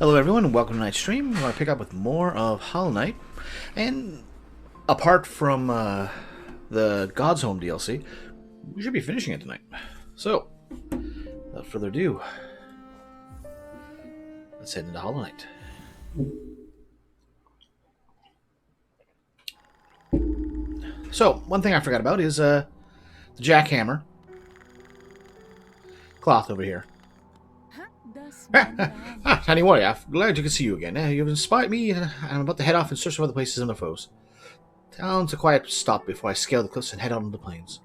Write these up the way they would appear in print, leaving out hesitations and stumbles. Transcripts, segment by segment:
Hello everyone and welcome to tonight's stream. We're going to pick up with more of Hollow Knight. And apart from the God's Home DLC, we should be finishing it tonight. So, without further ado, let's head into Hollow Knight. So, one thing I forgot about is the jackhammer cloth over here. Tiny Warrior, I'm glad you can see you again. You've inspired me, and I'm about to head off in search of other places and their foes. Town's a quiet stop before I scale the cliffs and head out on the plains.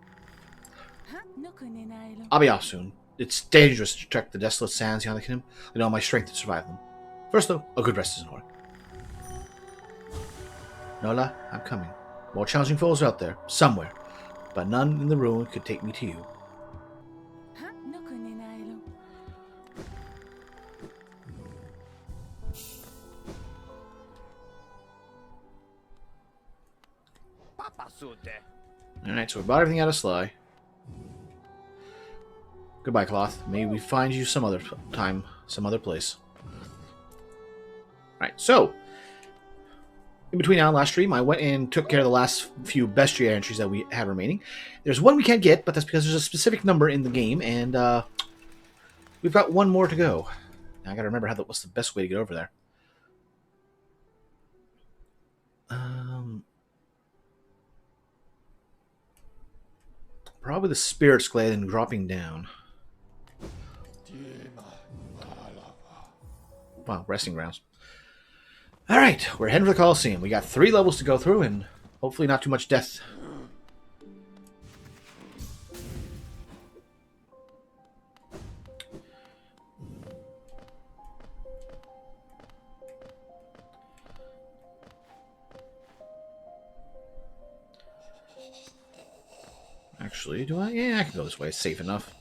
I'll be off soon. It's dangerous to trek the desolate sands beyond the kingdom. I know my strength to survive them. First, though, a good rest is in order. Nola, I'm coming. More challenging foes are out there, somewhere, but none in the ruin could take me to you. Alright, so we bought everything out of Sly. Goodbye, Cloth. May we find you some other time, some other place. Alright, so in between now and last stream, I went and took care of the last few bestiary entries that we had remaining. There's one we can't get, but that's because there's a specific number in the game, and we've got one more to go. Now I gotta remember what's the best way to get over there. Probably the Spirit's Glade and dropping down. Wow, resting grounds. Alright, we're heading for the Coliseum. We got 3 levels to go through, and hopefully not too much death. Actually, do I? Yeah, I can go this way. It's safe enough.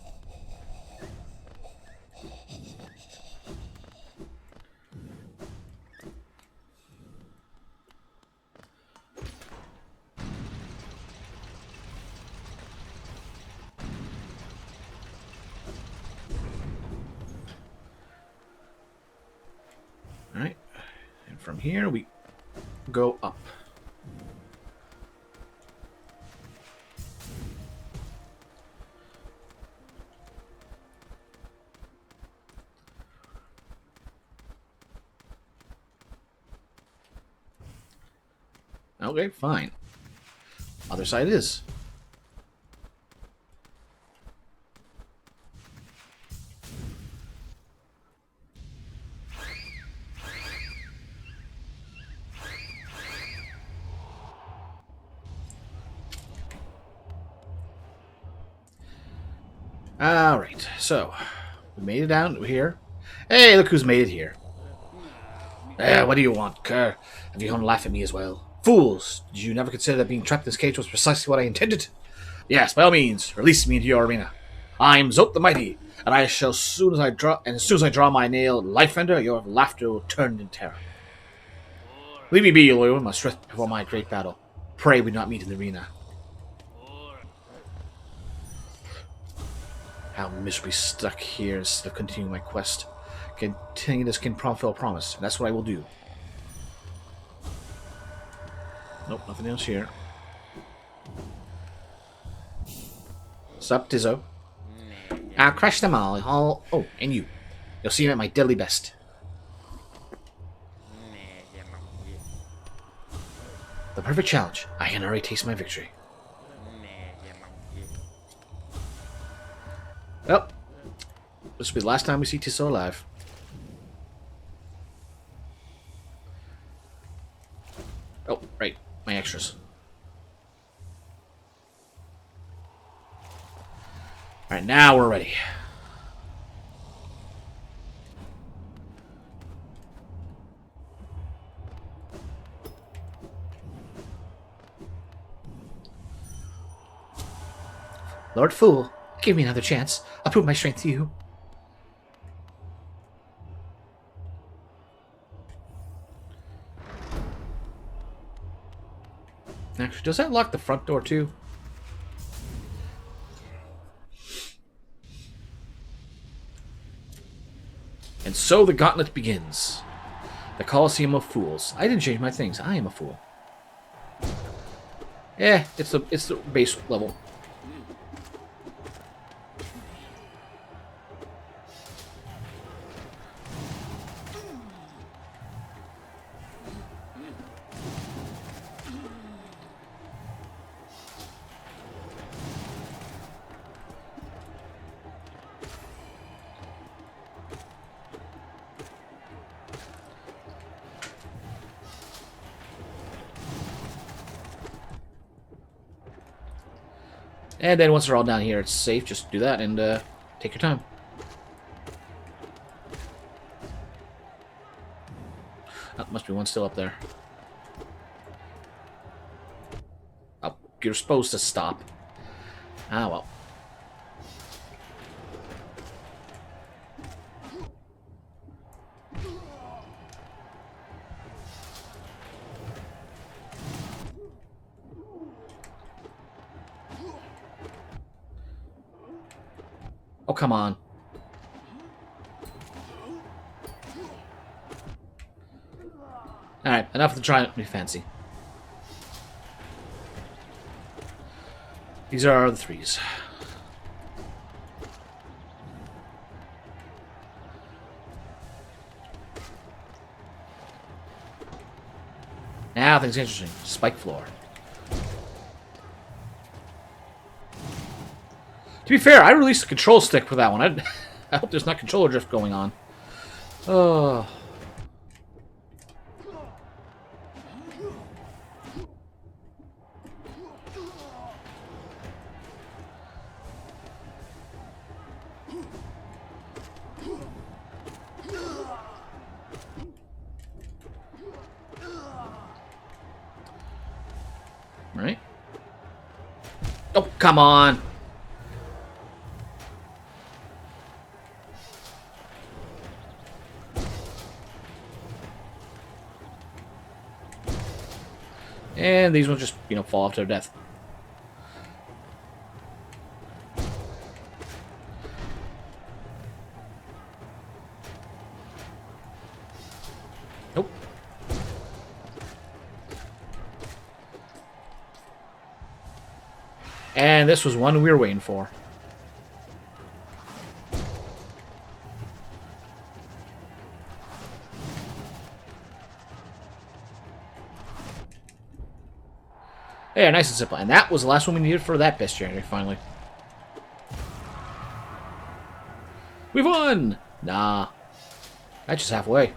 Alright. And from here, we go up. Okay, fine. Other side it is. Alright, so we made it down here. Hey, look who's made it here. What do you want, Kerr? Have you come to laugh at me as well? Fools! Did you never consider that being trapped in this cage was precisely what I intended? Yes, by all means, release me into your arena. I am Zope the Mighty, and as soon as I draw my nail Lifender, your laughter will turn into terror. Leave me be, you must rest before my great battle. Pray we not meet in the arena. How miserably stuck here instead of continuing my quest. Continue this King Promfell promise, and that's what I will do. Nope, nothing else here. Sup, Tizzo? I'll crush them all. Oh, and you. You'll see him at my deadly best. The perfect challenge. I can already taste my victory. Well, this will be the last time we see Tizzo alive. Oh, right. My extras. Alright, now we're ready. Lord Fool, give me another chance. I'll prove my strength to you. Actually, does that lock the front door too? And so the gauntlet begins. The Colosseum of Fools. I didn't change my things. I am a fool. It's the base level. And then once they're all down here, it's safe. Just do that and take your time. Oh, must be one still up there. Oh, you're supposed to stop. Ah, well. Oh, come on. Alright, enough of the trying to be fancy. These are the threes. Now things interesting. Spike floor. To be fair, I released the control stick for that one. I hope there's not controller drift going on. Oh. Right? Oh, come on. And these ones just, fall off to their death. Nope. And this was one we were waiting for. Yeah, nice and simple. And that was the last one we needed for that bestiary, finally. We won! Nah. That's just halfway.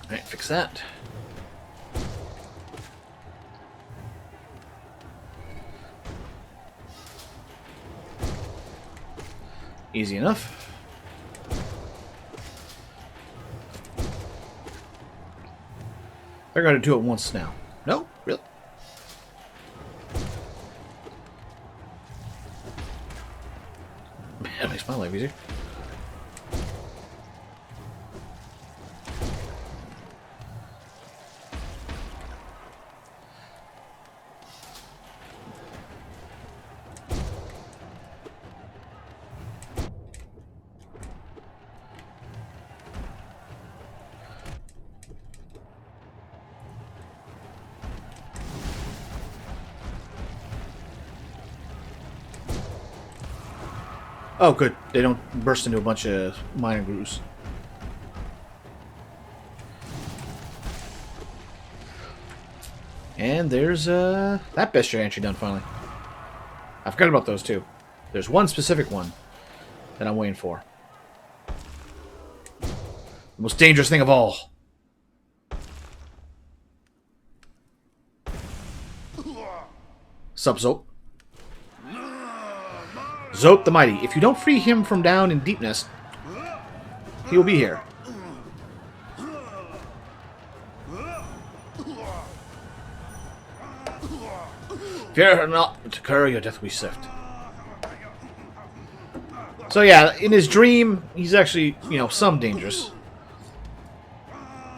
Alright, fix that. Easy enough. They're going to do it once now. No? Really? That makes my life easier. Oh, good. They don't burst into a bunch of minor grooves. And there's that bestiary entry done finally. I forgot about those two. There's one specific one that I'm waiting for. The most dangerous thing of all. Sup, Zope? Zope the Mighty. If you don't free him from down in deepness, he will be here. Fear not to curry your death we sift. So yeah, in his dream, he's actually, some dangerous.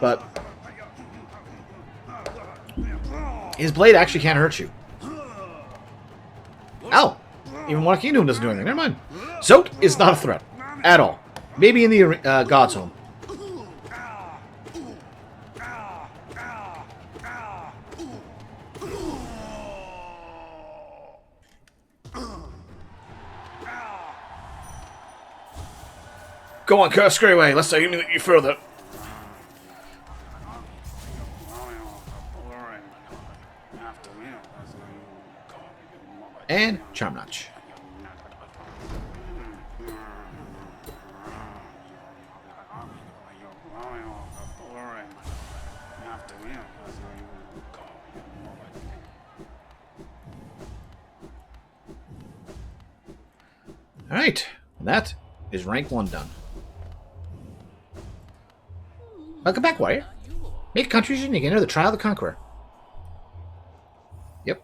But his blade actually can't hurt you. Oh! Even Joaquino doesn't do anything. Never mind. Zote is not a threat. At all. Maybe in the God's Home. Go on, Kerr, scurry away. Let's take you further. And Charm Notch. Alright, that is rank 1 done. Welcome back, warrior. Make a contribution, you can enter the Trial of the Conqueror. Yep.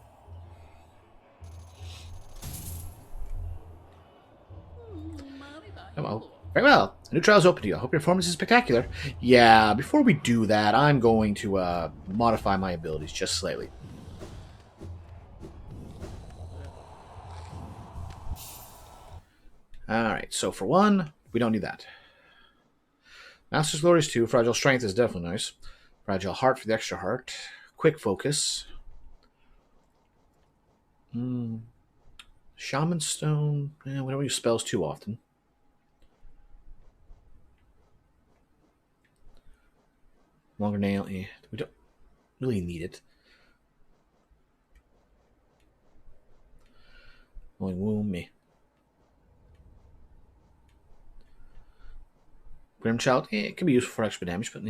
Oh, well. Very well. A new trial is open to you. I hope your performance is spectacular. Yeah, before we do that, I'm going to modify my abilities just slightly. Alright, so for one, we don't need that. Master's Glory is 2. Fragile Strength is definitely nice. Fragile Heart for the extra heart. Quick Focus. Shaman Stone. We don't use spells too often. Longer Nail. We don't really need it. Only Wound me. Grimchild, it can be useful for extra damage, but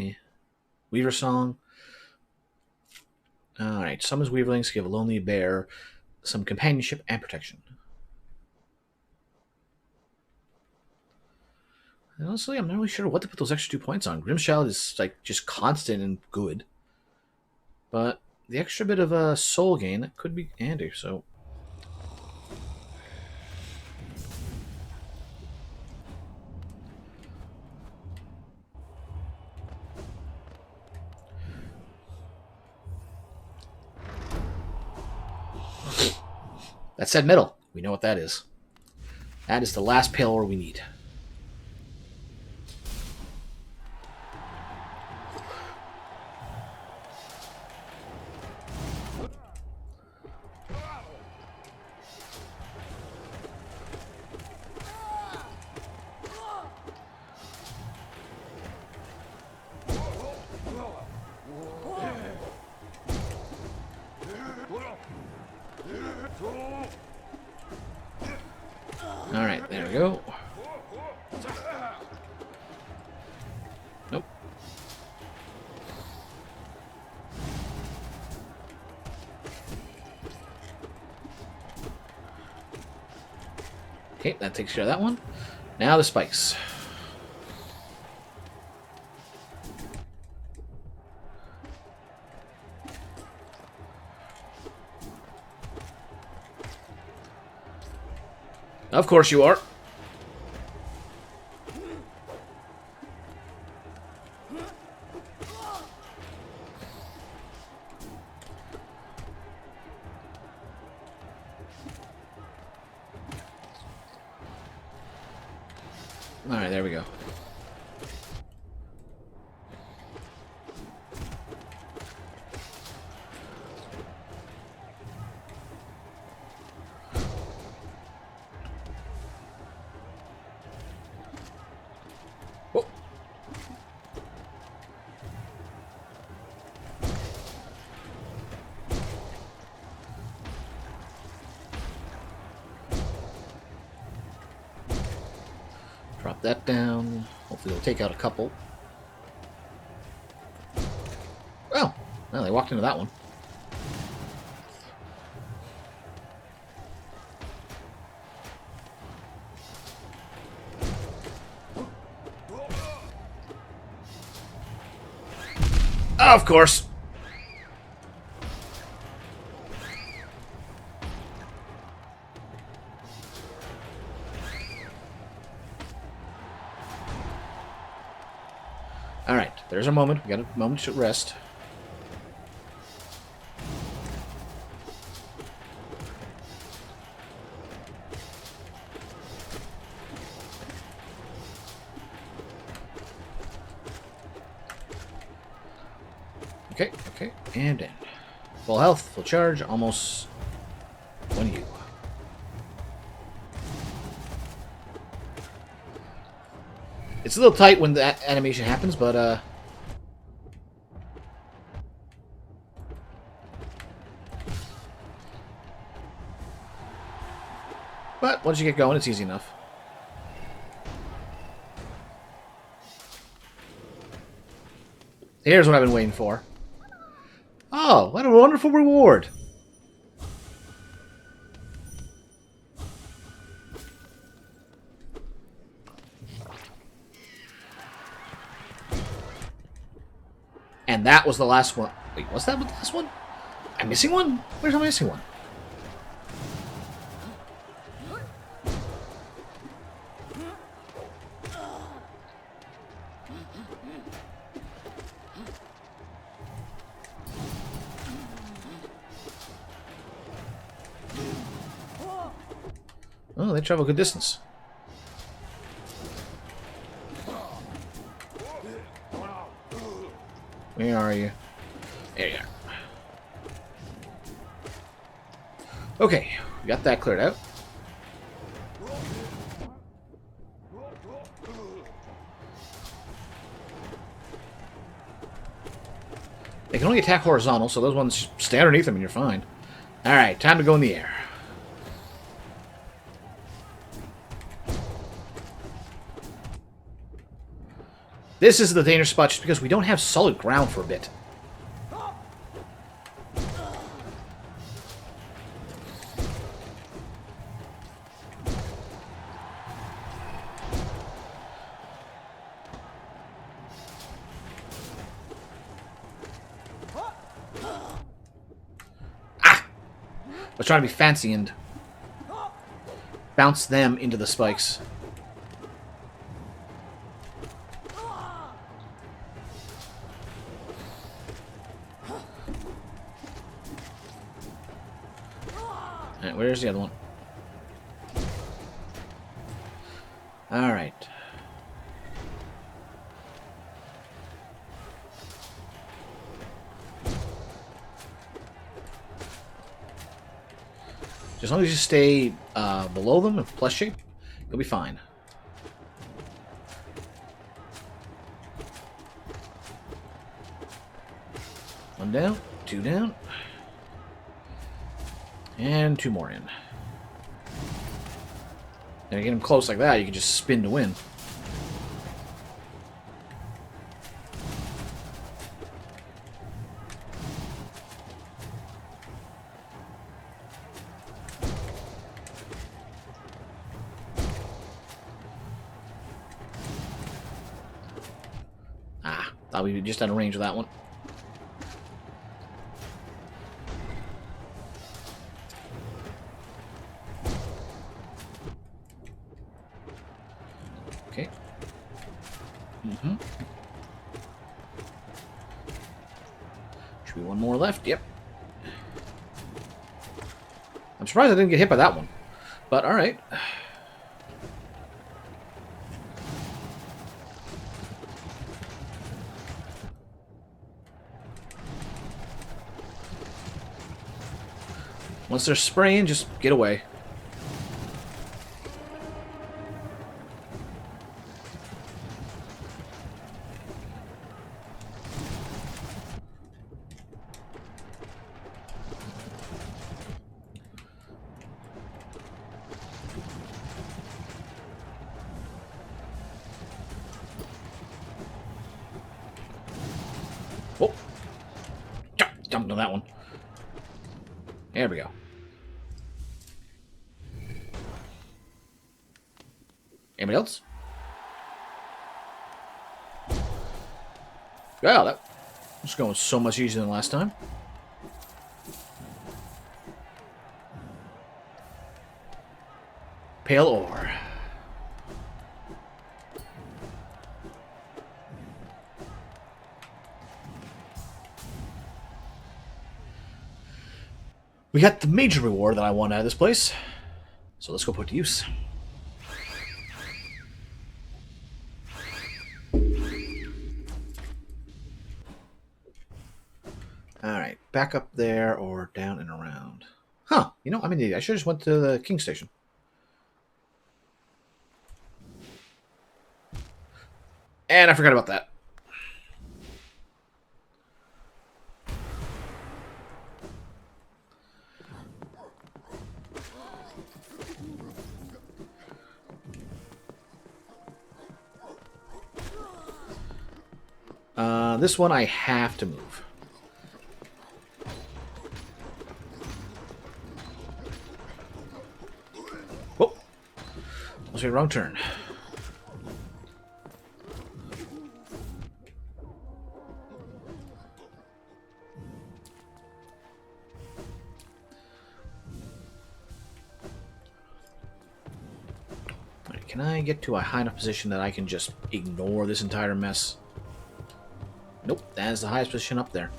Weaver Song. Alright, summons Weaverlings, give a lonely bear some companionship and protection. And honestly, I'm not really sure what to put those extra 2 points on. Grimchild is like just constant and good. But the extra bit of soul gain, that could be handy, so. That said middle. We know what that is. That is the last pale ore we need. Alright, there we go. Nope. Okay, that takes care of that one. Now the spikes. Of course you are. Alright, there we go. Oh. Drop that down. Hopefully they'll take out a couple. Oh, well, they walked into that one. Of course. There's a moment. We got a moment to rest. Okay, okay, and in. Full health, full charge, almost one you. It's a little tight when that animation happens, but once you get going, it's easy enough. Here's what I've been waiting for. Oh, what a wonderful reward! And that was the last one. Wait, was that the last one? I'm missing one? Where's I missing one? Oh, they travel a good distance. Where are you? There you are. Okay, we got that cleared out. They can only attack horizontal, so those ones stay underneath them and you're fine. Alright, time to go in the air. This is the dangerous spot just because we don't have solid ground for a bit. Ah! I was trying to be fancy and bounce them into the spikes. Alright, where's the other one? Alright. As long as you stay below them in plus shape, you'll be fine. One down, two down. And two more in. And you get them close like that, you can just spin to win. Ah, thought we were just out of range of that one. Okay. Should be one more left. Yep. I'm surprised I didn't get hit by that one. But alright. Once they're spraying, just get away. Oh! Jumped on that one. There we go. Anybody else? Wow, that was going so much easier than last time. Pale ore. We got the major reward that I want out of this place. So let's go put it to use. Alright, back up there or down and around. Huh, you know, I'm an idiot. I should have just went to the King Station. And I forgot about that. This one I have to move. Whoa. Was a wrong turn. Alright, can I get to a high enough position that I can just ignore this entire mess? Nope, that is the highest position up there.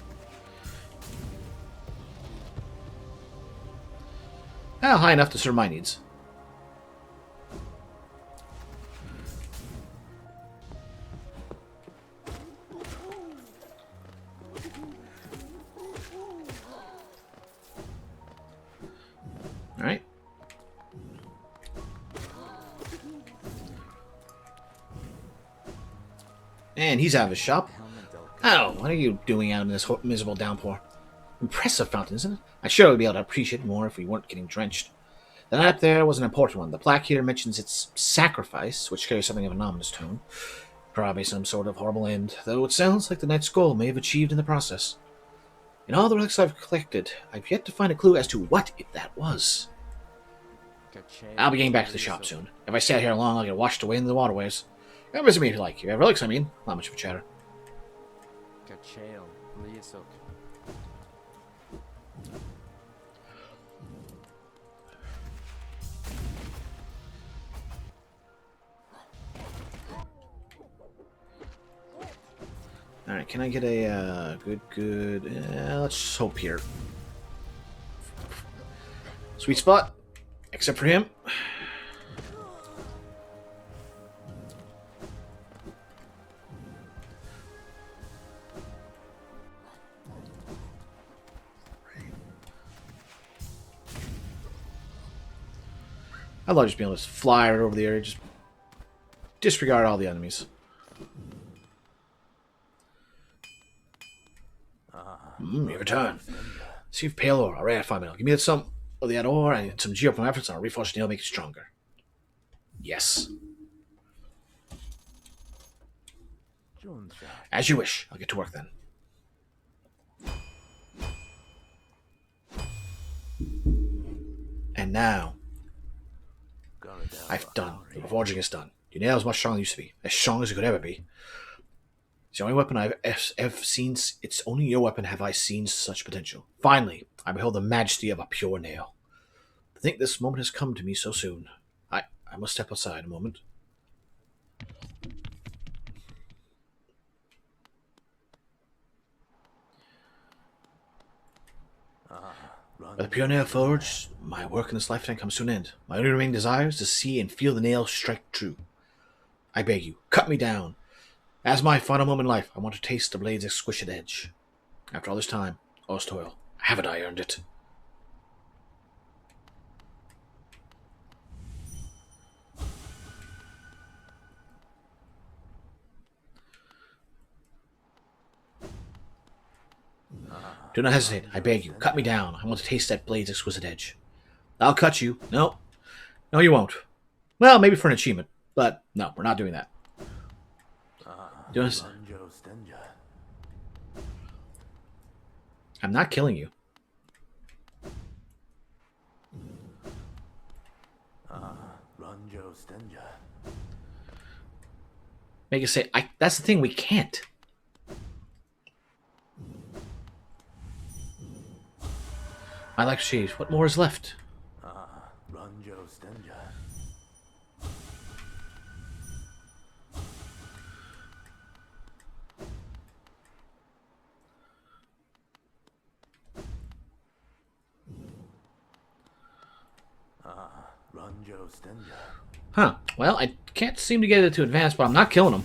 Ah, high enough to serve my needs. Alright. And he's out of his shop. Oh, what are you doing out in this miserable downpour? Impressive fountain, isn't it? I sure would be able to appreciate it more if we weren't getting drenched. The night up there was an important one. The plaque here mentions its sacrifice, which carries something of an ominous tone. Probably some sort of horrible end, though it sounds like the Knight's Skull may have achieved in the process. In all the relics I've collected, I've yet to find a clue as to what that was. I'll be getting back to the shop soon. If I stay out here long, I'll get washed away in the waterways. Come visit me if you like. If you have relics, I mean. Not much of a chatter. Alright, can I get a good... let's hope here. Sweet spot. Except for him. I love just being able to fly right over the area, just disregard all the enemies. You return. See if pale ore. Alright, 5 minutes. Give me some of the ore and some geoform efforts on a reforged nail make it stronger. Yes. As you wish. I'll get to work then. And now, I've done. The reforging is done. Your nail is much stronger than it used to be. As strong as it could ever be. It's the only weapon I've ever seen. It's only your weapon have I seen such potential. Finally, I behold the majesty of a pure nail. To think this moment has come to me so soon. I must step aside a moment. With the pure nail forged, my work in this lifetime comes to an end. My only remaining desire is to see and feel the nail strike true. I beg you, cut me down. As my final moment in life, I want to taste the blade's exquisite edge. After all this time, all this toil, haven't I earned it? Do not hesitate, I beg you. Cut me down. I want to taste that blade's exquisite edge. I'll cut you. No. No, you won't. Well, maybe for an achievement. But, no, we're not doing that. I'm not killing you. Make it say, that's the thing, we can't. I like to see what more is left. Huh. Well, I can't seem to get it to advance, but I'm not killing him.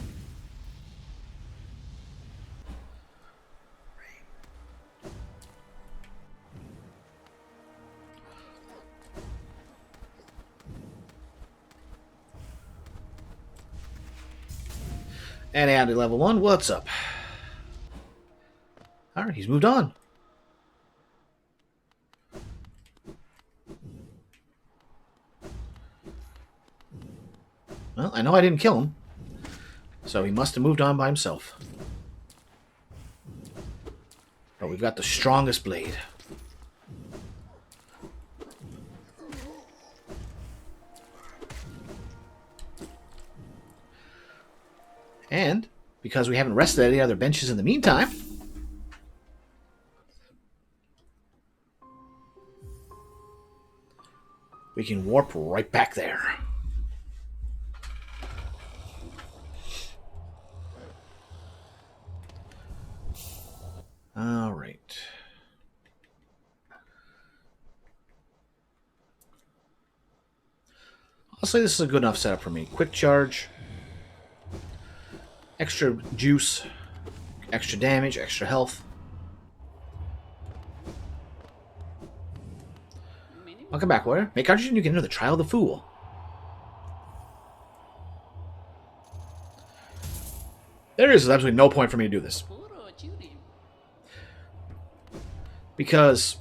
And Andy level 1, what's up? Alright, he's moved on. Well, I know I didn't kill him. So he must have moved on by himself. But we've got the strongest blade. And, because we haven't rested at any other benches in the meantime, we can warp right back there. All right. I'll say this is a good enough setup for me. Quick charge, extra juice, extra damage, extra health. Welcome back, warrior. Make cartridge and you can enter the Trial of the Fool. There is absolutely no point for me to do this. Because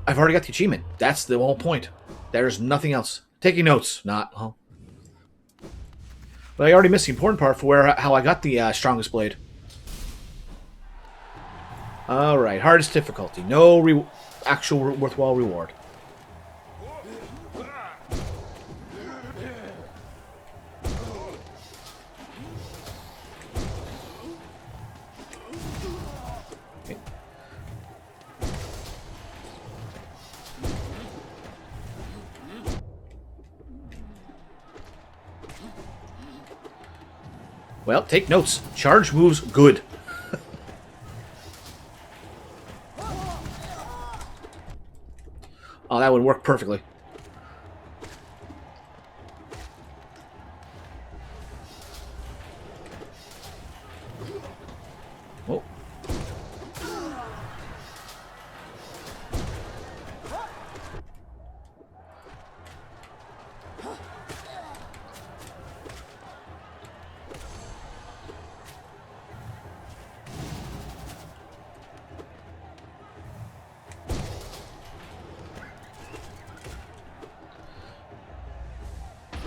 I've already got the achievement. That's the whole point. There's nothing else. Taking notes, not... Well. But I already missed the important part for how I got the strongest blade. Alright, hardest difficulty. No actual worthwhile reward. Okay. Well, take notes. Charge moves good. Oh, that would work perfectly. Oh.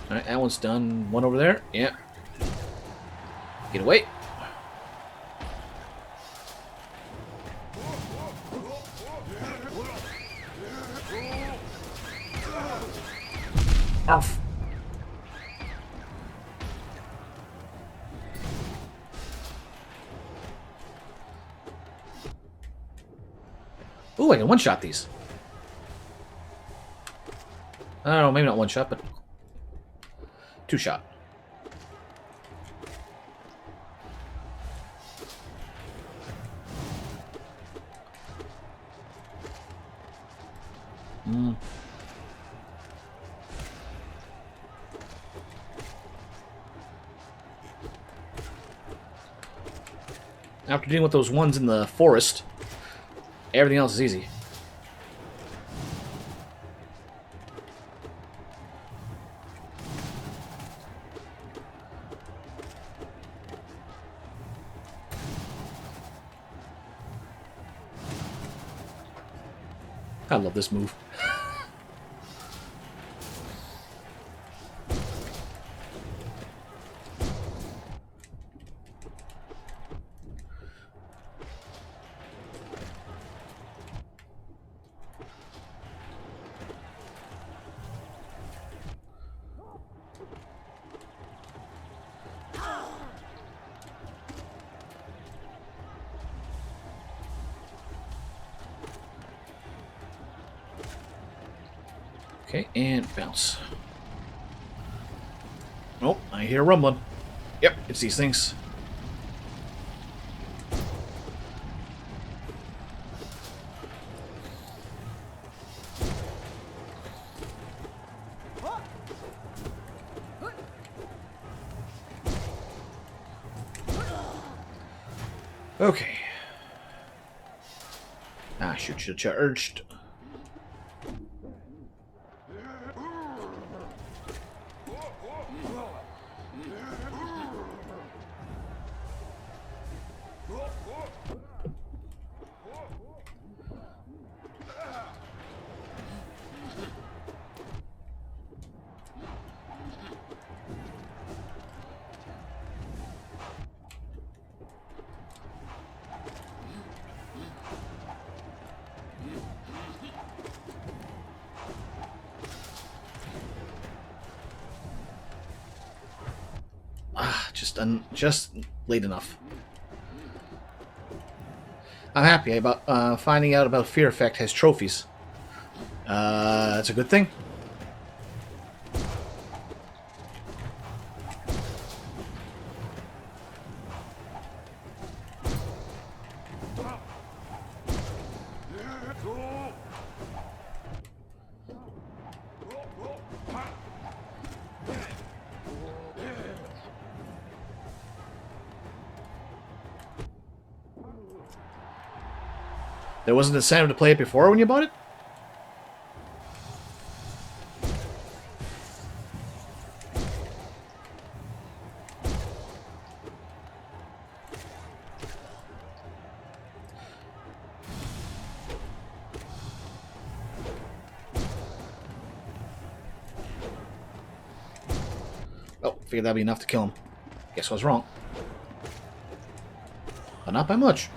Alright, that one's done. One over there. Yeah. Get away. Arf. Ooh, I can one-shot these. I don't know, maybe not one-shot, but... two-shot. After dealing with those ones in the forest, everything else is easy. I love this move. Okay, and bounce. Oh, I hear rumbling. Yep, it's these things. Okay. Ah, shoot, you charged. Just late enough. I'm happy about finding out about Fear Effect has trophies. That's a good thing. There wasn't incentive to play it before when you bought it? Oh, figured that'd be enough to kill him. Guess I was wrong. But not by much.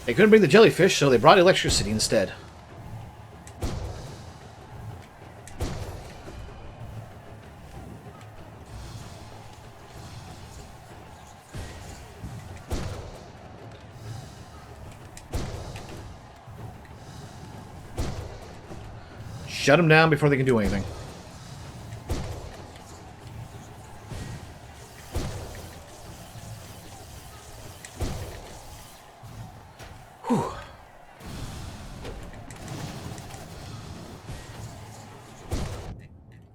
They couldn't bring the jellyfish, so they brought electricity instead. Shut them down before they can do anything. Whew.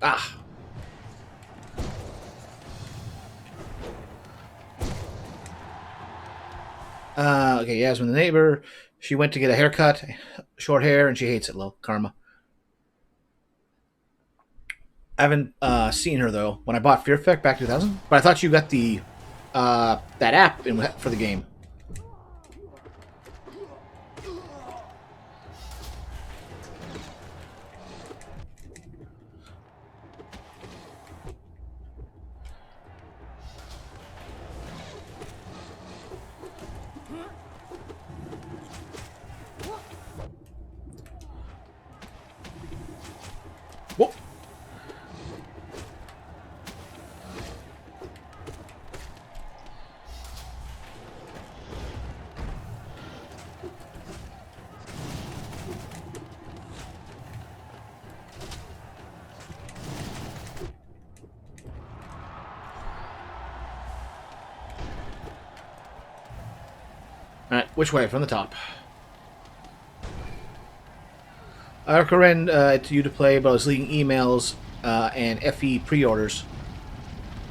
Ah. Okay, Yasmin, the neighbor. She went to get a haircut, short hair, and she hates it. Low karma. I haven't seen her though. When I bought Fear Effect back in 2000, but I thought you got the that app for the game. Whoa. Alright, which way? From the top. I recommend to you to play, but I was leaving emails and FE pre-orders.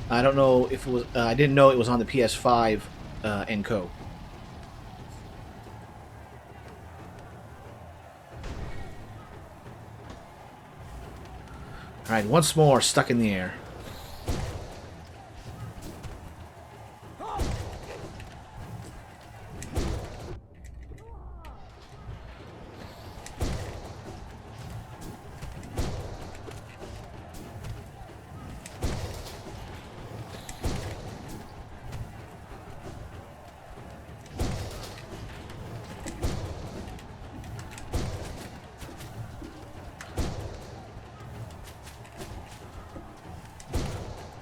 I don't know if it was. I didn't know it was on the PS5 and Co. Alright, once more, stuck in the air.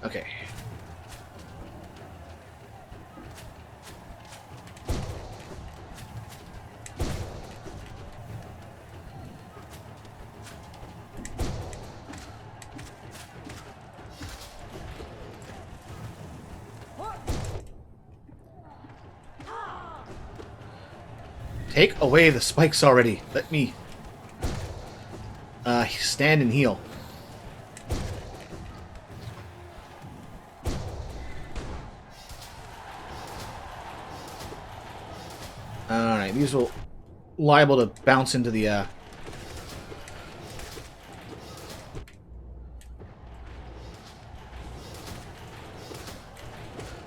Okay. Take away the spikes already. Let me stand and heal. Alright, these will liable to bounce into the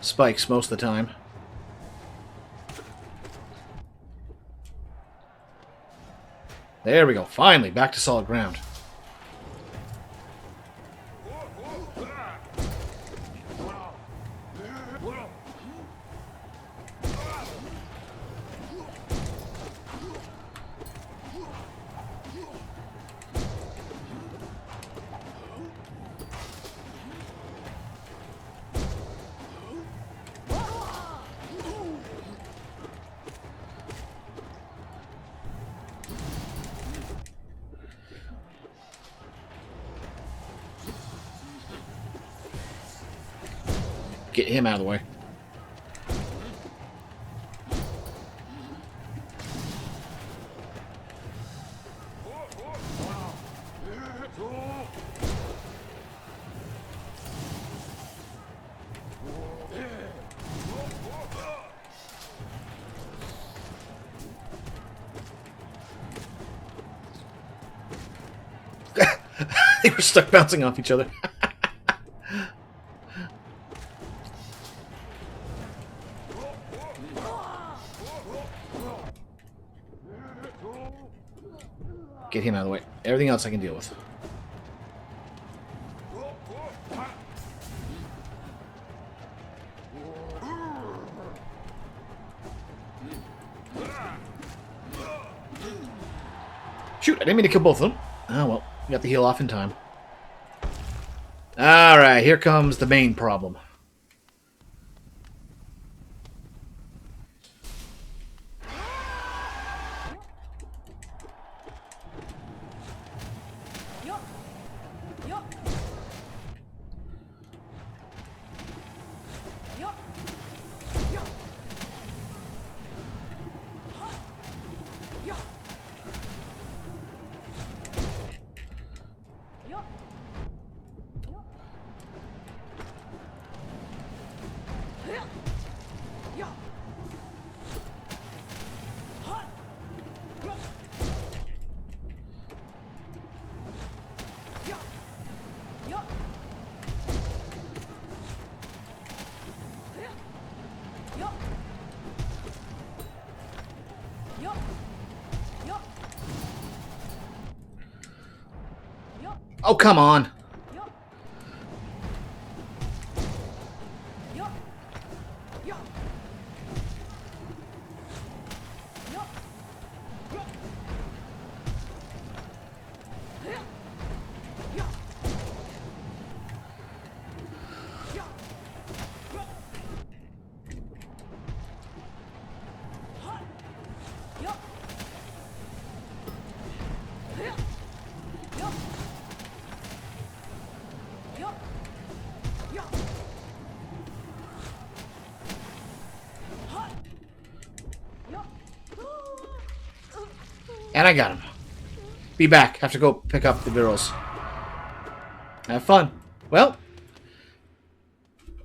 spikes most of the time. There we go. Finally, back to solid ground. Get him out of the way. They were stuck bouncing off each other. Get him out of the way. Everything else I can deal with. Shoot, I didn't mean to kill both of them. Oh well, we got the heal off in time. Alright, here comes the main problem. Oh, come on. And I got him. Be back. Have to go pick up the girls. Have fun. Well,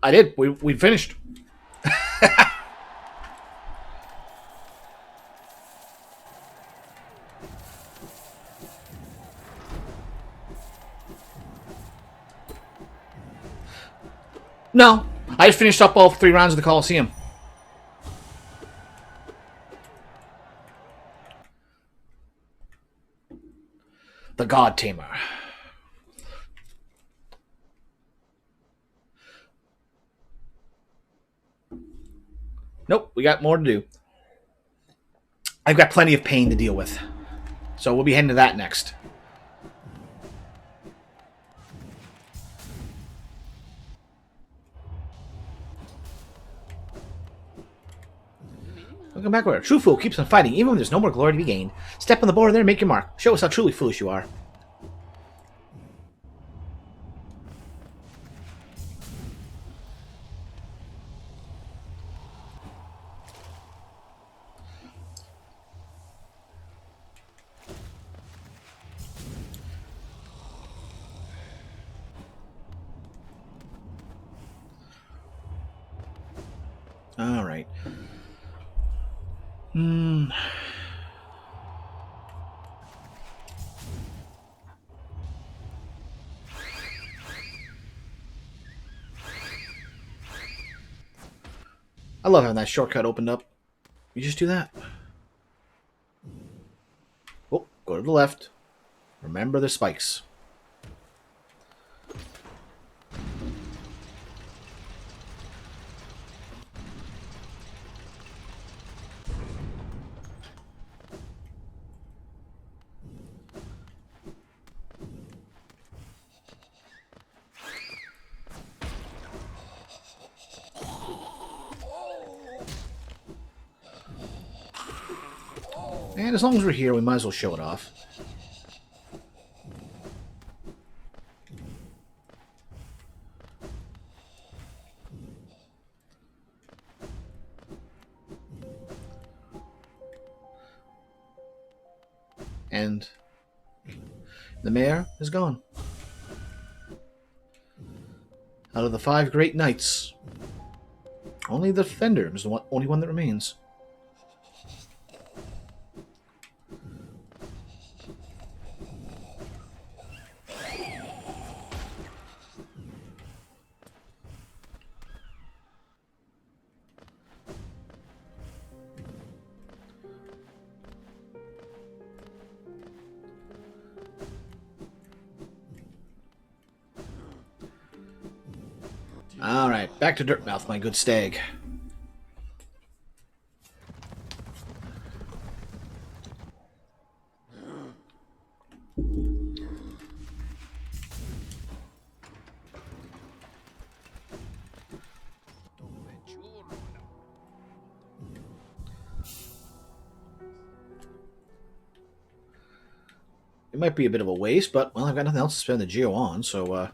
I did. We finished. No. I just finished up all 3 rounds of the Coliseum. The God Tamer. Nope, we got more to do. I've got plenty of pain to deal with. So we'll be heading to that next. Welcome back where a true fool keeps on fighting even when there's no more glory to be gained. Step on the board there and make your mark. Show us how truly foolish you are. All right. Hmm. I love having that shortcut opened up. You just do that. Oh, go to the left. Remember the spikes. And as long as we're here, we might as well show it off. And the mayor is gone. Out of the 5 great knights, only the defender is the only one that remains. Alright, back to Dirtmouth, my good stag. It might be a bit of a waste, but, well, I've got nothing else to spend the geo on, so,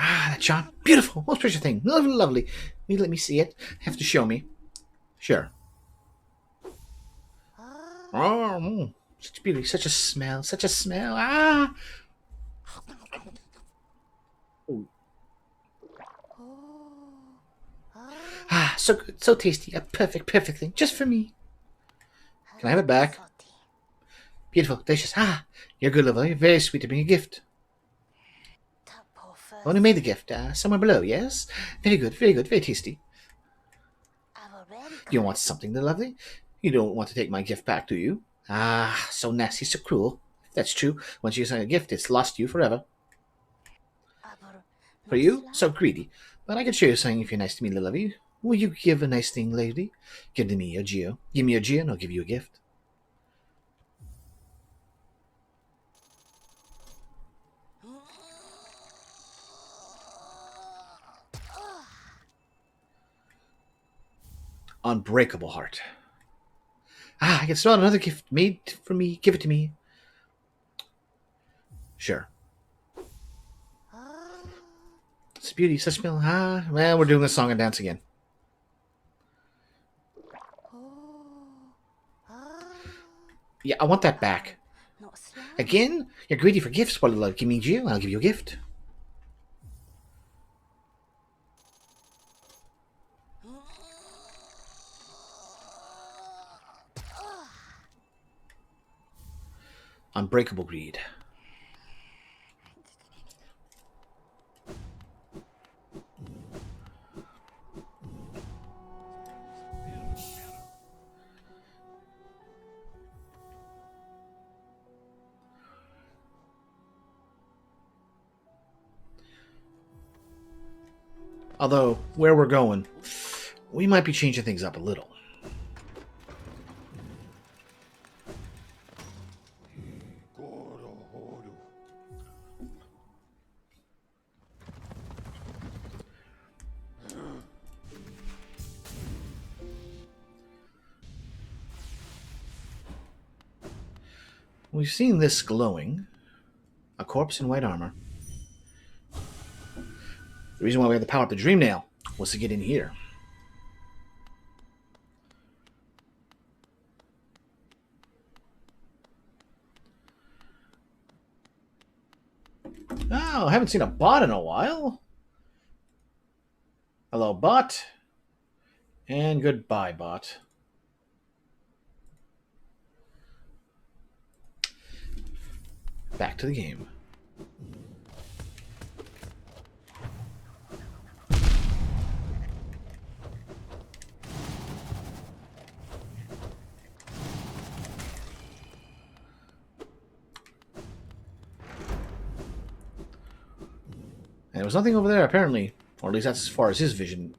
Ah, that shot. Beautiful. Most precious thing. Lovely, lovely. Will you let me see it? Have to show me. Sure. Oh, such beauty. Such a smell. Such a smell. Ah! Ooh. Ah, so good. So tasty. A perfect, perfect thing. Just for me. Can I have it back? Beautiful. Delicious. Ah, you're good, lover. You're very sweet to bring a gift. Only made the gift. Somewhere below, yes? Very good, very good. Very tasty. You want something, the lovely? You don't want to take my gift back, do you? Ah, so nasty, so cruel. That's true. Once you sign a gift, it's lost to you forever. For you, so greedy. But I could show you something if you're nice to me, little lovey. Will you give a nice thing, lady? Give to me a geo. Give me a geo, and I'll give you a gift. Unbreakable heart. Ah, I can smell another gift made for me. Give it to me. Sure. It's a beauty, such smell. Ah, well, we're doing the song and dance again. Yeah, I want that back. Again? You're greedy for gifts, but give me geo, and I'll give you a gift. Unbreakable greed. Although, where we're going, we might be changing things up a little. We've seen this glowing. A corpse in white armor. The reason why we had to power up the Dream Nail was to get in here. Oh, I haven't seen a bot in a while. Hello, bot. And goodbye, bot. Back to the game. And there was nothing over there, apparently. Or at least that's as far as his vision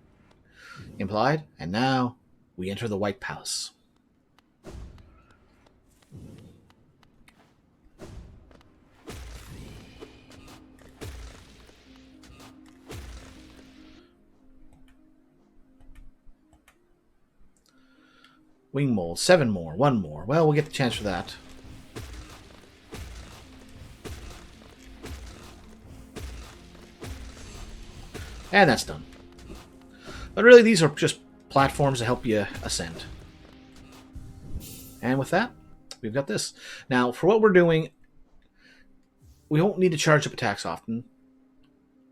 implied. And now we enter the White Palace. Wing mold. 7 more. 1 more. Well, we'll get the chance for that. And that's done. But really, these are just platforms to help you ascend. And with that, we've got this. Now, for what we're doing, we don't need to charge up attacks often.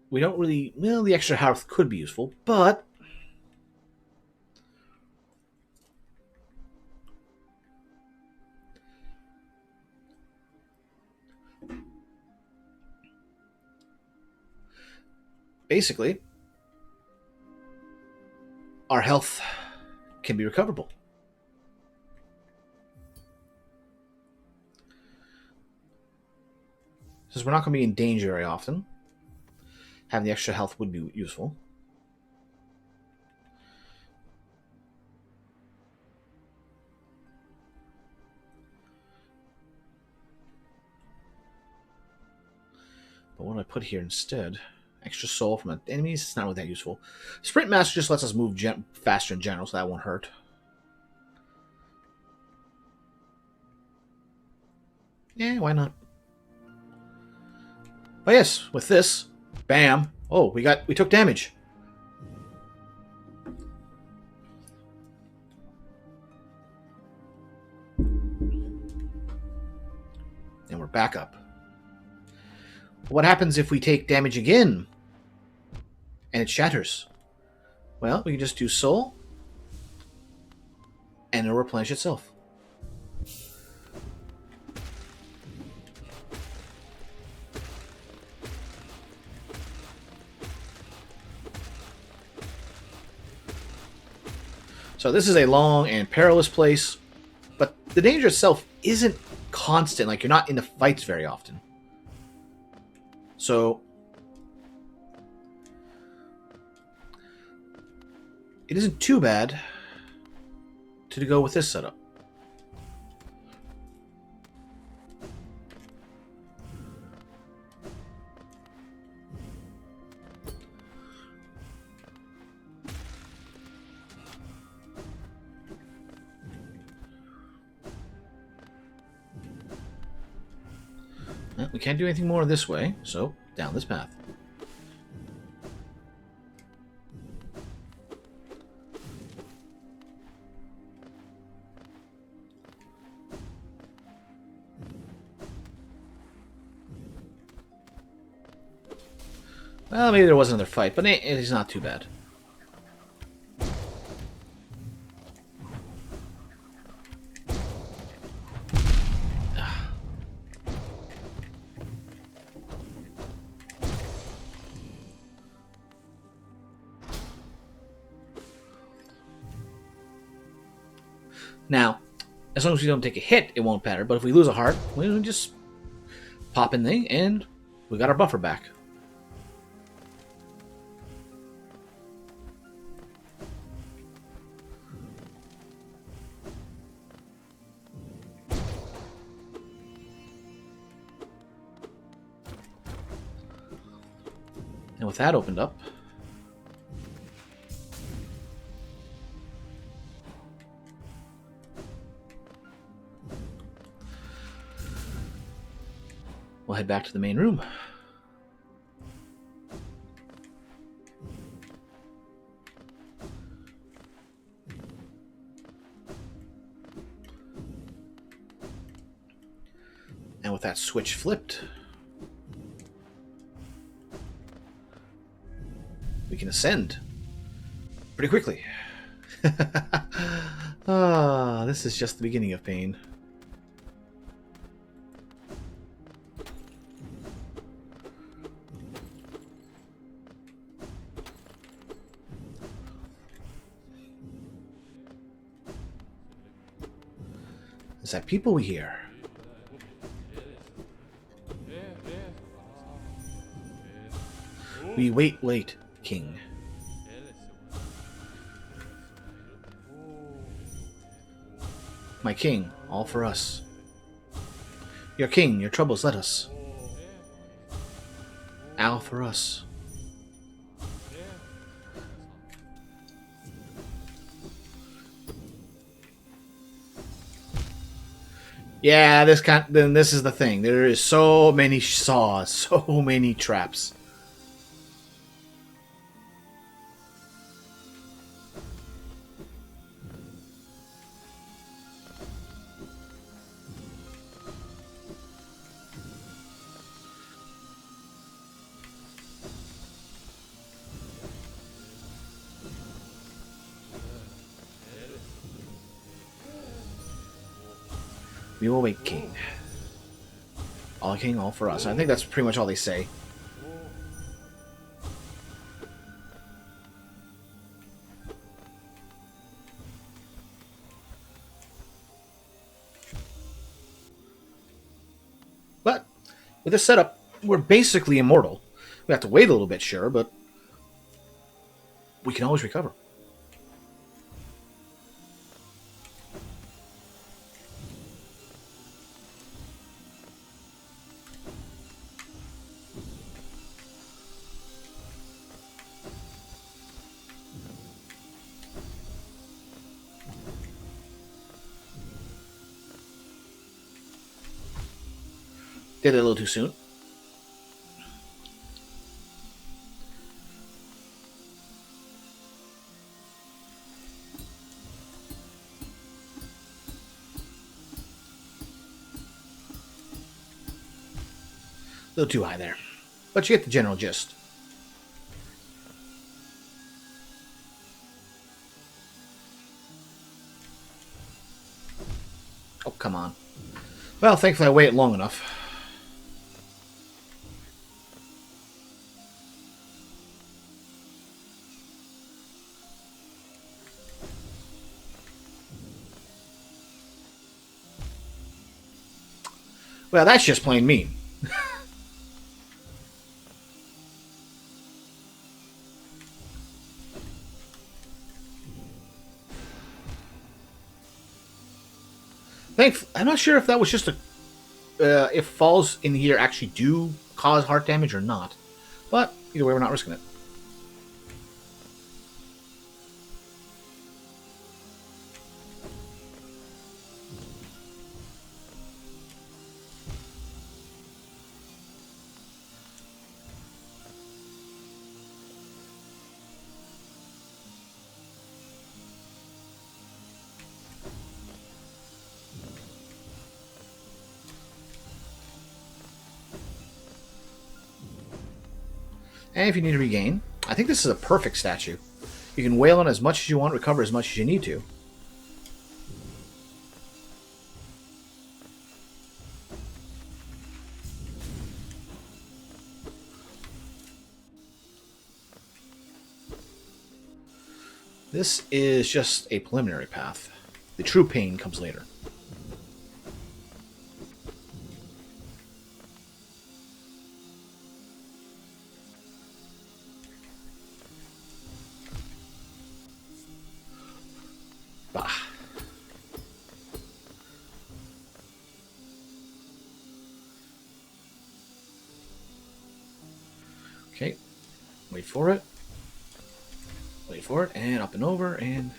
We don't really... Well, the extra health could be useful, but... basically, our health can be recoverable. Since we're not going to be in danger very often, having the extra health would be useful. But what do I put here instead? Extra soul from enemies? It's not really that useful. Sprint Master just lets us move faster in general, so that won't hurt. Yeah, why not? But yes, with this, bam. Oh, we took damage. And we're back up. What happens if we take damage again and it shatters? Well, we can just do soul and it'll replenish itself. So this is a long and perilous place, but the danger itself isn't constant. Like, you're not in the fights very often. So it isn't too bad to go with this setup. Well, we can't do anything more this way, so down this path. Well, maybe there was another fight, but it's not too bad. Now, as long as we don't take a hit, it won't matter. But if we lose a heart, we just pop in there, and we got our buffer back. And with that opened up, we'll head back to the main room. And with that switch flipped, can ascend pretty quickly. Ah, this is just the beginning of pain. Is that people we hear? We wait, king. My king, all for us. Your king, your troubles let us. All for us. Yeah, then this is the thing. There is so many saws, so many traps. We will wait, king. All king, all for us. I think that's pretty much all they say. But with this setup, we're basically immortal. We have to wait a little bit, sure, but we can always recover. Did it a little too soon. A little too high there. But you get the general gist. Oh, come on. Well, thankfully I waited long enough. Well, that's just plain mean. I'm not sure if that was just a... if falls in here actually do cause heart damage or not. But either way, we're not risking it. And if you need to regain, I think this is a perfect statue. You can wail on as much as you want, recover as much as you need to. This is just a preliminary path. The true pain comes later. Bah. Okay. Wait for it. Wait for it, and up and over, and...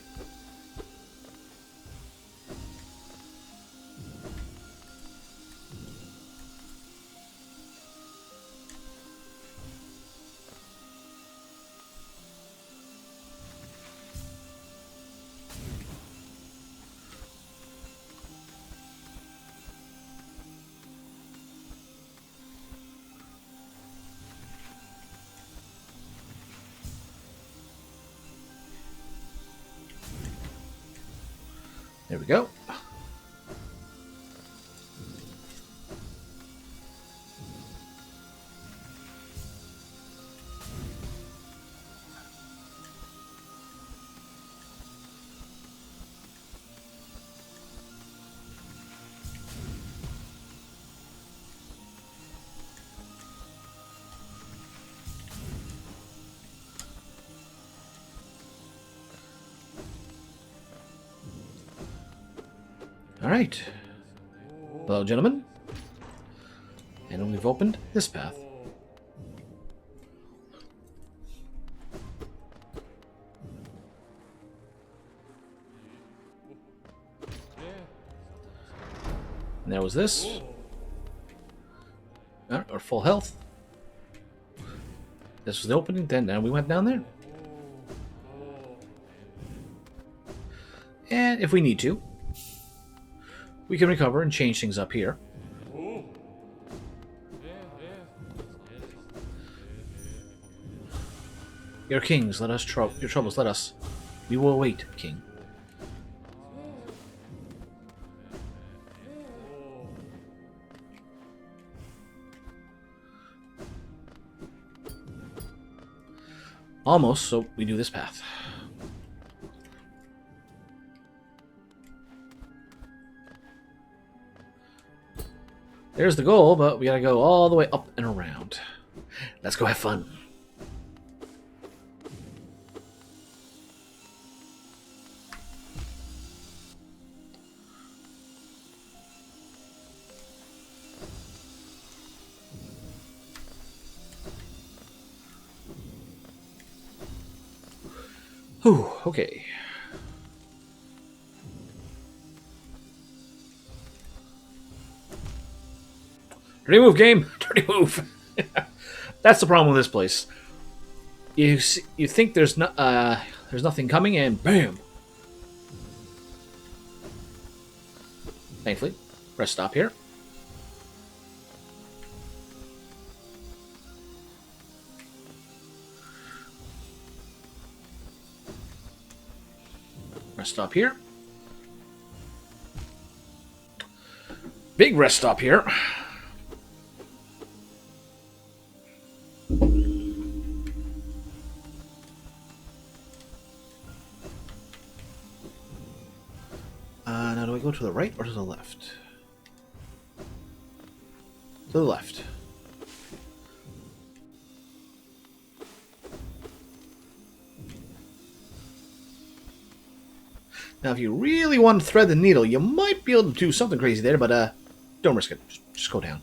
There we go. Alright. Hello, gentlemen. And we've opened this path. And there was this. Or full health. This was the opening, then we went down there. And if we need to, we can recover and change things up here. Your kings, let us your troubles, let us. We will wait, king. Almost, so we do this path. There's the goal, but we gotta go all the way up and around. Let's go have fun. Whew, okay. Dirty move, game. Dirty move. That's the problem with this place. You think there's nothing coming, and bam. Thankfully, press stop here. Rest stop here. Big rest stop here. Now do I go to the right or to the left? To the left. Now, if you really want to thread the needle, you might be able to do something crazy there, but don't risk it. Just go down.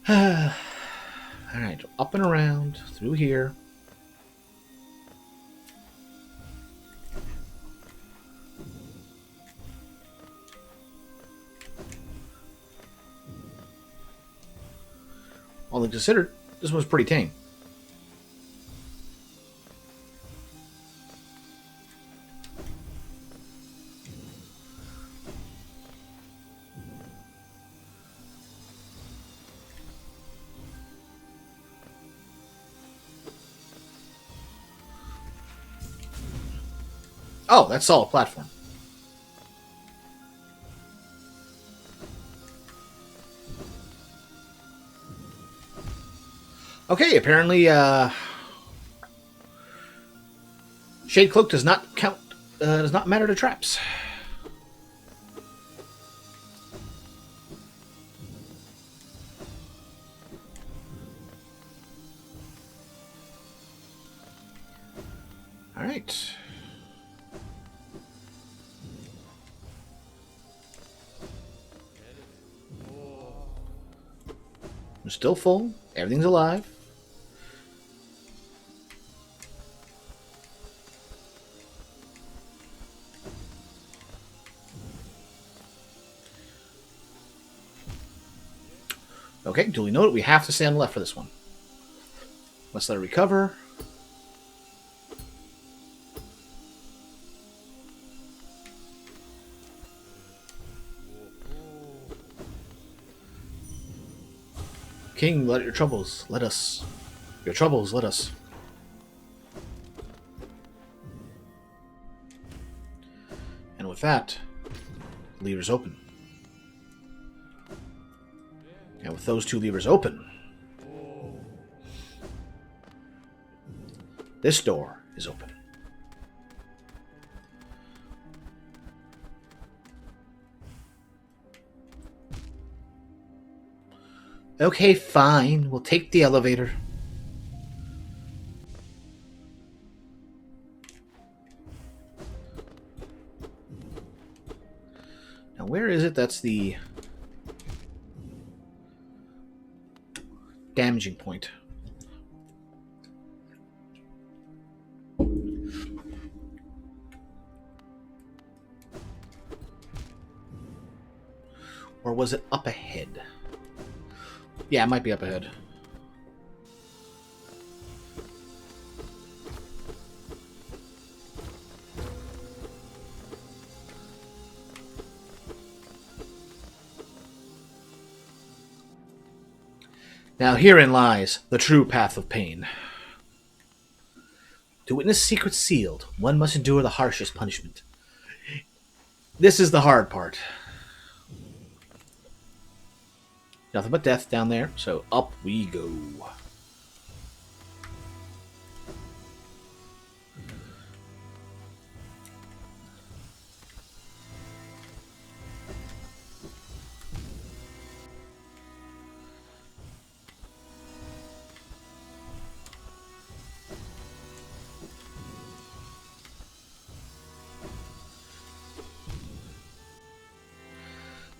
Alright, up and around, through here. All things considered, this was pretty tame. Oh, that's solid platform. Okay, apparently, Shade Cloak does not count, does not matter to traps. All right. We're still full. Everything's alive. Okay, duly noted. We have to stay on the left for this one. Let's let it recover. King, let your troubles. Let us. Your troubles, let us. And with that, levers open. And with those two levers open, this door is open. Okay, fine. We'll take the elevator. Now, where is it? That's the damaging point. Or was it up ahead? Yeah, it might be up ahead. Now herein lies the true path of pain. To witness secrets sealed, one must endure the harshest punishment. This is the hard part. Nothing but death down there, so up we go.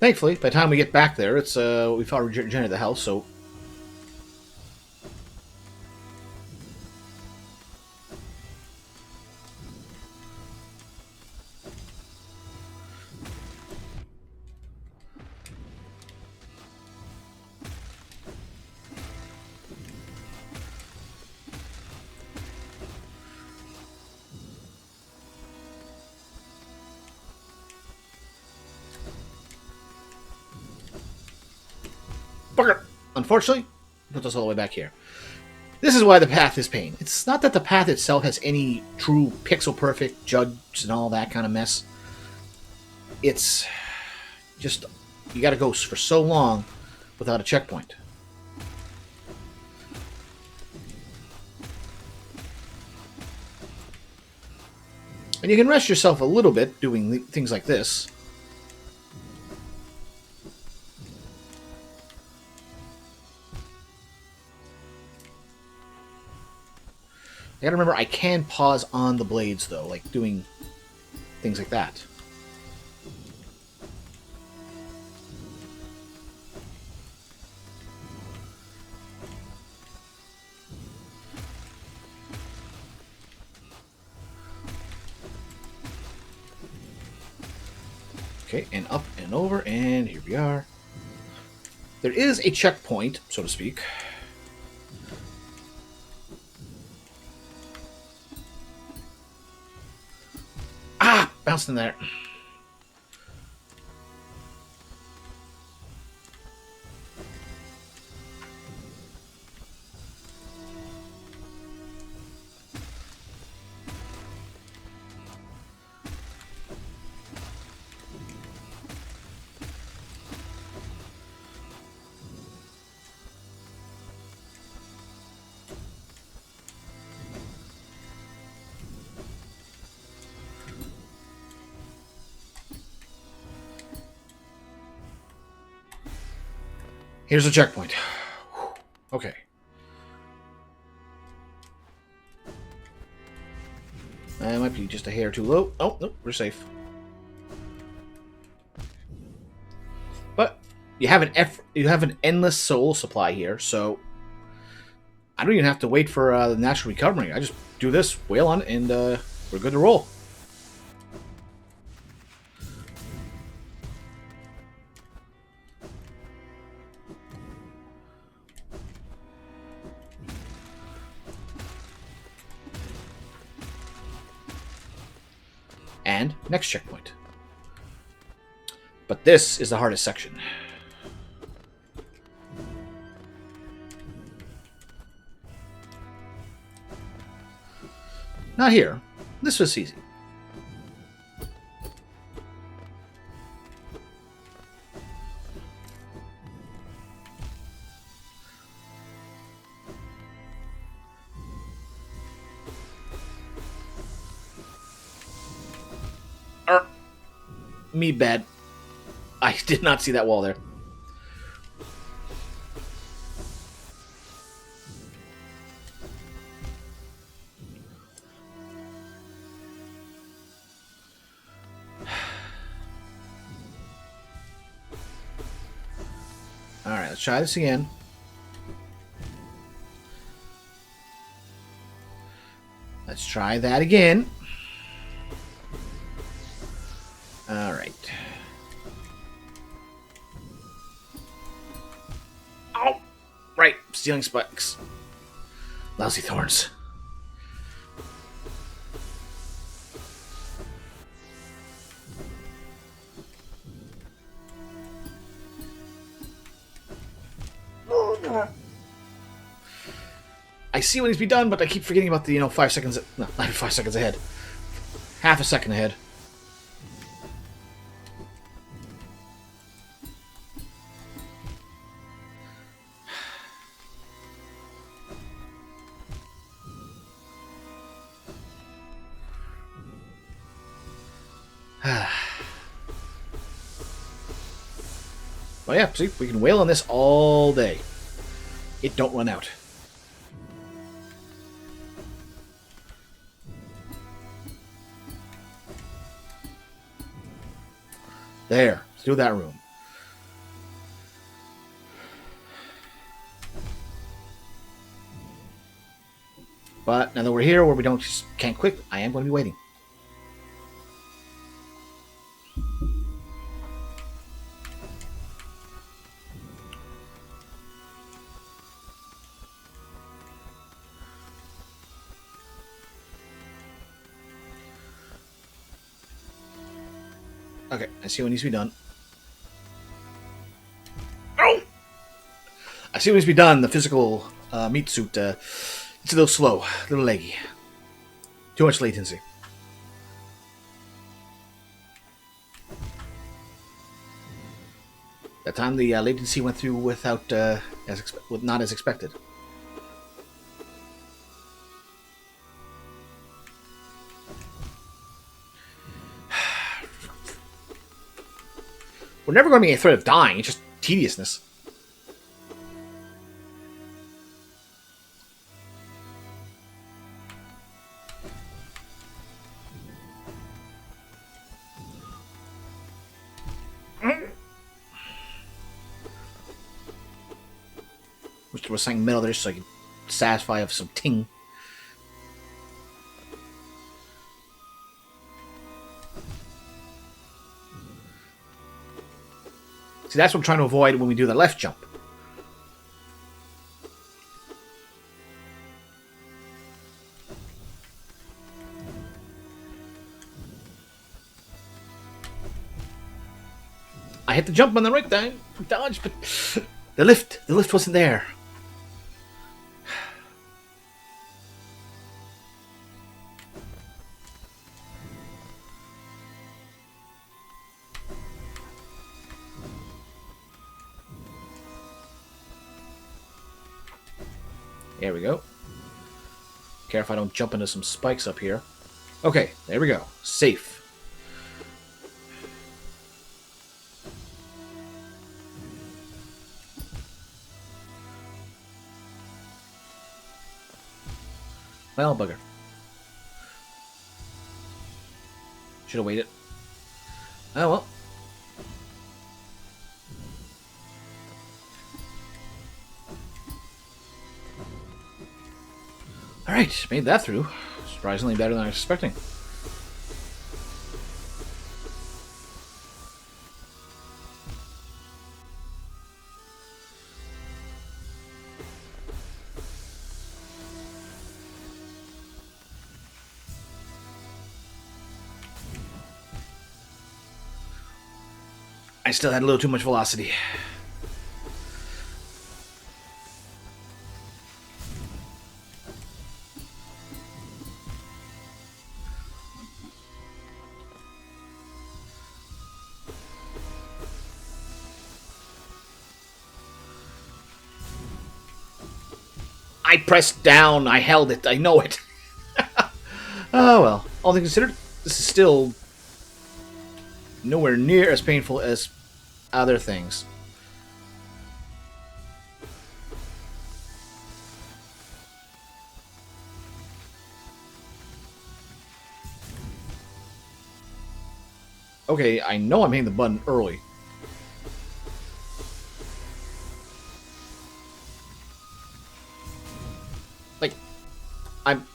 Thankfully, by the time we get back there, it's we've already regenerated the health, so bugger! Unfortunately, puts us all the way back here. This is why the path is pain. It's not that the path itself has any true pixel-perfect judge and all that kind of mess. It's just, you gotta go for so long without a checkpoint. And you can rest yourself a little bit doing things like this. I gotta remember, I can pause on the blades, though, like doing things like that. Okay, and up and over, and here we are. There is a checkpoint, so to speak. Ah! Bounced in there. Here's a checkpoint. Okay. That might be just a hair too low. Oh, no, we're safe. But you have an endless soul supply here, so I don't even have to wait for the natural recovery. I just do this, wail on it, and we're good to roll. And next checkpoint. But this is the hardest section. Not here. This was easy. Me bad. I did not see that wall there. Alright, let's try this again. Let's try that again. Alright. Oh! Right, stealing spikes. Lousy thorns. I see what needs to be done, but I keep forgetting about the, 5 seconds... No, not 5 seconds ahead. Half a second ahead. Well, yeah, see, we can wail on this all day. It don't run out. There. Let's do that room. But now that we're here where we can't quit, I am going to be waiting. Okay, I see what needs to be done. Oh! I see what needs to be done. The physical meat suit, it's a little slow, a little leggy. Too much latency. That time the latency went through without, not as expected. We're never going to be a threat of dying. It's just tediousness. Wish there was something metal there so I could satisfy of some ting. See, that's what I'm trying to avoid when we do the left jump. I hit the jump on the right time, dodge, but the lift wasn't there. There we go. Care if I don't jump into some spikes up here. Okay, there we go. Safe. Well, bugger. Should have waited. Oh well. Alright, made that through. Surprisingly better than I was expecting. I still had a little too much velocity. I pressed down. I held it. I know it. Oh, well. All things considered, this is still nowhere near as painful as other things. Okay, I know I'm hitting the button early. Like, I'm...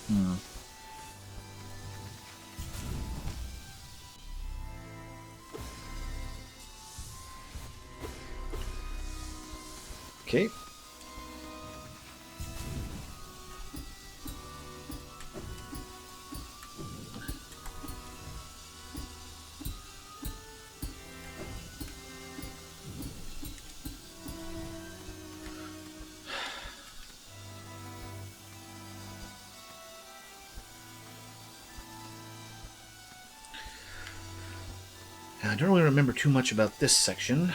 Hmm. Okay. I don't really remember too much about this section.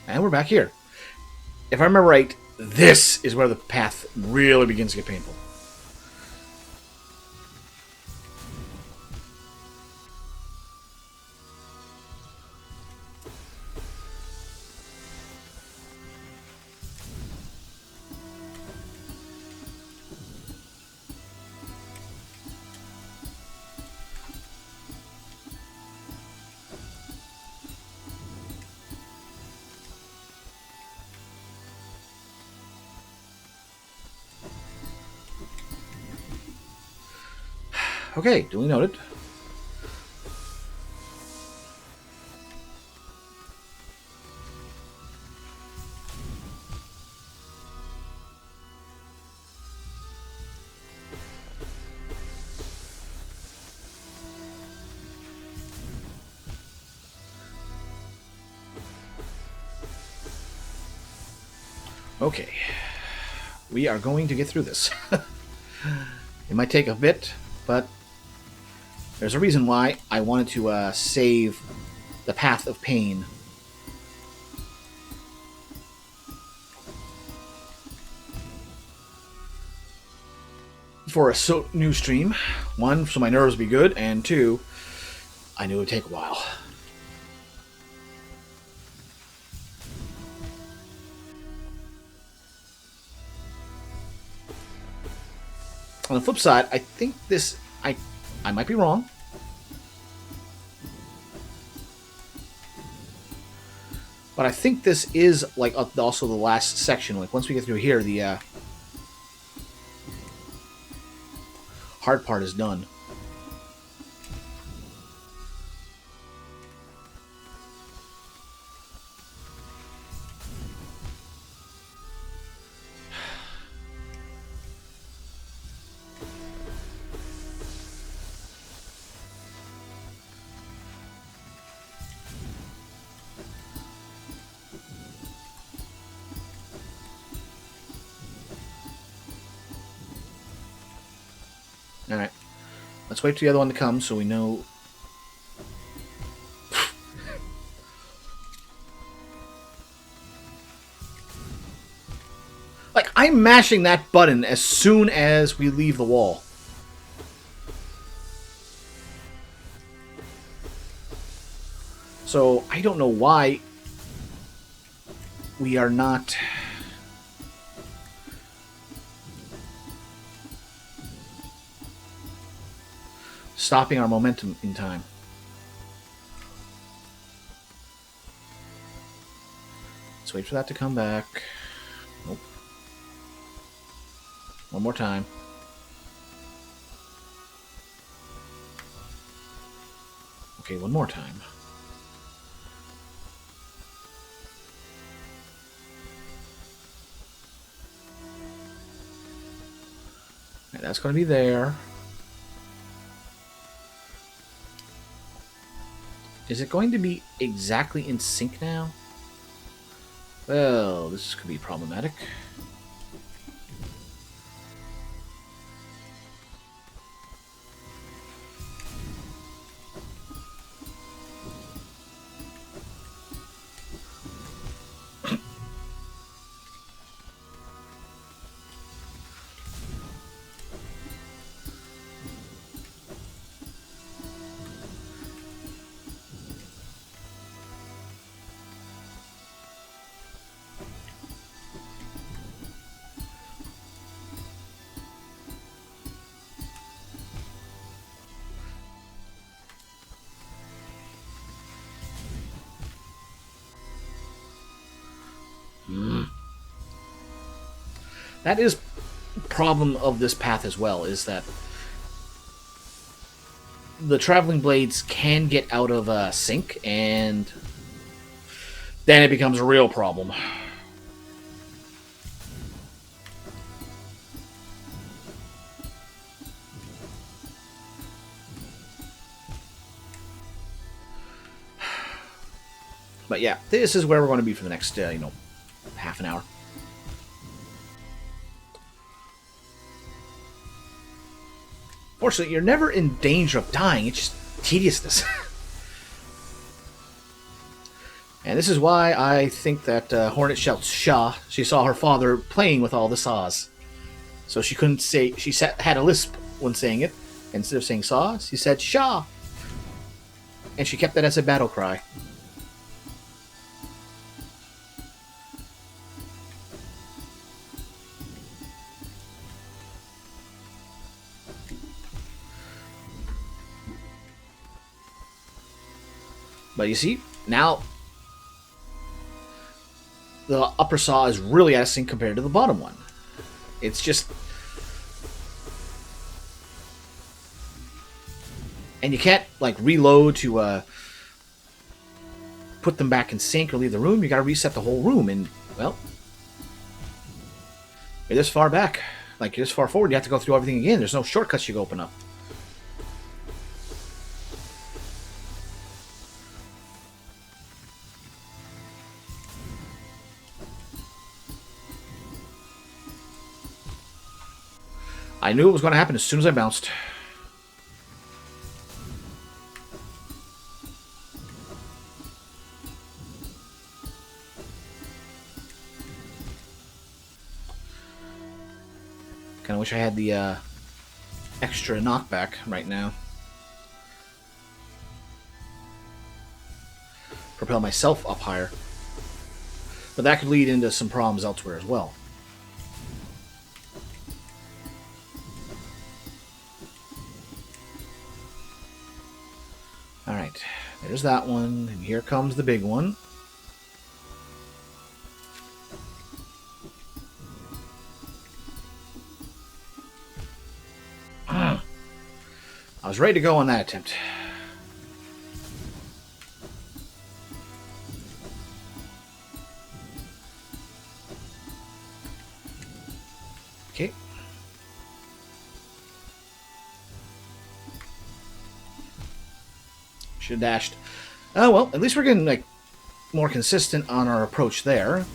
And we're back here. If I remember right, this is where the path really begins to get painful. Okay, duly noted. Okay. We are going to get through this. It might take a bit, but there's a reason why I wanted to save the Path of Pain. For a new stream. One, so my nerves be good, and two, I knew it would take a while. On the flip side, I think this... I might be wrong. But I think this is, like, also the last section. Like, once we get through here, the hard part is done. Alright. Let's wait for the other one to come so we know... Like, I'm mashing that button as soon as we leave the wall. So, I don't know why we are not... stopping our momentum in time. Let's wait for that to come back. Nope. One more time. Okay, one more time. Right, that's going to be there. Is it going to be exactly in sync now? Well, this could be problematic. That is problem of this path as well, is that the traveling blades can get out of sync, and then it becomes a real problem. But yeah, this is where we're going to be for the next, half an hour. Fortunately, you're never in danger of dying. It's just tediousness. And this is why I think that Hornet shouts Shah. She saw her father playing with all the saws. So she couldn't say... She had a lisp when saying it. Instead of saying saw, she said Shah. And she kept that as a battle cry. But you see, now the upper saw is really out of sync compared to the bottom one. It's just... And you can't, like, reload to put them back in sync or leave the room. You gotta reset the whole room, and, well... You're this far back. Like, you're this far forward, you have to go through everything again. There's no shortcuts you can open up. I knew it was going to happen as soon as I bounced. Kind of wish I had the extra knockback right now. Propel myself up higher. But that could lead into some problems elsewhere as well. Alright, there's that one, and here comes the big one. I was ready to go on that attempt. Okay. Should have dashed. Oh, well, at least we're getting, like, more consistent on our approach there.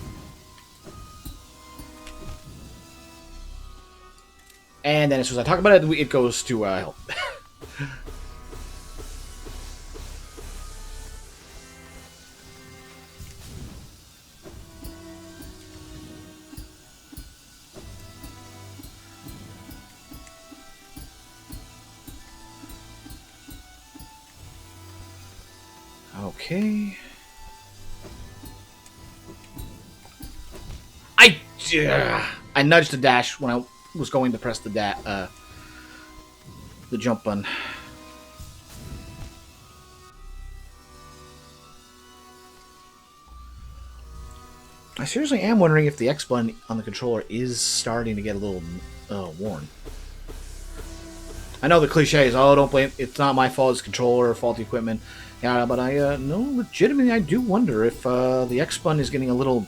And then as soon as I talk about it, it goes to help. Okay. I nudged the dash when I was going to press the jump button. I seriously am wondering if the X button on the controller is starting to get a little Warren. I know the cliche is, oh, don't blame, it's not my fault, it's controller or faulty equipment. Yeah, but I, no, legitimately, I do wonder if the X-Spun is getting a little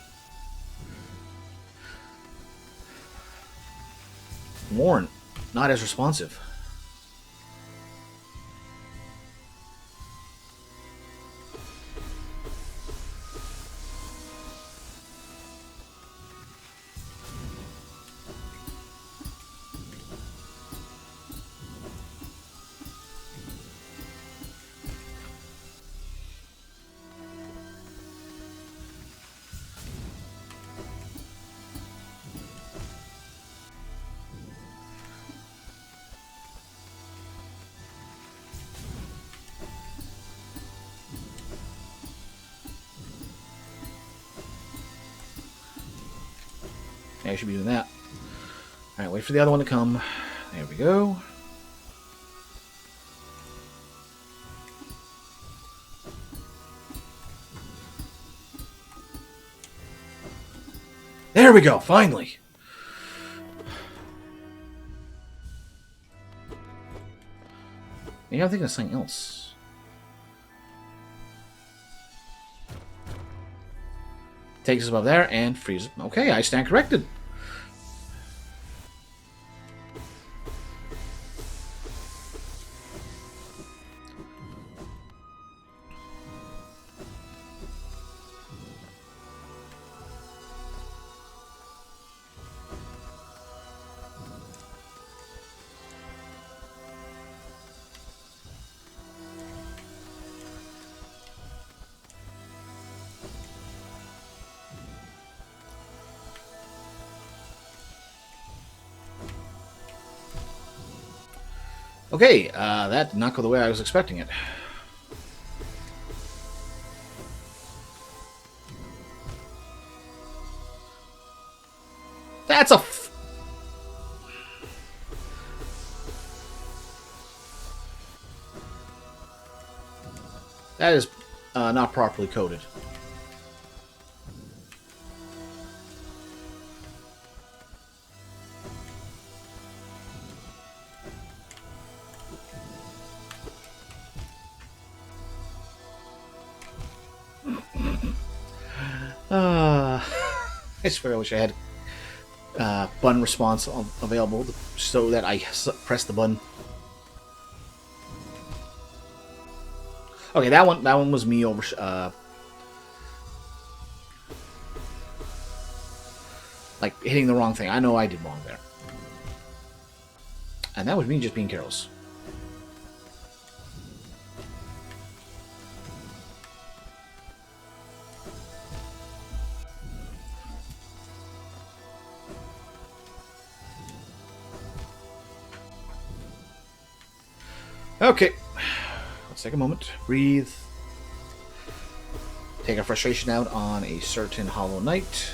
worn, not as responsive. Yeah, I should be doing that. Alright, wait for the other one to come. There we go. There we go, finally! Maybe I'm thinking of something else. Takes us above there and freezes. Okay, I stand corrected. Okay, that did not go the way I was expecting it. That's a... That is not properly coded. I swear I wish I had button response available so that I press the button. Okay, that one was me over like hitting the wrong thing. I know I did wrong there. And that was me just being careless. Okay. Let's take a moment. Breathe. Take our frustration out on a certain Hollow Knight.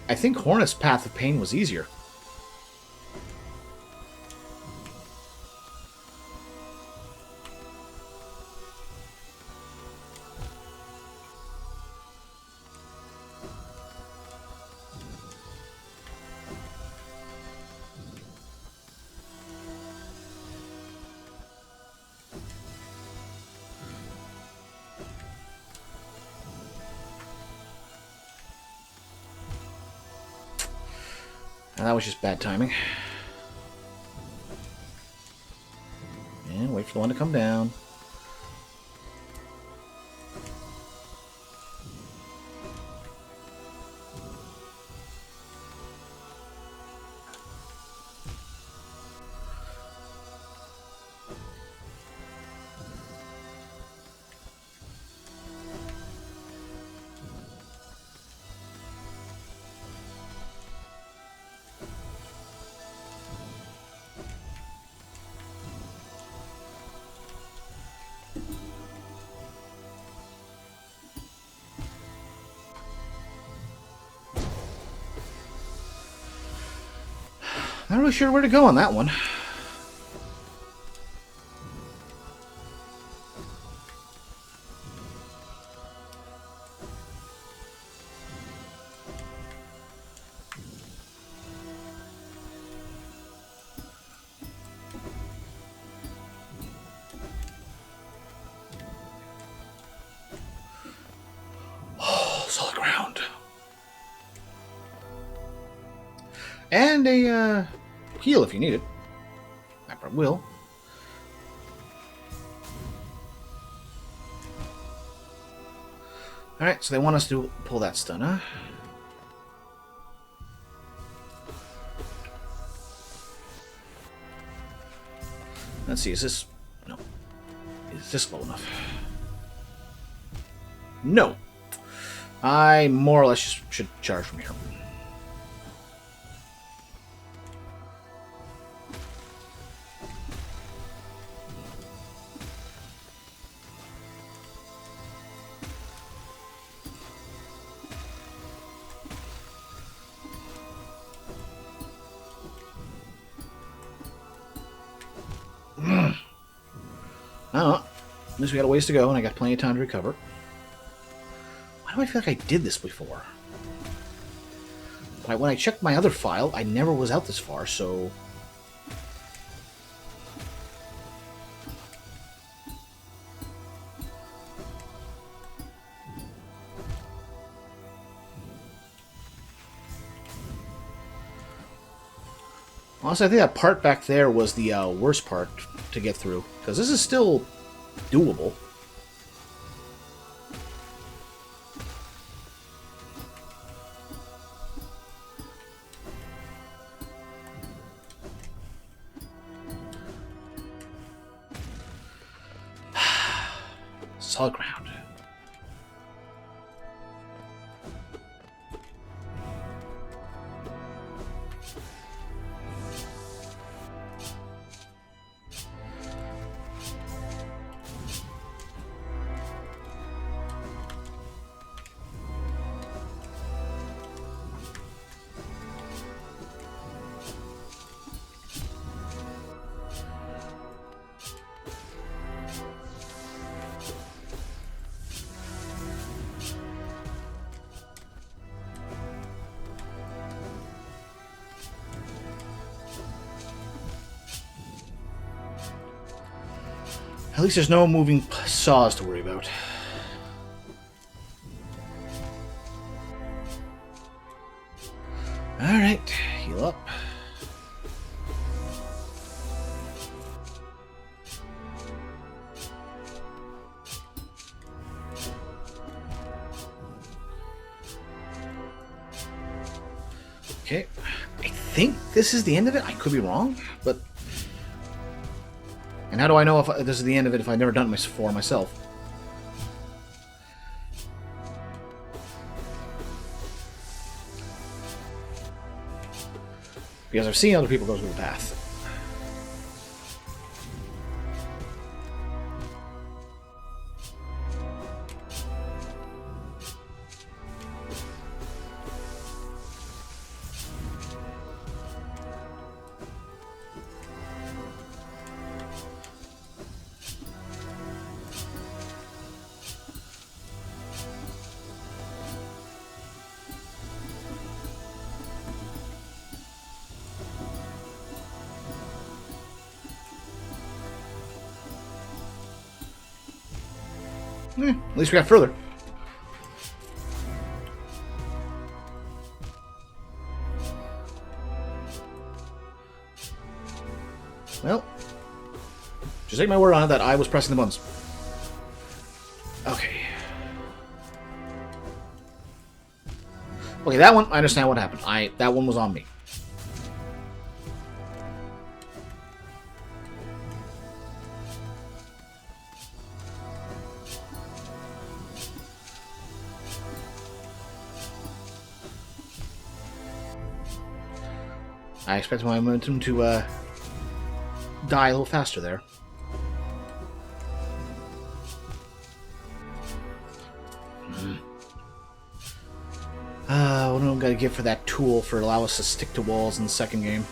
I think Hornet's Path of Pain was easier. And that was just bad timing. And wait for the one to come down. Not really sure where to go on that one. Solid ground. And a heal if you need it. I probably will. Alright, so they want us to pull that stun, huh? Let's see, is this... No. Is this low enough? No. I more or less just should charge from here. Oh, at least we got a ways to go, and I got plenty of time to recover. Why do I feel like I did this before? But when I checked my other file, I never was out this far, so... Honestly, I think that part back there was the worst part to get through, because this is still doable. Solid ground. At least there's no moving saws to worry about. Alright, heal up. Okay, I think this is the end of it. I could be wrong, but... And how do I know if this is the end of it if I've never done it before myself? Because I've seen other people go through the path. At least we got further. Well, just take my word on it that I was pressing the buttons. Okay. Okay, that one, I understand what happened. That one was on me. I expect my momentum to die a little faster there. What do I got to give for that tool for allow us to stick to walls in the second game?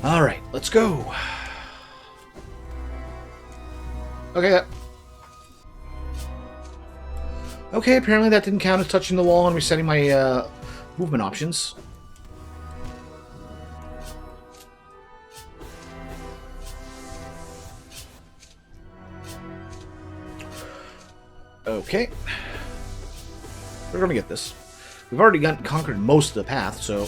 Alright, let's go. Okay, okay, apparently that didn't count as touching the wall and resetting my movement options. Okay. We're gonna get this. We've already conquered most of the path, so...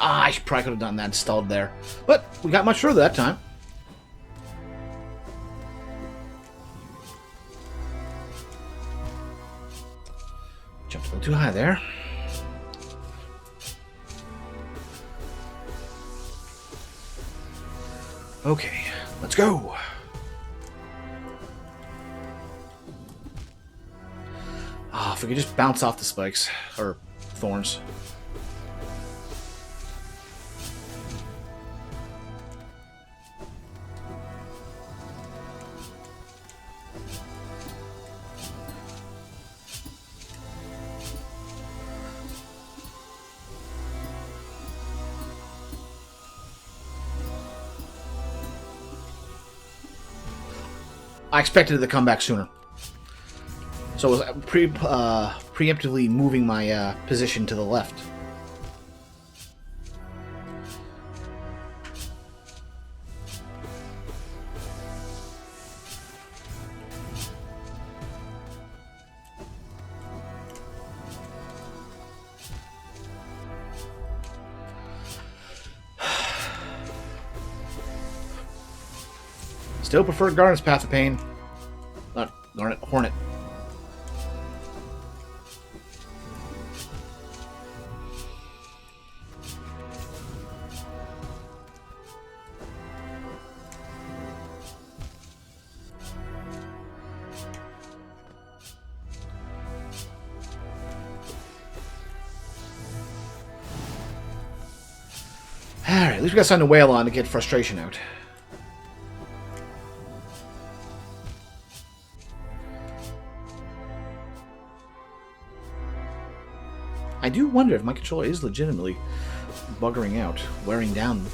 Ah, I probably could have done that, stalled there. But we got much further that time. Jumped a little too high there. Okay, let's go. Ah, if we could just bounce off the spikes, or thorns. I expected it to come back sooner. So I was preemptively moving my position to the left. Still prefer Garnet's Path of Pain. Not Garnet, Hornet. Alright, at least we got something to wail on to get frustration out. I do wonder if my controller is legitimately buggering out, wearing down.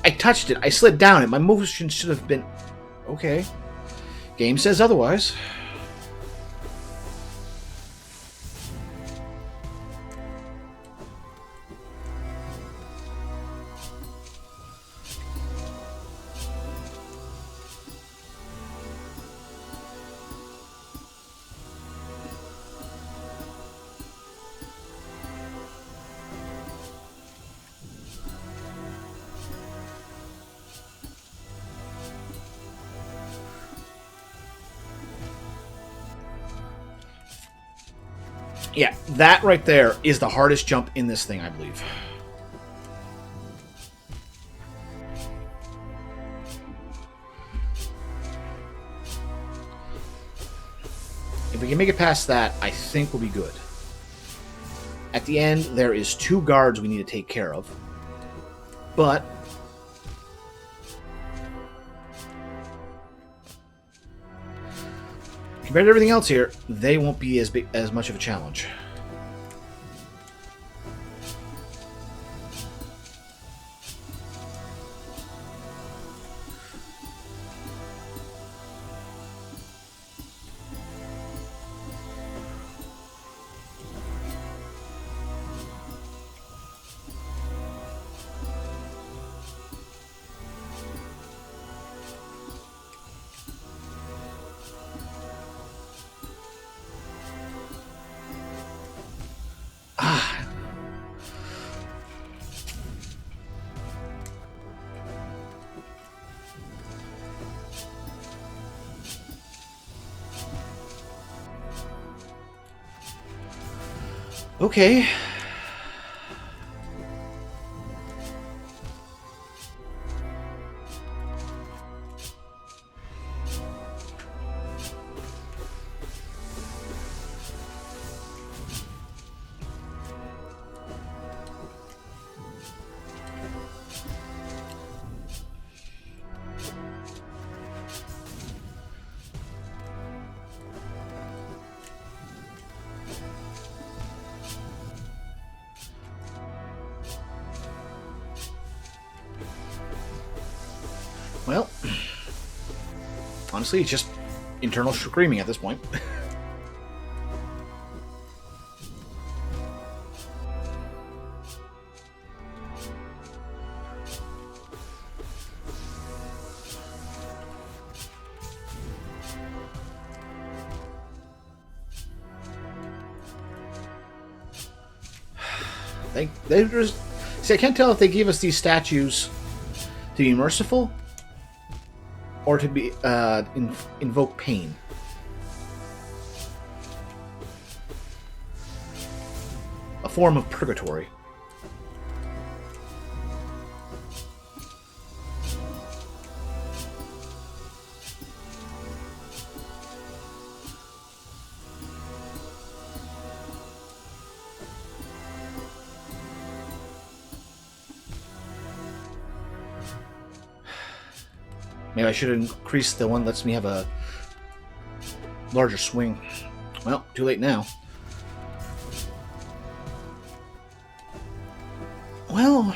I touched it. I slid down it. My motion should have been... Okay. Game says otherwise. Yeah, that right there is the hardest jump in this thing, I believe. If we can make it past that, I think we'll be good. At the end, there is 2 guards we need to take care of. But... compared to everything else here, they won't be as much of a challenge. Okay. Well, honestly, it's just internal screaming at this point. They just see. I can't tell if they gave us these statues to be merciful or to be invoke pain. A form of purgatory. Maybe I should increase the one that lets me have a larger swing. Well, too late now. Well...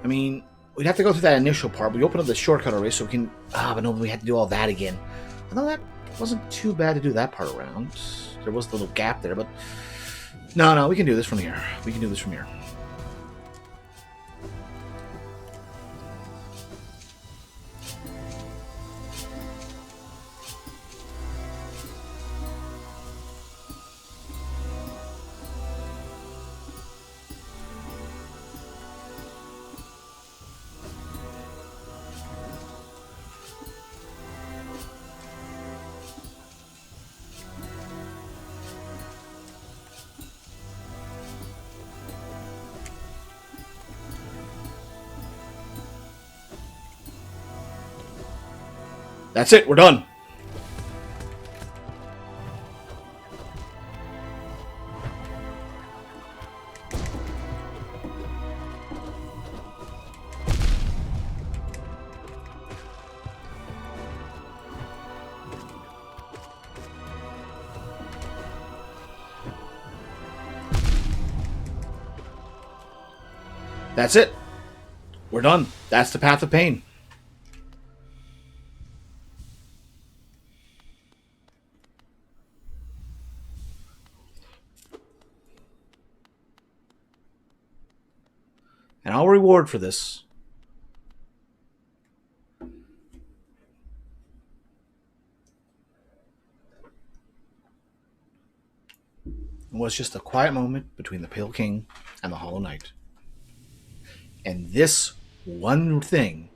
I mean, we'd have to go through that initial part. We opened up the shortcut already, so we can... but no, we had to do all that again. Although that wasn't too bad to do that part around. There was a little gap there, but... No, we can do this from here. We can do this from here. That's it, we're done. That's it. We're done. That's the path of pain. And our reward for this was just a quiet moment between the Pale King and the Hollow Knight. And this one thing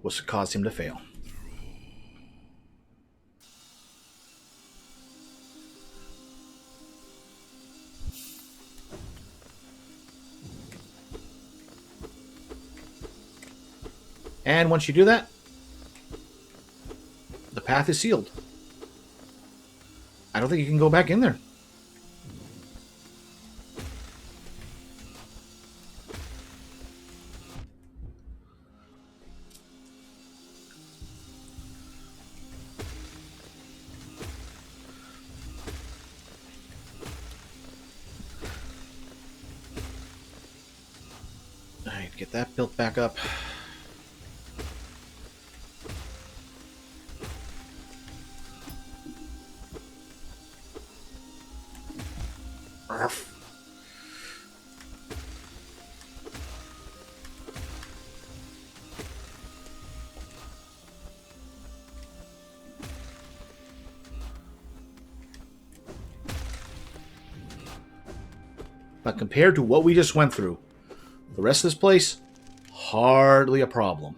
was what caused him to fail. And once you do that, the path is sealed. I don't think you can go back in there. Alright, get that built back up. but compared to what we just went through, the rest of this place, hardly a problem.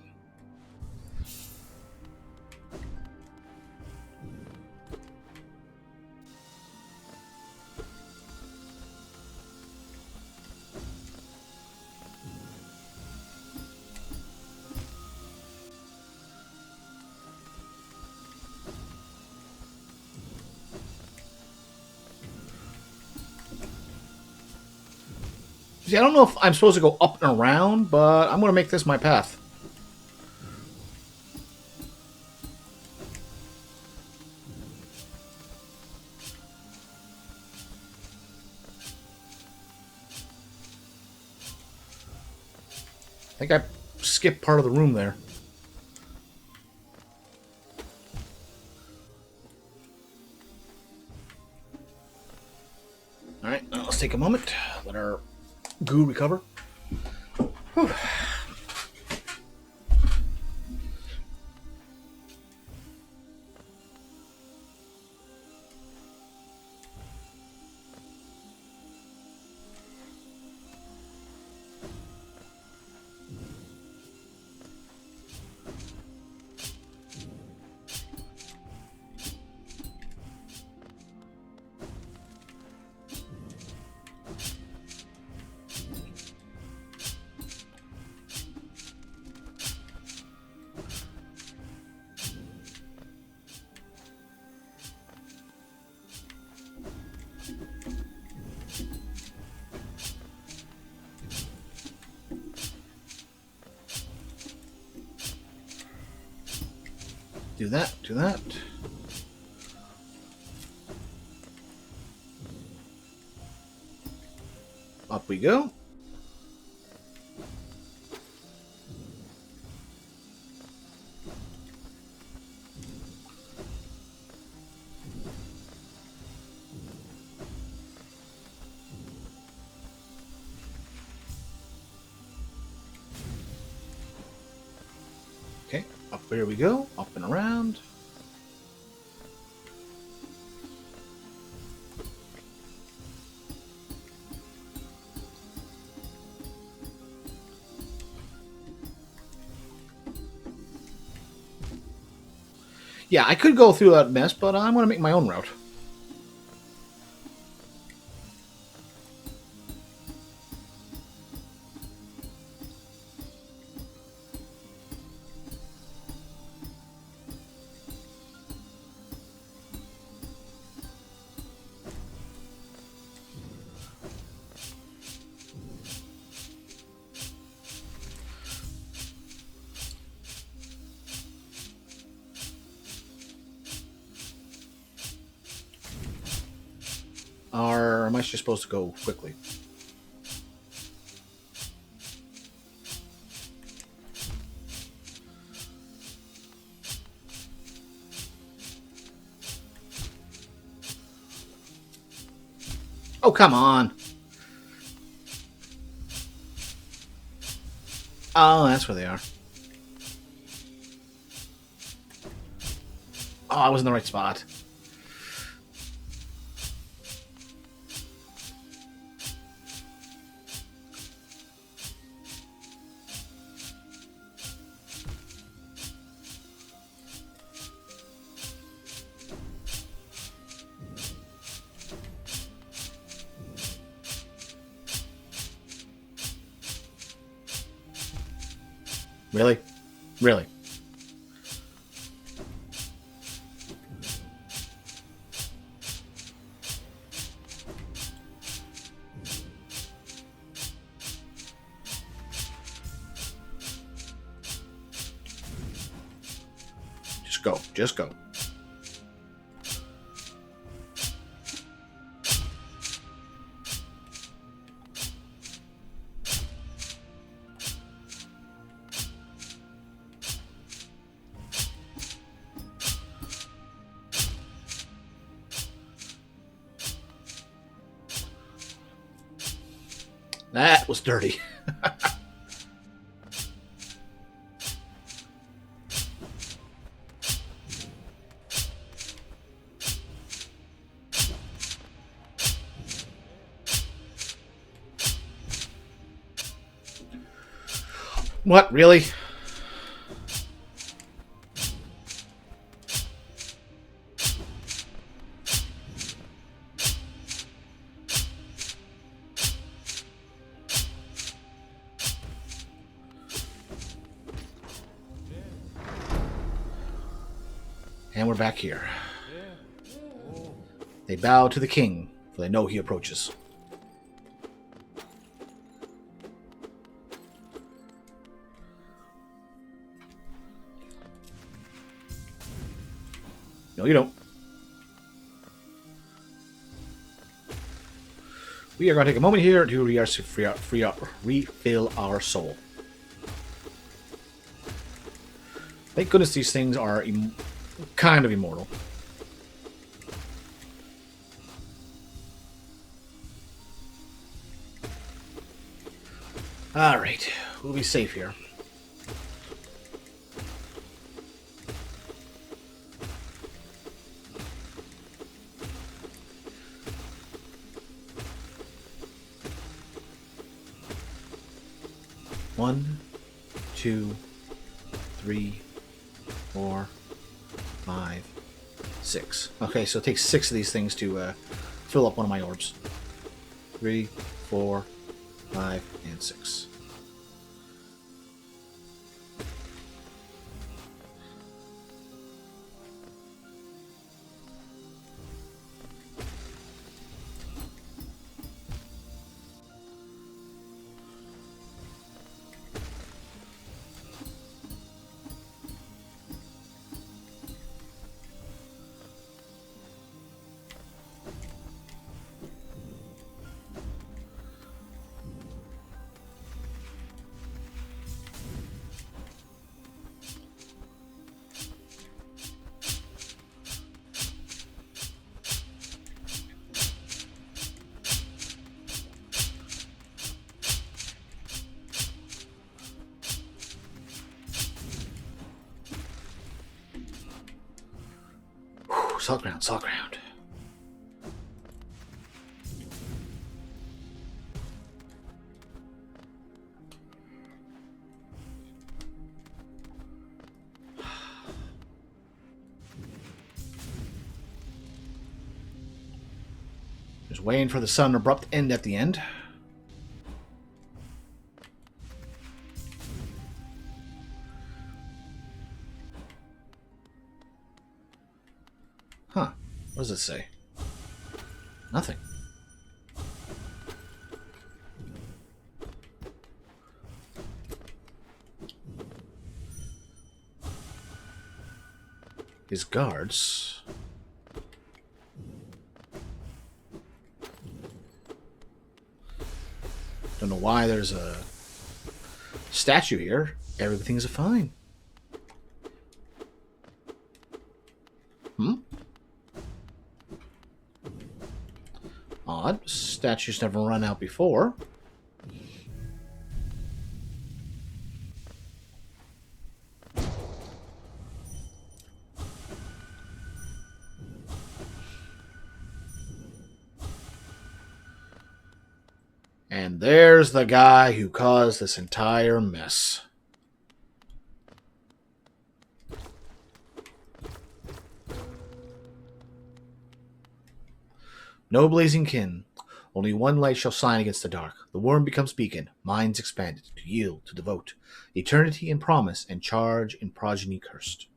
See, I don't know if I'm supposed to go up and around, but I'm going to make this my path. I think I skipped part of the room there. Alright, let's take a moment. Let our goo recover. Whew. Do that, do that. Up we go. Okay, up there we go, up and around. Yeah, I could go through that mess, but I'm going to make my own route. Or am I just supposed to go quickly? Oh, come on. Oh, that's where they are. Oh, I was in the right spot. Really? Really? Just go. Just go. That was dirty. What, really? And we're back here. They bow to the king, for they know he approaches. No, you don't. We are going to take a moment here to refill our soul. Thank goodness these things are kind of immortal. Alright, we'll be safe here. One, 2, 3, 4, 5, 6. Okay, so it takes 6 of these things to fill up one of my orbs. 3, 4, 5, and 6. Solid ground, solid ground. Just waiting for the sudden abrupt end at the end. Huh. What does it say? Nothing. His guards. Don't know why there's a statue here. Everything's fine. Odd. Statues never run out before. And there's the guy who caused this entire mess. No blazing kin. Only one light shall shine against the dark. The worm becomes beacon, minds expanded, to yield, to devote. Eternity in promise, and charge in progeny cursed.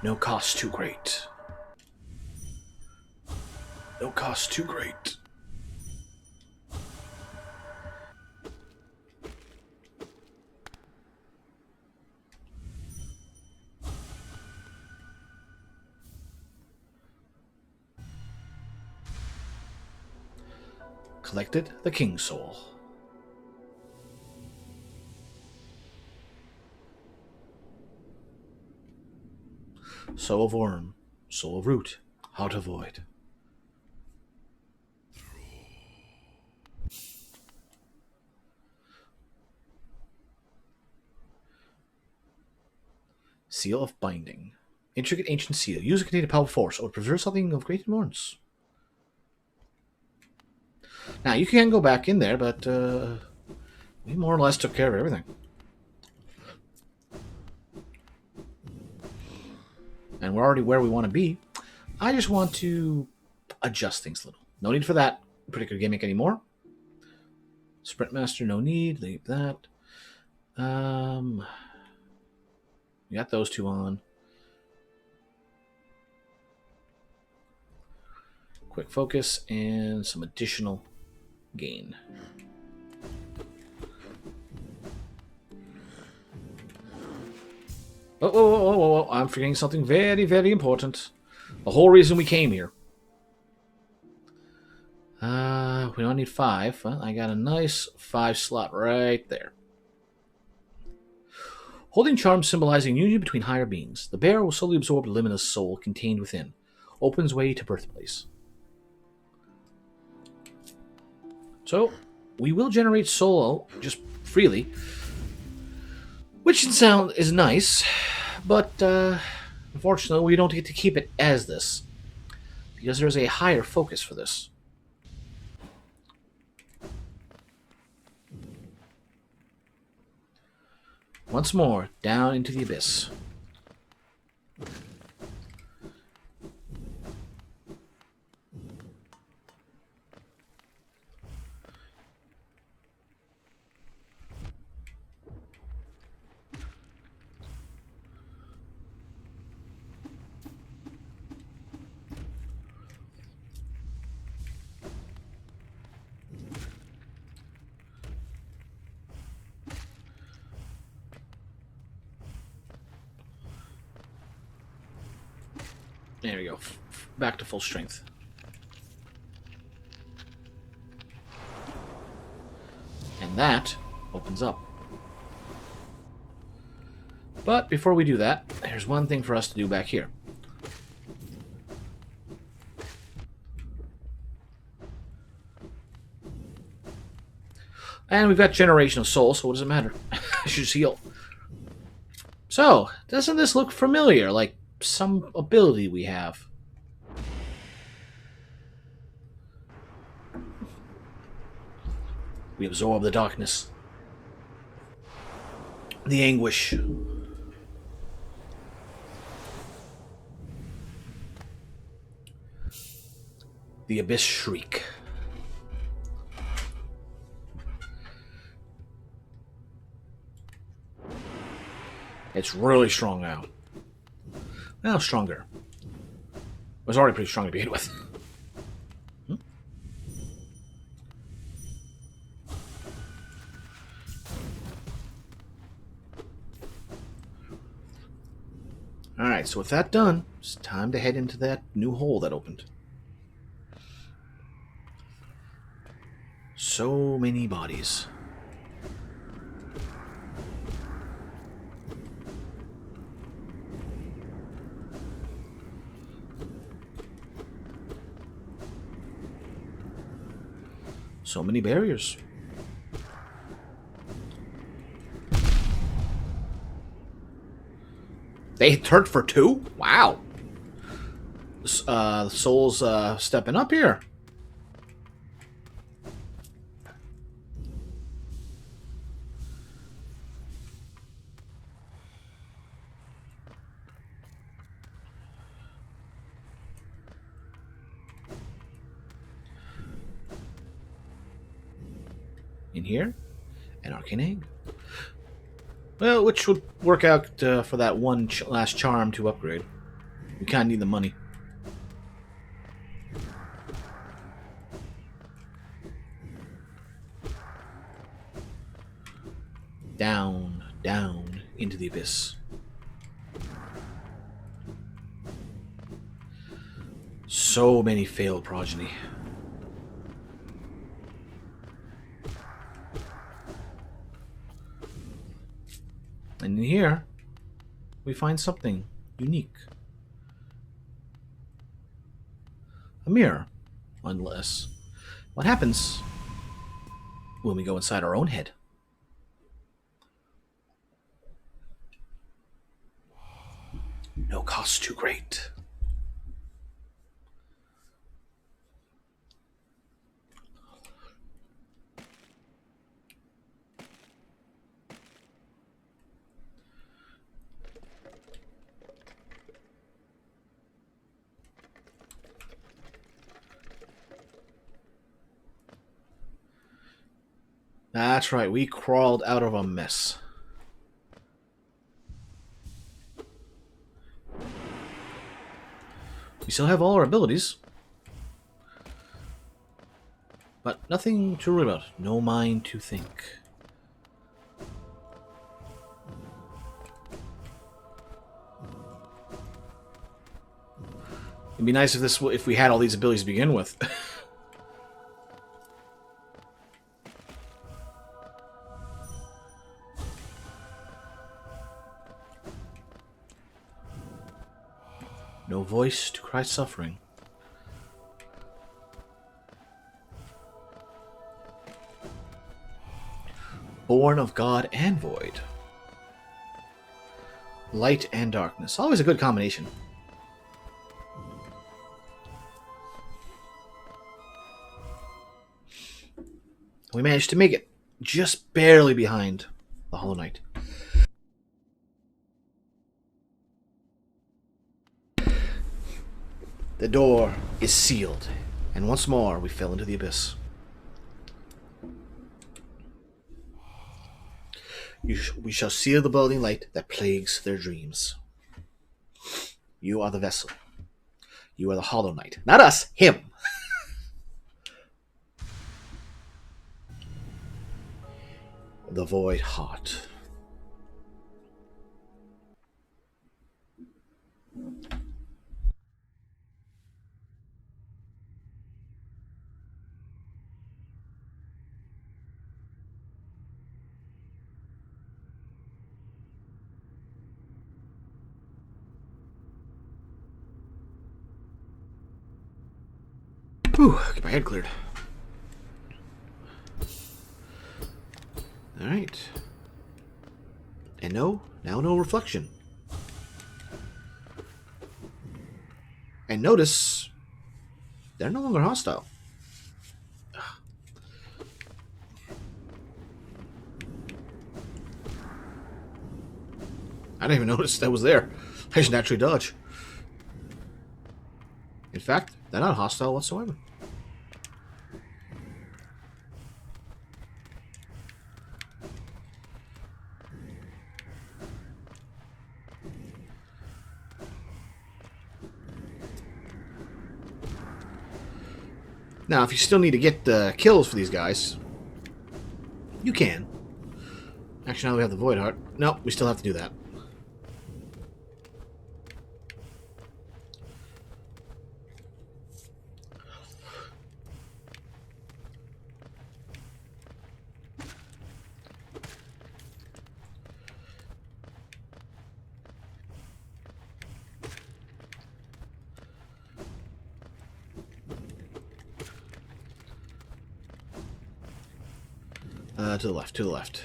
No cost too great. No cost too great. Collected the King's Soul. Soul of Worm, Soul of Root, Heart of Void. Seal of Binding. Intricate ancient seal. Use a contained powerful force or preserve something of great importance. Now, you can go back in there, but we more or less took care of everything. And we're already where we want to be. I just want to adjust things a little. No need for that particular gimmick anymore. Sprint Master, no need. Leave that. We got those two on. Quick focus and some additional gain. Oh, I'm forgetting something very, very important. The whole reason we came here. We don't need 5. Well, I got a nice 5 slot right there. Holding charm symbolizing union between higher beings. The bearer will slowly absorb the limitless soul contained within. Opens way to birthplace. So, we will generate soul just freely. Which is nice, but unfortunately we don't get to keep it as this. Because there's a higher focus for this. Once more, down into the abyss. There we go. Back to full strength. And that opens up. But before we do that, there's one thing for us to do back here. And we've got Generational Soul, so what does it matter? I should just heal. So, doesn't this look familiar? Like some ability we have. We absorb the darkness. The anguish. The Abyss Shriek. It's really strong now. Well, stronger. It was already pretty strong to begin with. Alright, so with that done, it's time to head into that new hole that opened. So many bodies. So many barriers. They turned for 2? Wow. The soul's stepping up here. In here, an arcane egg. Well, which would work out for that one last charm to upgrade. We kind of need the money. Down, down into the abyss. So many failed progeny. And in here, we find something unique. A mirror, unless... What happens when we go inside our own head? No cost too great. That's right, we crawled out of a mess. We still have all our abilities. But nothing to worry about. No mind to think. It'd be nice if we had all these abilities to begin with. No voice to cry suffering. Born of God and void. Light and darkness. Always a good combination. We managed to make it. Just barely behind the Hollow Knight. The door is sealed, and once more we fell into the abyss. We shall seal the building light that plagues their dreams. You are the vessel. You are the Hollow Knight. Not us, him. The Void Heart. Whew, get my head cleared. Alright. And now no reflection. And notice, they're no longer hostile. I didn't even notice that was there. I just naturally dodge. In fact, they're not hostile whatsoever. Now, if you still need to get kills for these guys, you can. Actually, now we have the Void Heart. No, we still have to do that. To the left, to the left.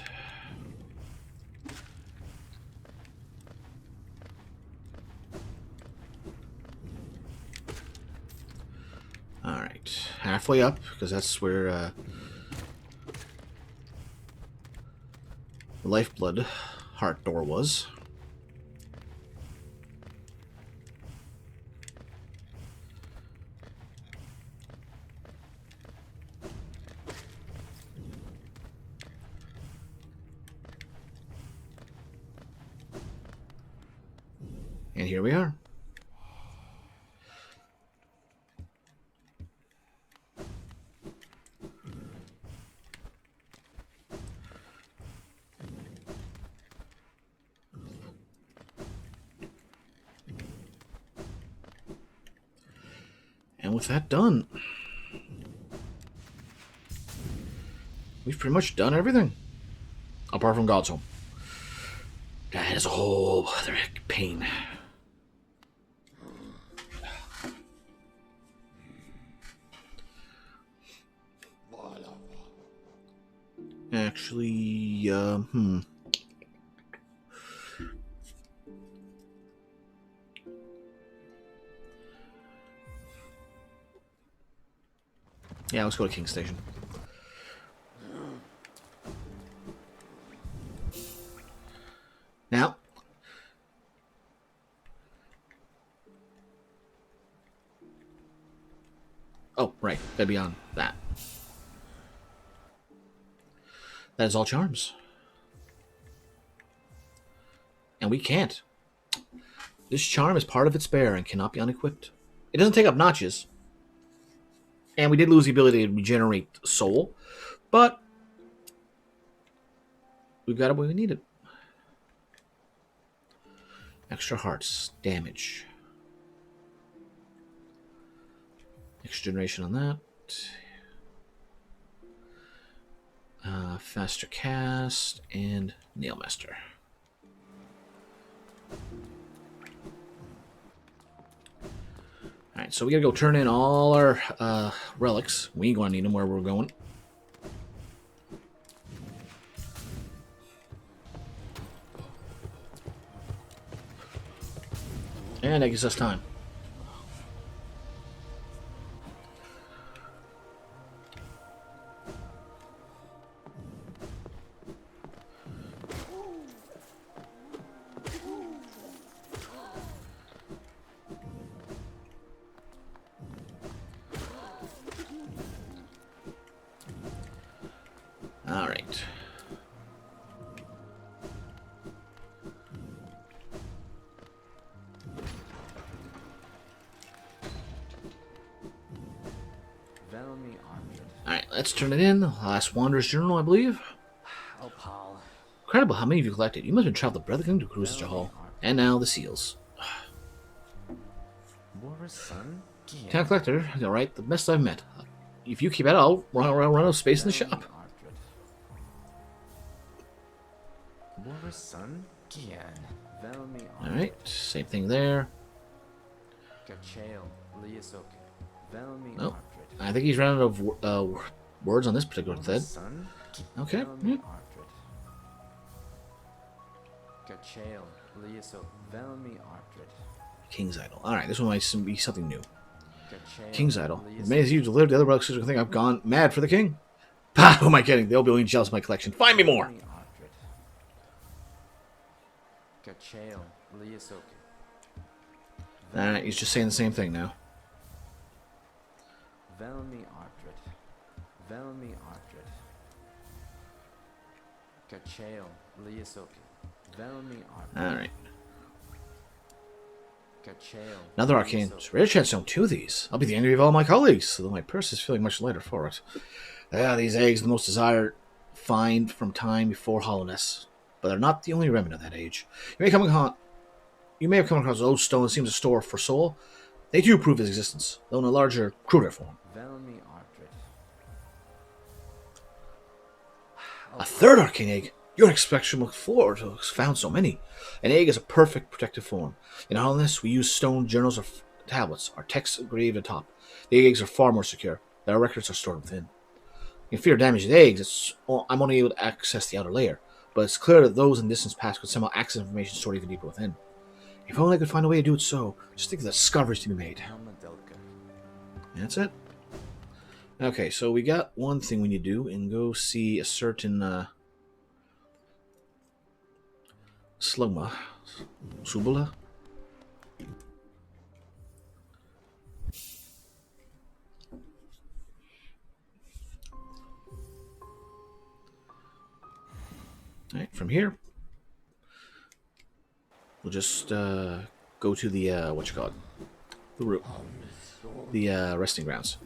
Alright, halfway up, because that's where the Lifeblood Heart door was. And here we are. And with that done, we've pretty much done everything. Apart from God's Home. That is a whole other pain. Actually, Yeah, let's go to King Station. Now, oh, right, gotta be on that. That is all charms. And we can't. This charm is part of its bearer and cannot be unequipped. It doesn't take up notches. And we did lose the ability to regenerate soul, but we've got it where we need it. Extra hearts, damage. Next generation on that. Faster cast and Nailmaster. Alright, so we gotta go turn in all our relics. We ain't gonna need them where we're going. And that gives us time. Alright. Alright, let's turn it in. The last Wanderer's Journal, I believe. Opal. Incredible how many of you collected. You must have traveled the breadth of the kingdom to cruise Jahal. And now the seals. War's son? Town collector, alright, the best I've met. If you keep at it, I'll run out of space in the shop. War's son? Gian. Velmi. Alright, same thing there. Gachael. Liasoke. Velmi. Oh, I think he's run out of words on this particular thread. Okay. Yeah. Gachael. Liasoke. Velmi. King's Idol. Alright, this one might be something new. King's Idol. As many as you delivered the other relics, I think I've gone mad for the king. Pah, who am I kidding? They'll be only jealous of my collection. Find me more! Alright, he's just saying the same thing now. Velmi Ardred. Velmi Ardred. Gachael. Liasoke. Velmi Ardred. Alright. Gachael. Another arcane. Rare chance to own 2 of these. I'll be the envy of all my colleagues, although my purse is feeling much lighter for it. These eggs are the most desired find from time before hollowness, but they're not the only remnant of that age. You may have come across an old stone that seems to store for soul. They do prove its existence, though in a larger, cruder form. Velmi Ardred. A third arcane egg. You don't expect to look forward to have found so many. An egg is a perfect protective form. In hollowness, we use stone journals or tablets. Our texts engraved atop. The eggs are far more secure. Their records are stored within. In fear of damaging the eggs, I'm only able to access the outer layer, but it's clear that those in distance past could somehow access information stored even deeper within. If only I could find a way to do it so, just think of the discoveries to be made. That's it. Okay, so we got one thing we need to do, and go see a certain Slugma. Subula? Alright, from here, we'll just go to the, the room. The resting grounds.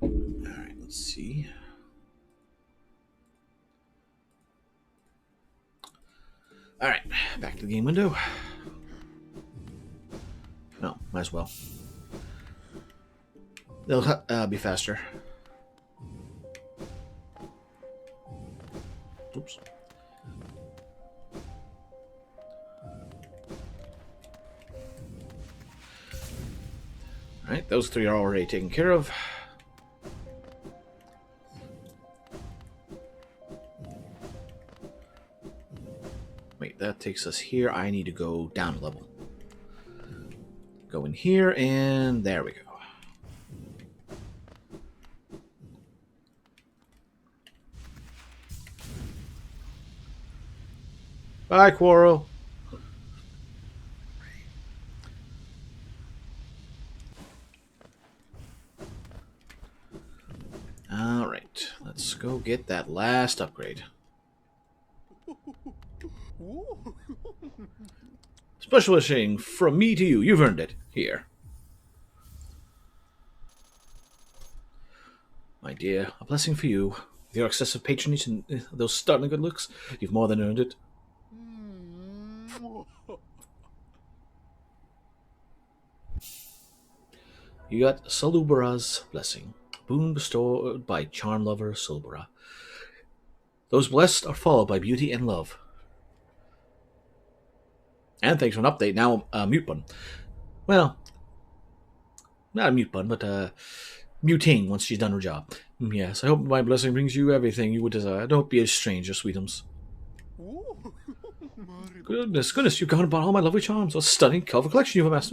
Alright, let's see. Alright, back to the game window. No, might as well. They'll be faster. Oops. Alright, those 3 are already taken care of. Wait, that takes us here. I need to go down a level. Go in here, and there we go. Bye, Quarrel. Alright, let's go get that last upgrade. Special wishing from me to you. You've earned it. Here. My dear, a blessing for you. With your excessive patronage and those startling good looks, you've more than earned it. You got Salubara's blessing, a boon bestowed by charm lover Salubara. Those blessed are followed by beauty and love. And thanks for an update, now a mute button. Well, not a mute button, but muting once she's done her job. Yes, I hope my blessing brings you everything you would desire. Don't be a stranger, sweetums. Goodness, you've gone about all my lovely charms. What a stunning cover collection you've amassed.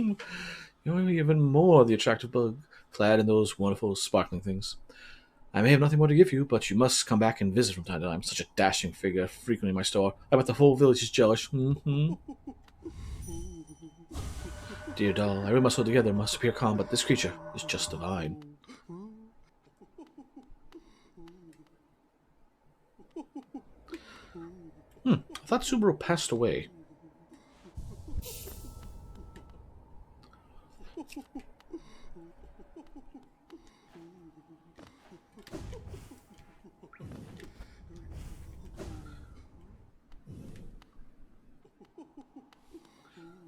You're even more the attractive bug, clad in those wonderful sparkling things. I may have nothing more to give you, but you must come back and visit from time to time. Such a dashing figure, frequenting my store. I bet the whole village is jealous. Dear doll, I really must hold together, must appear calm, but this creature is just divine. I thought Subaru passed away.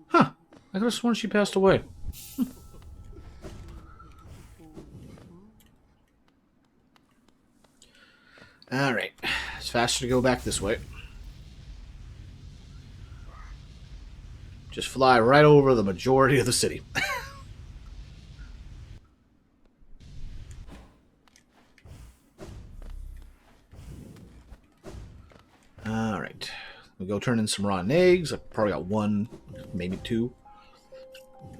Huh. I could have sworn she passed away. Alright. It's faster to go back this way. Just fly right over the majority of the city. Alright. We go turn in some rotten eggs. I've probably got one, maybe two.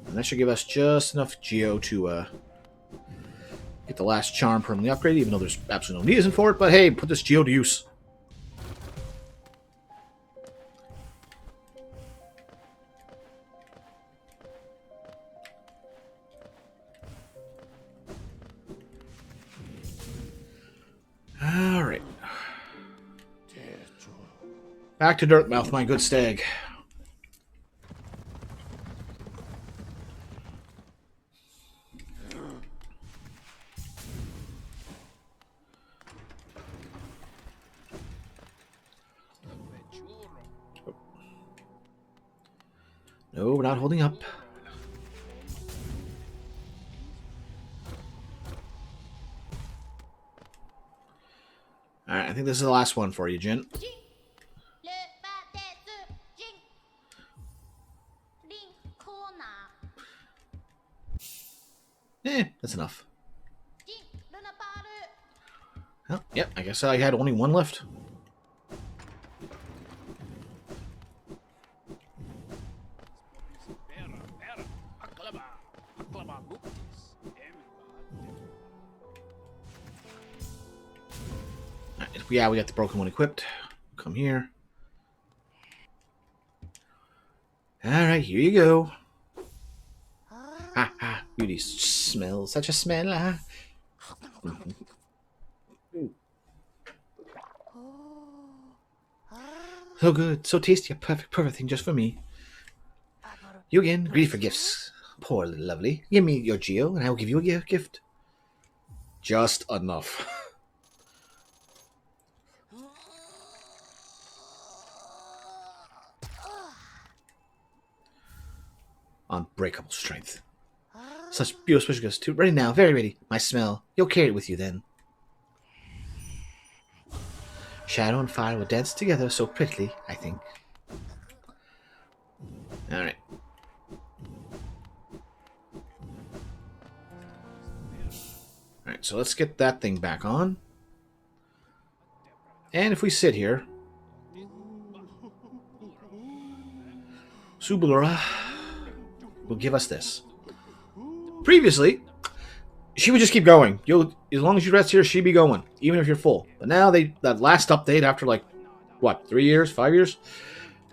And that should give us just enough geo to get the last charm permanently upgraded, even though there's absolutely no reason for it. But hey, put this geo to use. Alright. Back to Dirtmouth, my good stag. No, we're not holding up. Alright, I think this is the last one for you, Jin. That's enough. Well, yep, I guess I had only one left. Yeah, we got the broken one equipped. Come here. Alright, here you go. Ha ha, beauty smells. Such a smell, huh? So good, so tasty, a perfect thing just for me. You again, greedy for gifts. Poor little lovely. Give me your geo, and I will give you a gift. Just enough. Unbreakable strength. Such beautiful special gifts too. Ready now, very ready. My smell. You'll carry it with you then. Shadow and fire will dance together so prettily, I think. Alright. Alright, so let's get that thing back on. And if we sit here, Subulura will give us this. Previously, she would just keep going. You'll, as long as you rest here, she'd be going, even if you're full. But now that last update after like, what, 3 years, 5 years,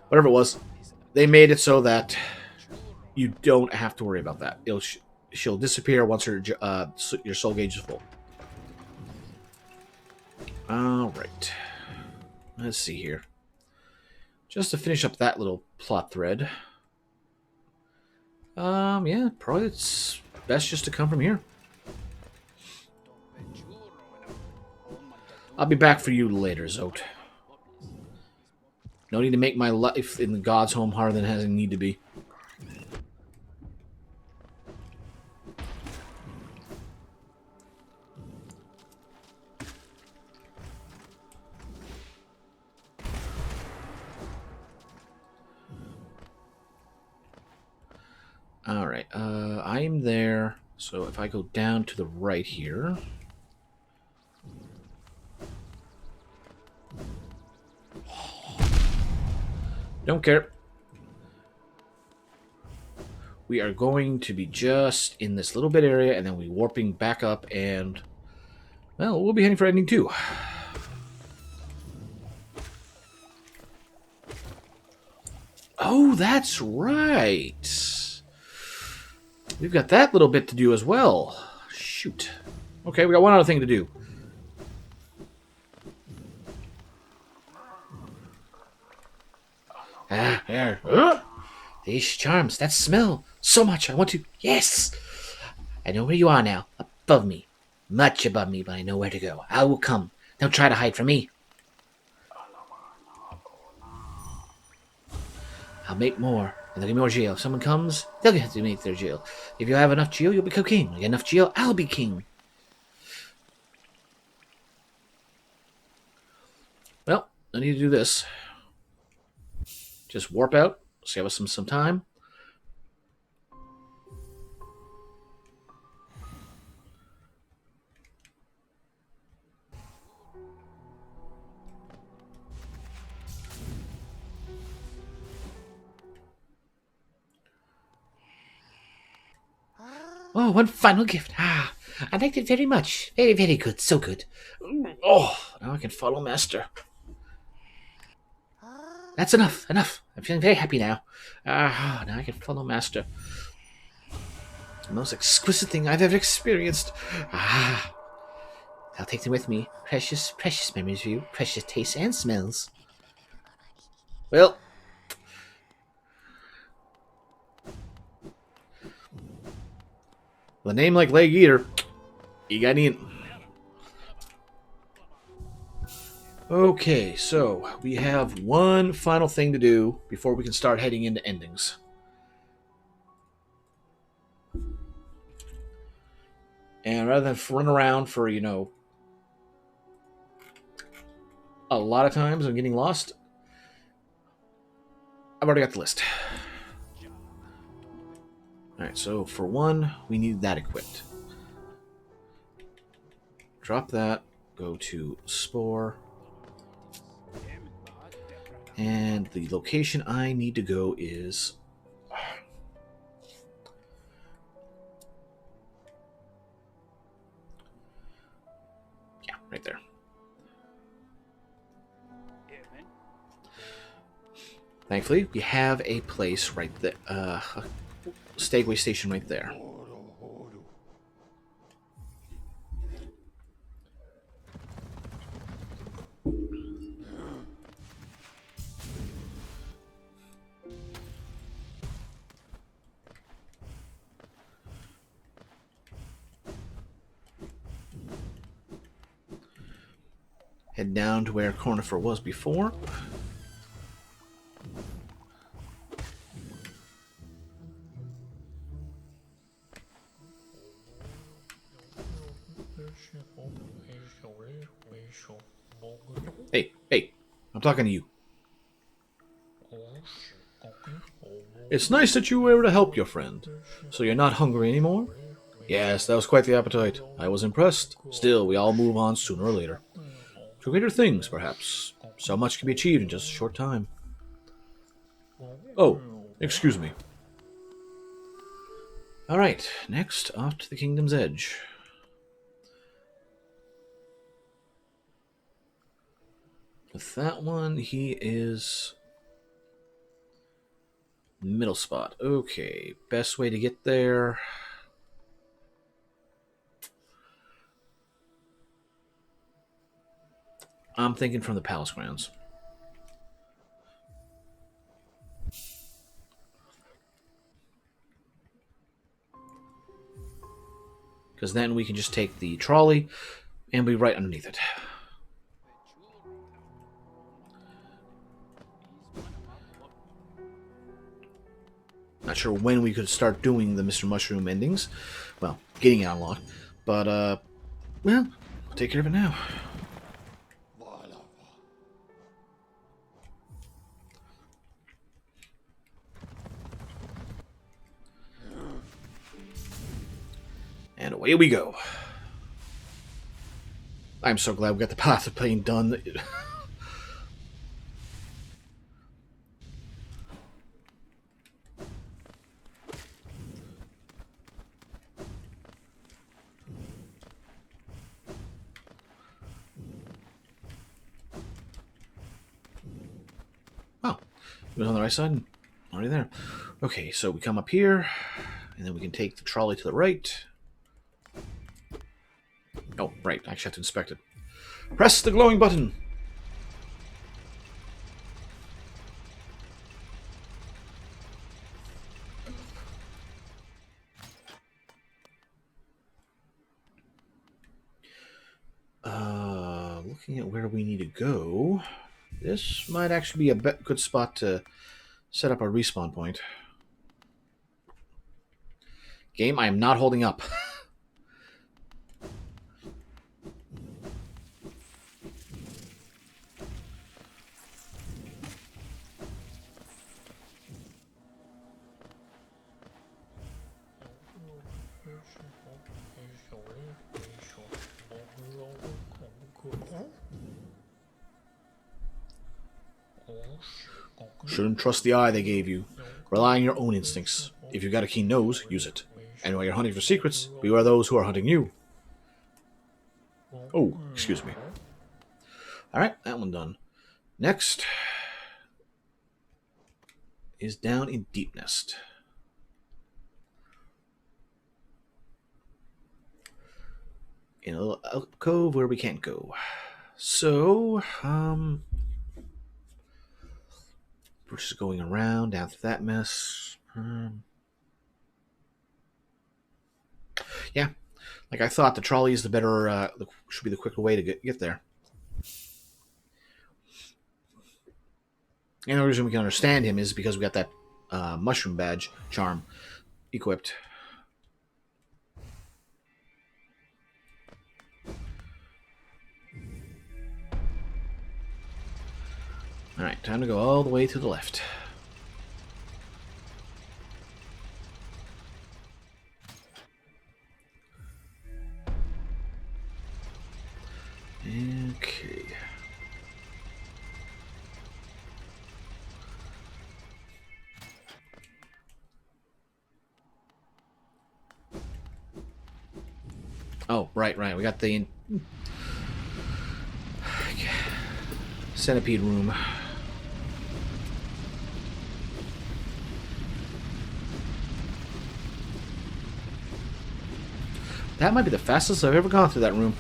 whatever it was, they made it so that you don't have to worry about that. She'll disappear once your soul gauge is full. All right. Let's see here. Just to finish up that little plot thread. Yeah, probably it's best just to come from here. I'll be back for you later, Zote. No need to make my life in the God's home harder than it has need to be. Alright, I'm there. So if I go down to the right here... Don't care. We are going to be just in this little bit area, and then we warping back up, and... Well, we'll be heading for ending 2. Oh, that's right! We've got that little bit to do as well. Shoot. Okay, we got one other thing to do. There. These charms, that smell. So much, I want to... Yes! I know where you are now. Above me. Much above me, but I know where to go. I will come. Don't try to hide from me. I'll make more. And they'll give me more geo. If someone comes, they'll have to make their geo. If you have enough geo, you'll become king. If you get enough geo, I'll be king. Well, I need to do this. Just warp out. Save us some time. Oh, one final gift. I liked it very much. Very, very good. So good. Oh, now I can follow Master. That's enough. Enough. I'm feeling very happy now. Now I can follow Master. The most exquisite thing I've ever experienced. I'll take them with me. Precious, precious memories of you. Precious tastes and smells. Well... With a name like Leg Eater, you got any... Okay, so we have one final thing to do before we can start heading into endings. And rather than run around for, you know, a lot of times I'm getting lost, I've already got the list. Alright, so for one, we need that equipped. Drop that, go to Spore. And the location I need to go is... Yeah, right there. Thankfully, we have a place right there. A Stagway station right there. Head down to where Cornifer was before. Hey, I'm talking to you. It's nice that you were able to help your friend. So you're not hungry anymore? Yes, that was quite the appetite. I was impressed. Still, we all move on sooner or later. To greater things, perhaps. So much can be achieved in just a short time. Oh, excuse me. Alright, next, off to the Kingdom's Edge. With that one, he is middle spot. Okay, best way to get there. I'm thinking from the palace grounds. Because then we can just take the trolley and be right underneath it. Not sure when we could start doing the Mr. Mushroom endings. Well, getting it unlocked. But, well, we'll take care of it now. And away we go. I'm so glad we got the Path of Pain done. Oh, it was on the right side. Already there. Okay, so we come up here, and then we can take the trolley to the right. Oh, right. I actually have to inspect it. Press the glowing button. Looking at where we need to go, this might actually be a good spot to set up a respawn point. Game, I am not holding up. Shouldn't trust the eye they gave you. Rely on your own instincts. If you've got a keen nose, use it. And while you're hunting for secrets, beware those who are hunting you. Oh, excuse me. Alright, that one done. Next is down in Deep Nest. In a little alcove where we can't go. So, we're just going around down through that mess. Yeah, like I thought, the trolley is the better, should be the quicker way to get there. And the reason we can understand him is because we got that mushroom badge charm equipped. Alright, time to go all the way to the left. Okay. Oh, right. We got the centipede room. That might be the fastest I've ever gone through that room.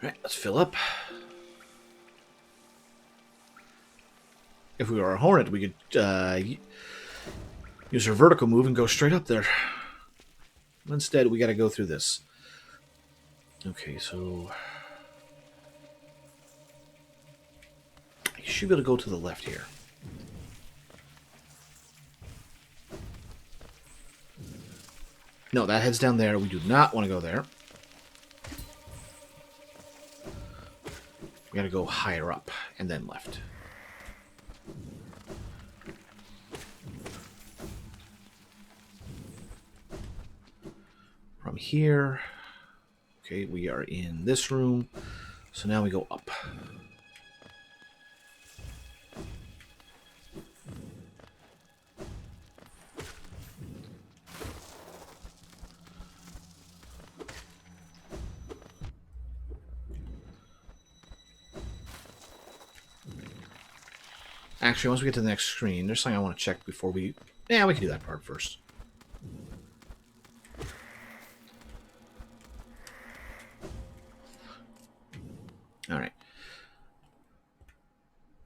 Alright, let's fill up. If we were a Hornet, we could use our vertical move and go straight up there. Instead, we got to go through this. Okay, so I should be able to go to the left here. No, that heads down there. We do not want to go there. We got to go higher up and then left. From here, okay, we are in this room. So now we go up. Actually, once we get to the next screen, there's something I want to check before we... Yeah, we can do that part first. Alright.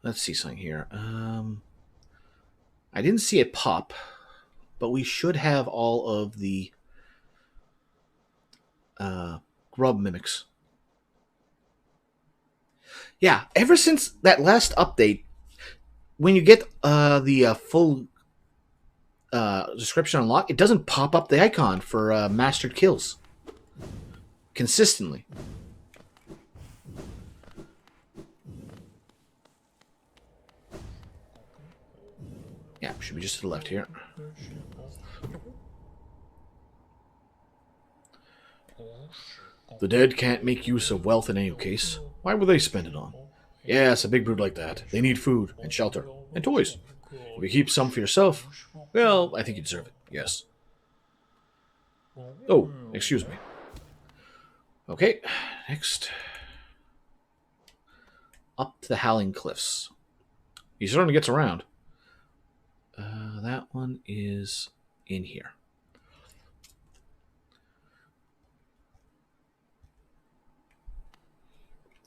Let's see something here. I didn't see it pop, but we should have all of the grub mimics. Yeah, ever since that last update, when you get the full description unlocked, it doesn't pop up the icon for mastered kills consistently. Yeah, should be just to the left here. The dead can't make use of wealth in any case. Why would they spend it on? Yes, a big brood like that. They need food and shelter and toys. If you keep some for yourself, well, I think you deserve it. Yes. Oh, excuse me. Okay, next. Up to the Howling Cliffs. He certainly gets around. That one is in here.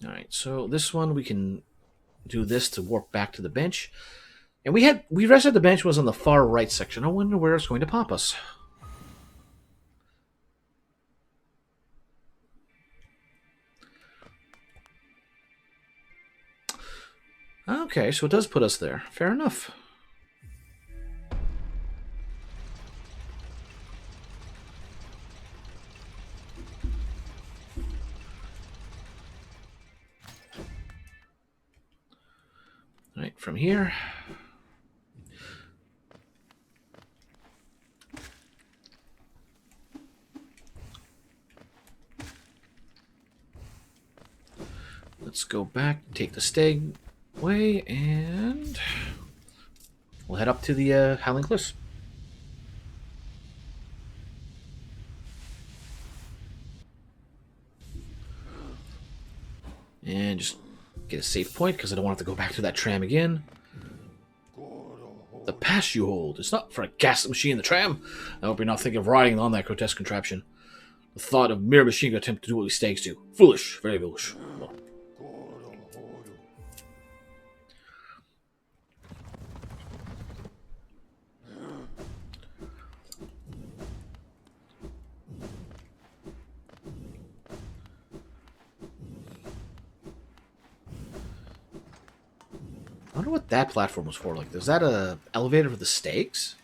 Alright, so this one we can do this to warp back to the bench. And we rested the bench was on the far right section. I wonder where it's going to pop us. Okay, so it does put us there. Fair enough. Alright, from here. Let's go back, take the stag way, and we'll head up to the Howling Cliffs. And just get a safe point, because I don't want to have to go back to that tram again. The pass you hold. It's not for a gas machine in the tram. I hope you're not thinking of riding on that grotesque contraption. The thought of mere machine gun attempt to do what we stags do. Foolish. Very foolish. Well, I wonder what that platform was for. Like, is that a elevator for the stags?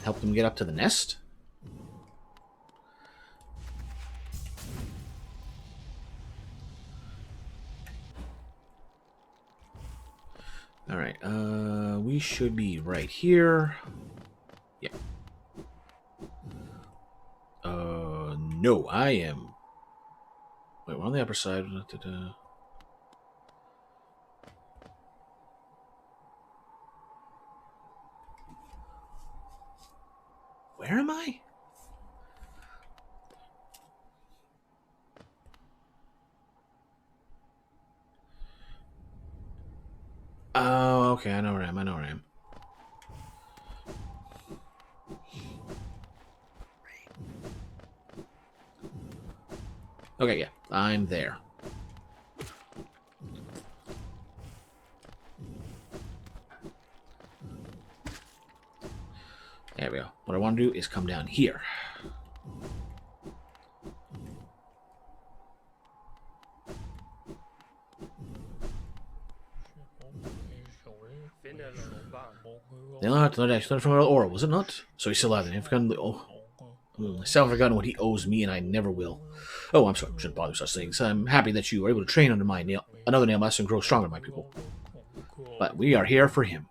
Help them get up to the nest? Alright, we should be right here. Yeah. No, I am... Wait, we're on the upper side. Where am I? Oh, okay, I know where I am, I know where I am. Okay, yeah, I'm there. There we go. What I want to do is come down here. They learned from Aura, was it not? So he's still out there. I've forgotten. I still haven't forgotten what he owes me, and I never will. Oh, I'm sorry. I shouldn't bother such things. I'm happy that you were able to train under my another nail master and grow stronger, my people. But we are here for him.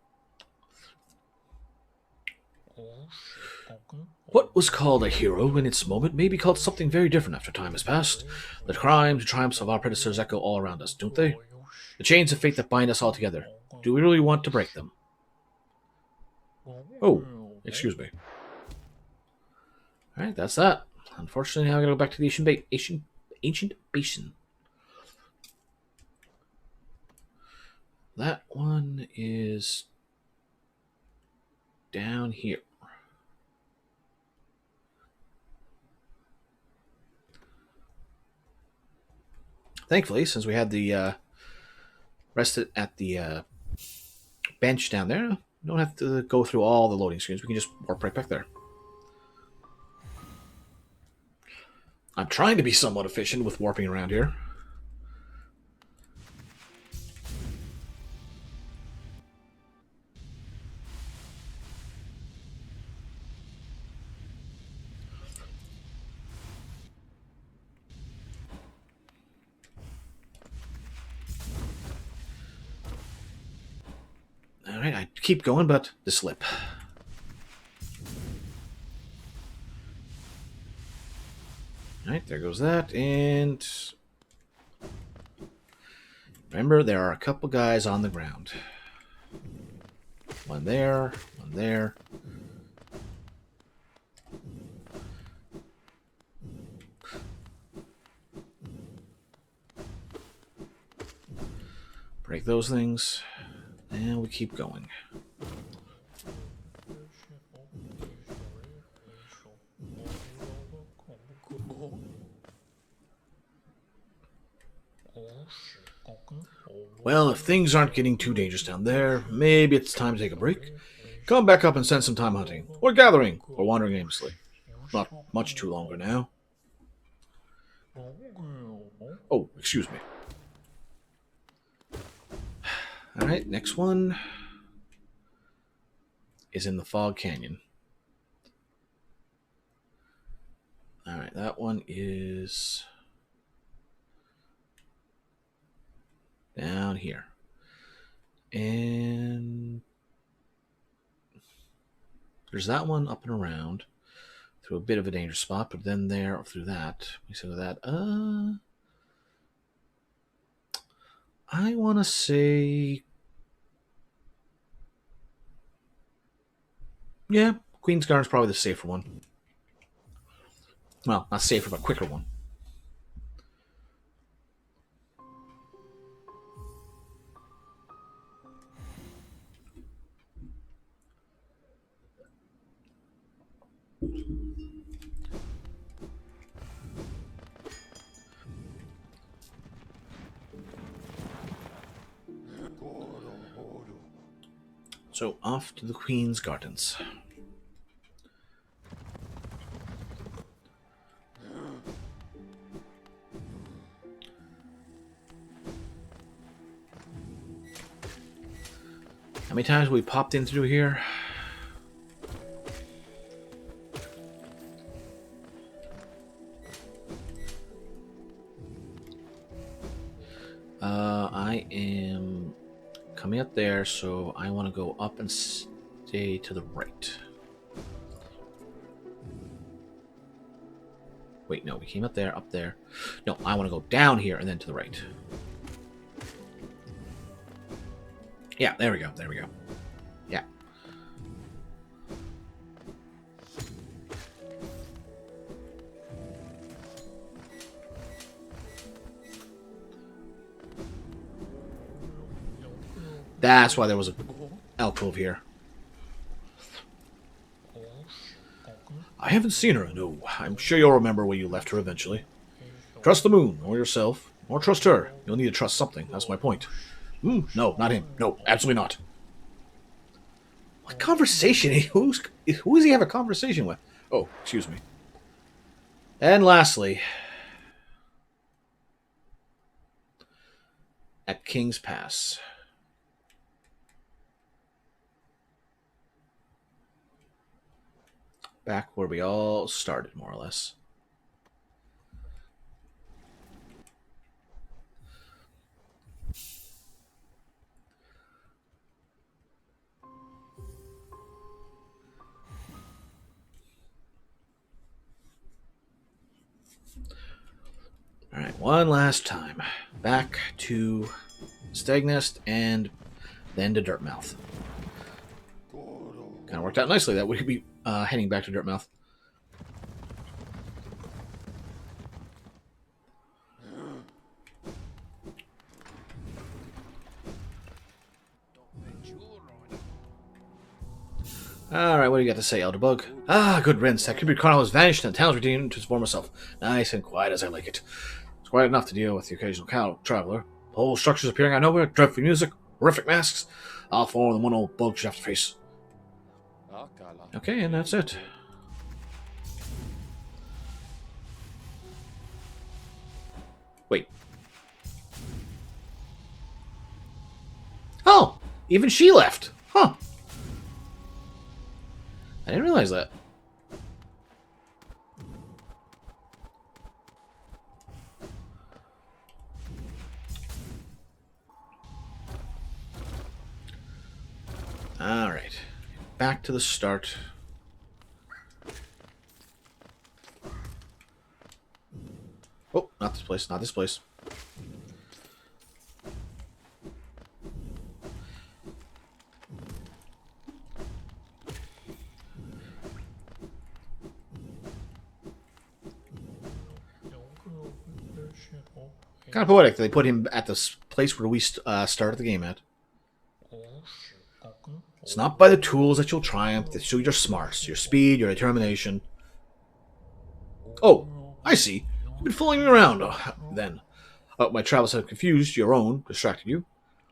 What was called a hero in its moment may be called something very different after time has passed. The crimes and triumphs of our predecessors echo all around us, don't they? The chains of fate that bind us all together. Do we really want to break them? Oh, excuse me. Alright, that's that. Unfortunately, now I gotta go back to the ancient basin. That one is down here. Thankfully, since we had the rested at the bench down there, we don't have to go through all the loading screens. We can just warp right back there. I'm trying to be somewhat efficient with warping around here. Alright, I keep going, but the slip. Alright, there goes that, and... remember, there are a couple guys on the ground. One there, one there. Break those things, and we keep going. Well, if things aren't getting too dangerous down there, maybe it's time to take a break. Come back up and spend some time hunting, or gathering, or wandering aimlessly. Not much too longer now. Oh, excuse me. Alright, next one is in the Fog Canyon. Alright, that one is down here. And there's that one up and around through a bit of a dangerous spot, but then there or through that. We see that. I want to say, yeah, Queen's Garden's probably the safer one. Well, not safer, but quicker one. So off to the Queen's Gardens. How many times have we popped in through here? I am coming up there, so I want to go up and stay to the right. Wait, no, we came up there, up there. No, I want to go down here and then to the right. Yeah, there we go, there we go. Yeah. That's why there was a alcove here. I haven't seen her, no. I'm sure you'll remember where you left her eventually. Trust the moon, or yourself, or trust her. You'll need to trust something, that's my point. No, not him. No, absolutely not. What conversation? Who does he have a conversation with? Oh, excuse me. And lastly, at King's Pass. Back where we all started, more or less. Alright, one last time. Back to Stagnest and then to Dirtmouth. Kind of worked out nicely that we could be heading back to Dirtmouth. Alright, what do you got to say, Elderbug? Ah, good riddance. That Cupid Carnival has vanished and the town's redeemed to its former self. Nice and quiet as I like it. It's quiet enough to deal with the occasional traveler. The whole structure's appearing out of nowhere, dreadful music, horrific masks. All four of them one old bug should have to face. Okay, and that's it. Wait. Oh! Even she left! Huh. I didn't realize that. Alright. Back to the start. Oh, not this place, not this place. Kind of poetic that they put him at the place where we started the game at. It's not by the tools that you'll triumph, that show your smarts, your speed, your determination. Oh, I see. You've been fooling around, then. My travels have confused your own, distracted you.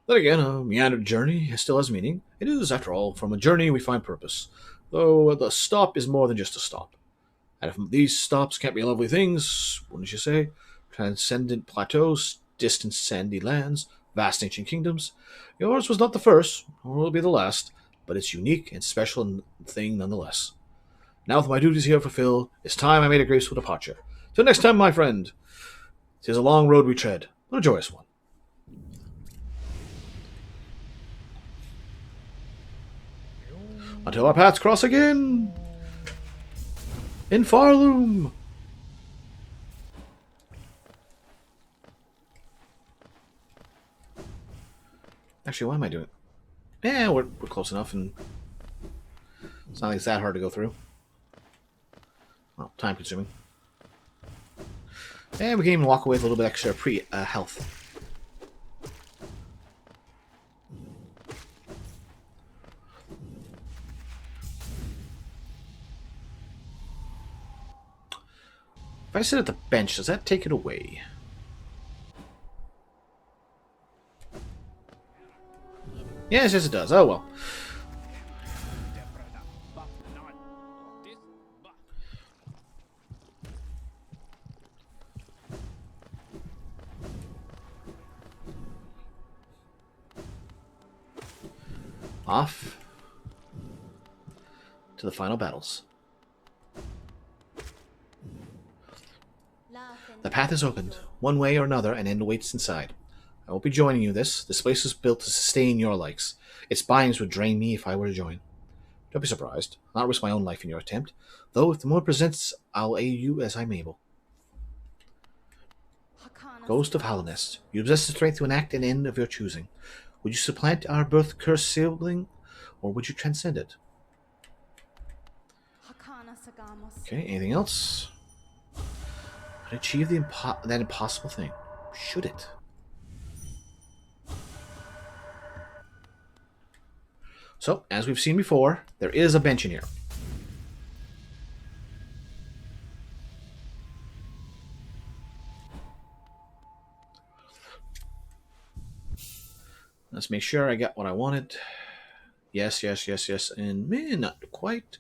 Then again, a meandered journey still has meaning. It is, after all, from a journey we find purpose. Though the stop is more than just a stop. And if these stops can't be lovely things, wouldn't you say? Transcendent plateaus, distant sandy lands, vast ancient kingdoms. Yours was not the first, nor will it be the last, but it's unique and special thing nonetheless. Now with my duties here fulfilled, it's time I made a graceful departure. Till next time, my friend. 'Tis a long road we tread, but a joyous one. Until our paths cross again! In Farloom! Actually, what am I doing? Yeah, we're close enough, and it's not like it's that hard to go through. Well, time consuming. And we can even walk away with a little bit extra health. If I sit at the bench, does that take it away? Yes, yes it does. Oh well. Off to the final battles. The path is opened. One way or another, an end awaits inside. I won't be joining you this. This place is built to sustain your likes. Its binds would drain me if I were to join. Don't be surprised. I'll not risk my own life in your attempt. Though, if the moment presents, I'll aid you as I'm able. Ghost of Hallownest. You possess the strength to enact an end of your choosing. Would you supplant our birth-cursed sibling, or would you transcend it? Okay, anything else? Could achieve that impossible thing. Should it? So, as we've seen before, there is a bench in here. Let's make sure I got what I wanted. Yes, yes, yes, yes, and man, not quite.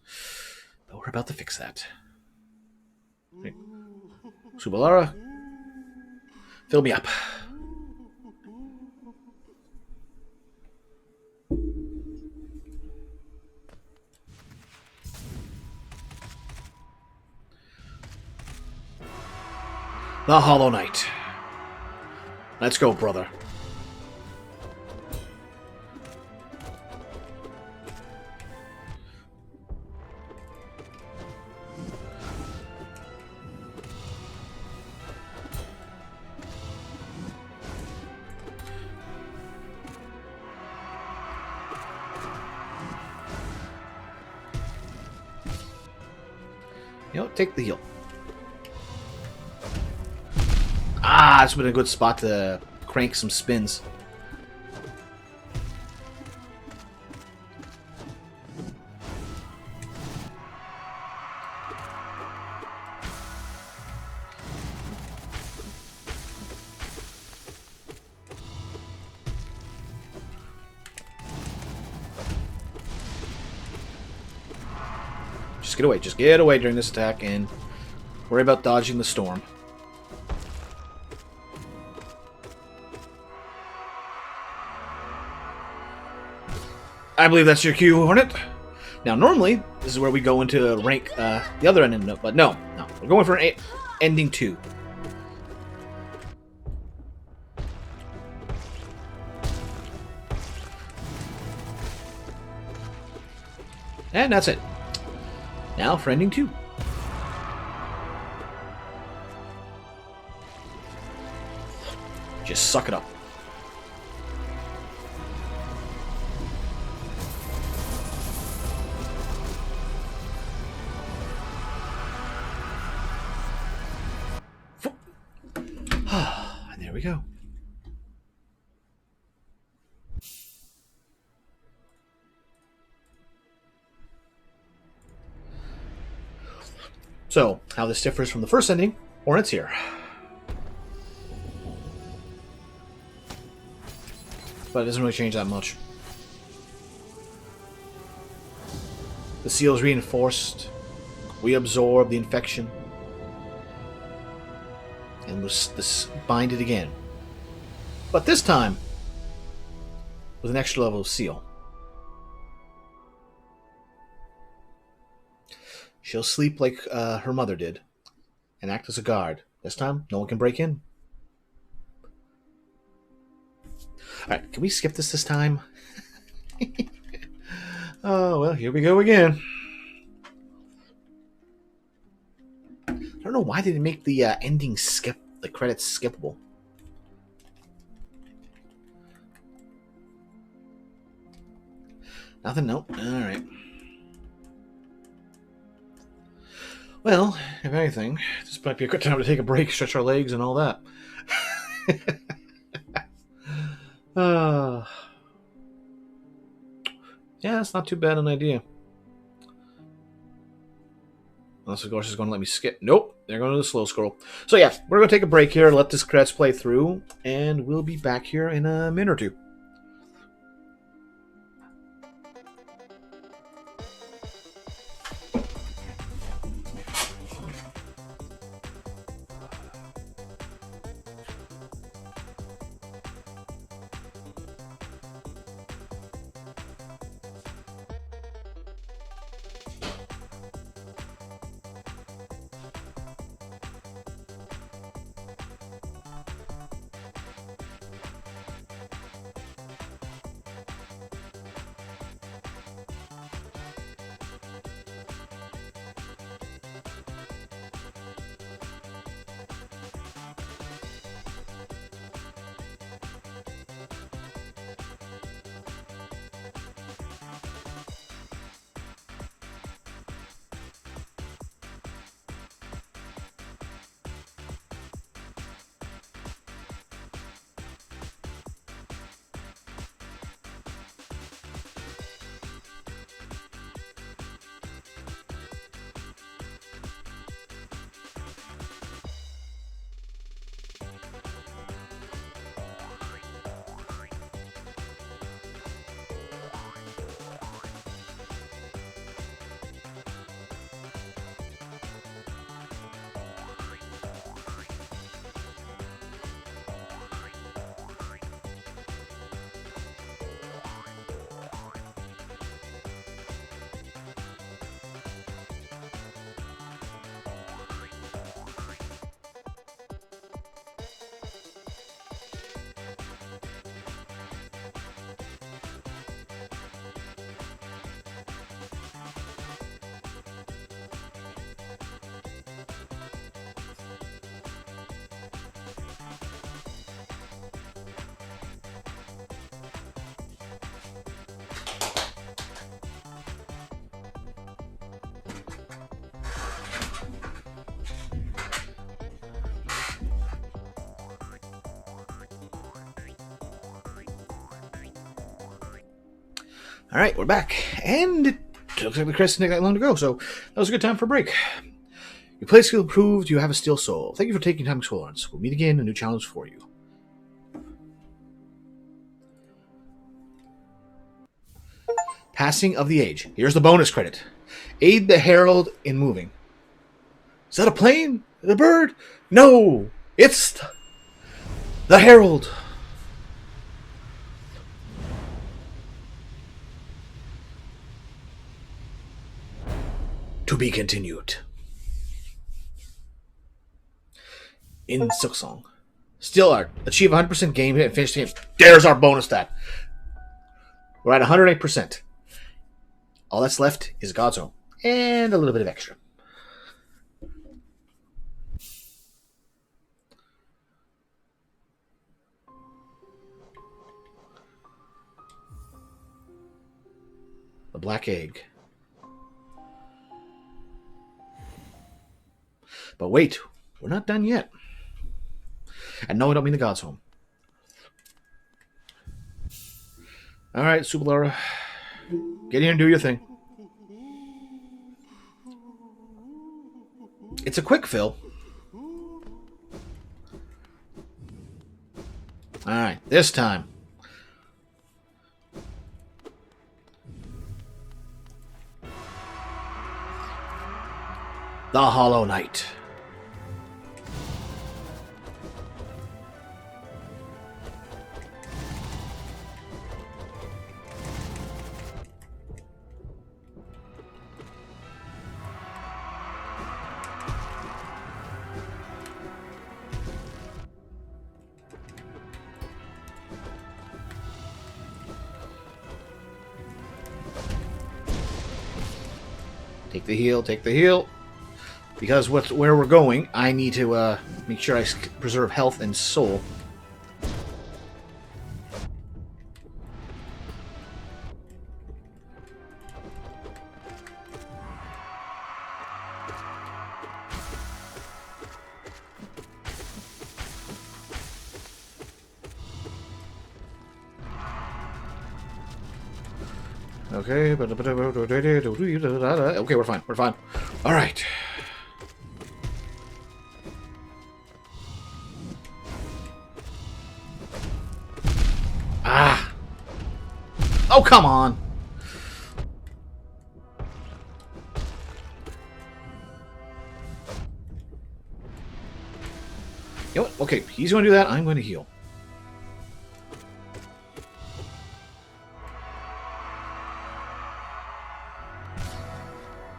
But we're about to fix that. Right. Subalara, fill me up. The Hollow Knight. Let's go, brother. You know, take the heal. Ah, this would have been a good spot to crank some spins. Just get away. Just get away during this attack and worry about dodging the storm. I believe that's your cue, Hornet. Now, normally, this is where we go into rank the other end, but no. We're going for an ending 2. And that's it. Now for ending 2. Just suck it up. And there we go. So, how this differs from the first ending, Hornet's here. But it doesn't really change that much. The seal is reinforced. We absorb the infection. And we'll bind it again. But this time, with an extra level of seal. She'll sleep like her mother did, and act as a guard. This time, no one can break in. Alright, can we skip this time? Oh, well, here we go again. I don't know why they didn't make the ending the credits skippable. Nothing? Nope. Alright. Well, if anything, this might be a good time to take a break, stretch our legs, and all that. Yeah, that's not too bad an idea. Unless, of course, it's going to let me skip. Nope, they're going to the slow scroll. So, yeah, we're going to take a break here, let this credits play through, and we'll be back here in a minute or two. Alright, we're back. And it looks like the credits didn't take that long to go, so that was a good time for a break. Your play skill proved you have a steel soul. Thank you for taking time to explore us. We'll meet again, a new challenge for you. Passing of the Age. Here's the bonus credit. Aid the herald in moving. Is that a plane? The bird? No! It's the herald! To be continued. In Silksong. Still art. Achieve 100% game and finish the game. There's our bonus stat. We're at 108%. All that's left is God's Home. And a little bit of extra. The Black Egg. But wait, we're not done yet. And no, I don't mean the God's Home. Alright, Subalara. Get in and do your thing. It's a quick fill. Alright, this time. The Hollow Knight. Take the heal, take the heal. Because where we're going, I need to make sure I preserve health and soul. Okay. Okay, we're fine. We're fine. All right. Ah. Oh, come on. You know what? Okay, he's going to do that. I'm going to heal.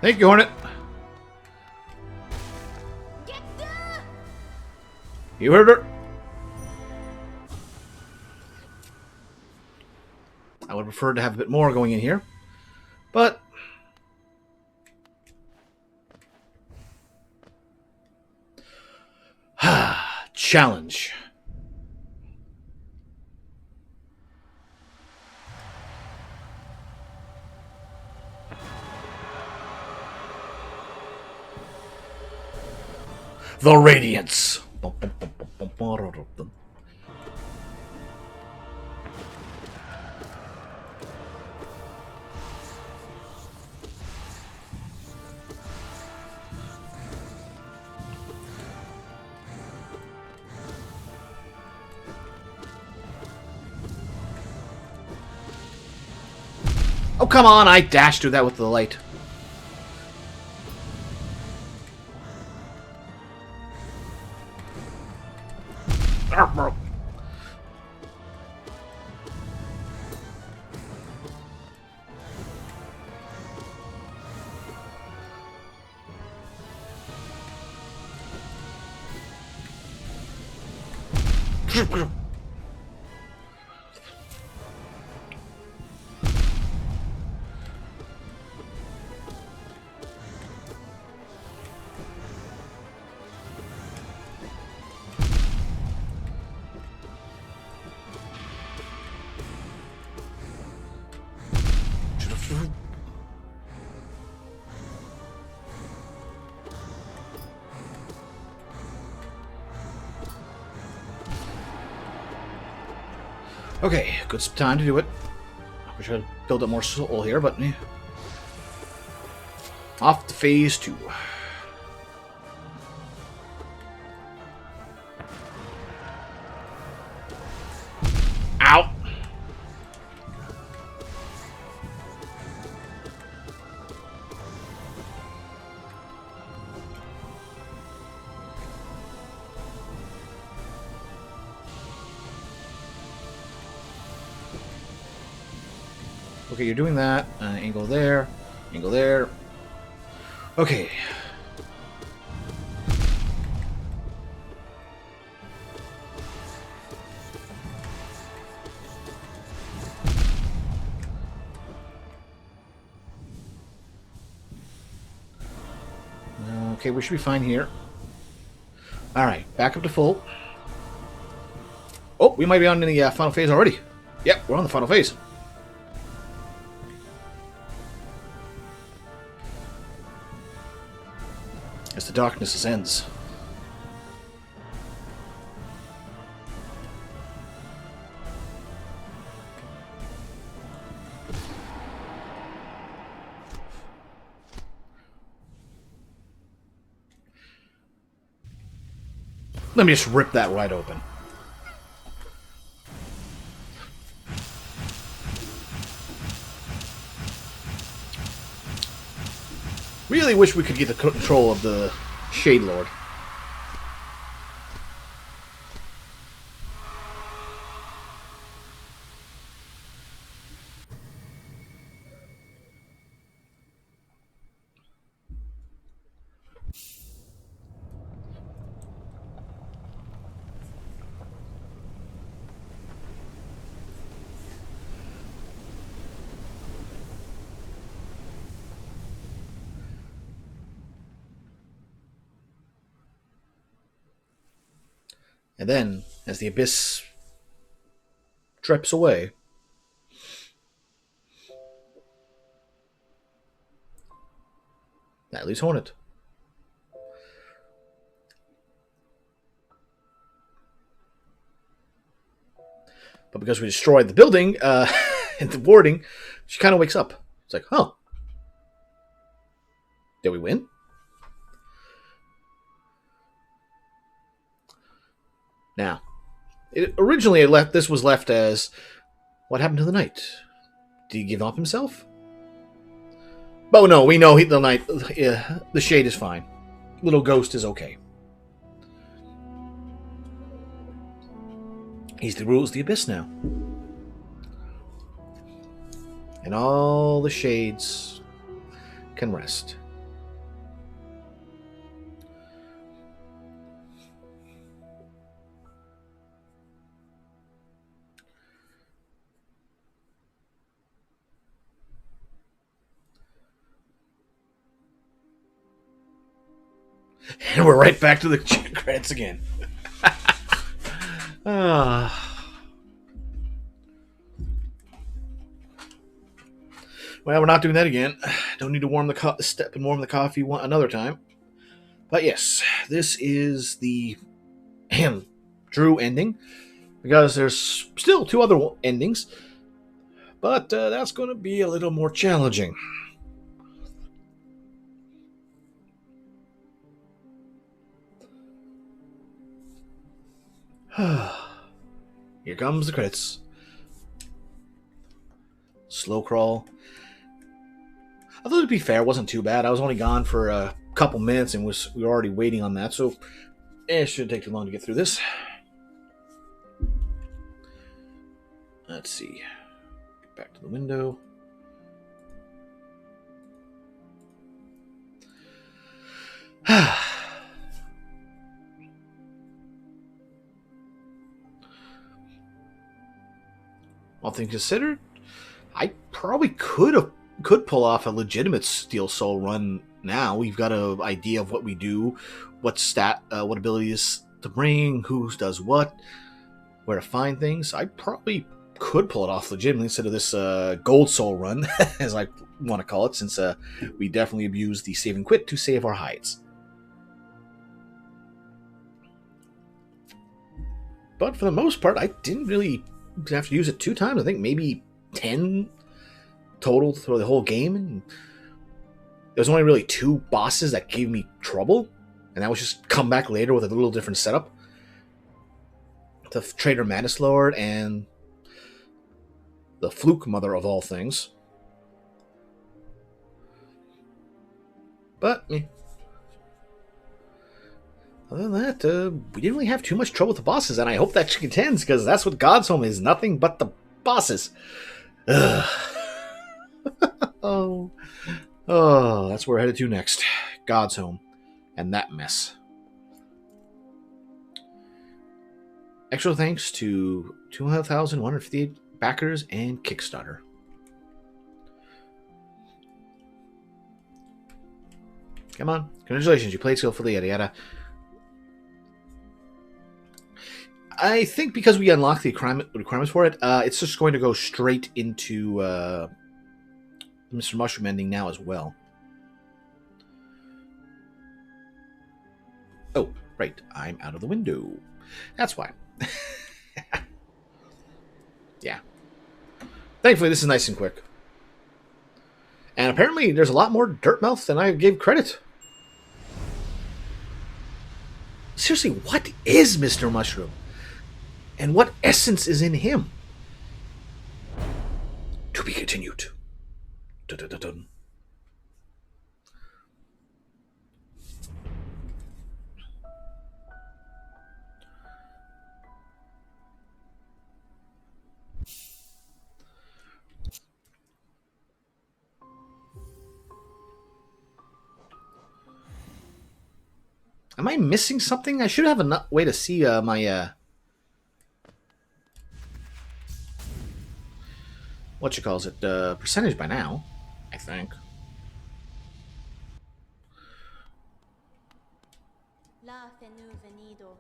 Thank you, Hornet. You heard her. I would prefer to have a bit more going in here, but challenge. The Radiance. Oh, come on, I dashed through that with the light. Okay, good time to do it. We should build up more soul here, but off to phase 2. Ow! Okay, you're doing that. Angle there. Angle there. Okay. Okay, we should be fine here. Alright, back up to full. Oh, we might be on the final phase already. Yep, we're on the final phase. As the darkness ascends. Let me just rip that right open. Really wish we could get the control of the Shade Lord. And then, as the abyss drips away, that leaves Hornet. But because we destroyed the building and the warding, she kind of wakes up. It's like, huh. Did we win? Now, this was left as, what happened to the knight? Did he give up himself? But no, we know the Shade is fine. Little Ghost is okay. He's the rules of the Abyss now. And all the Shades can rest. And we're right back to the credits again. Well, we're not doing that again. Don't need to warm the step and warm the coffee another time. But yes, this is the Drew ending, because there's still 2 other endings, but that's going to be a little more challenging. Here comes the credits. Slow crawl. I thought, to be fair, it wasn't too bad. I was only gone for a couple minutes and we were already waiting on that, so it shouldn't take too long to get through this. Let's see. Get back to the window. All things considered, I probably could pull off a legitimate Steel Soul run now. We've got an idea of what we do, what abilities to bring, who does what, where to find things. I probably could pull it off legitimately instead of this Gold Soul run, as I want to call it, since we definitely abused the save and quit to save our hides. But for the most part, I didn't really have to use it 2 times. I think maybe 10 total through the whole game, and there's only really 2 bosses that gave me trouble, and that was just come back later with a little different setup. The Traitor Madness Lord and the Fluke Mother of all things. But other than that, we didn't really have too much trouble with the bosses, and I hope that continues, because that's what God's Home is, nothing but the bosses. Ugh. Oh, oh, that's where we're headed to next. God's home, and that mess. Extra thanks to 200,158 backers and Kickstarter. Come on, congratulations! You played skillfully. Yada yada. I think because we unlocked the requirements for it, it's just going to go straight into Mr. Mushroom ending now as well. Oh, right. I'm out of the window. That's why. Yeah. Thankfully, this is nice and quick. And apparently, there's a lot more Dirtmouth than I gave credit. Seriously, what is Mr. Mushroom? And what essence is in him? To be continued. Dun-dun-dun-dun. Am I missing something? I should have a way to see my what you calls it percentage by now, I think. La fenu venido.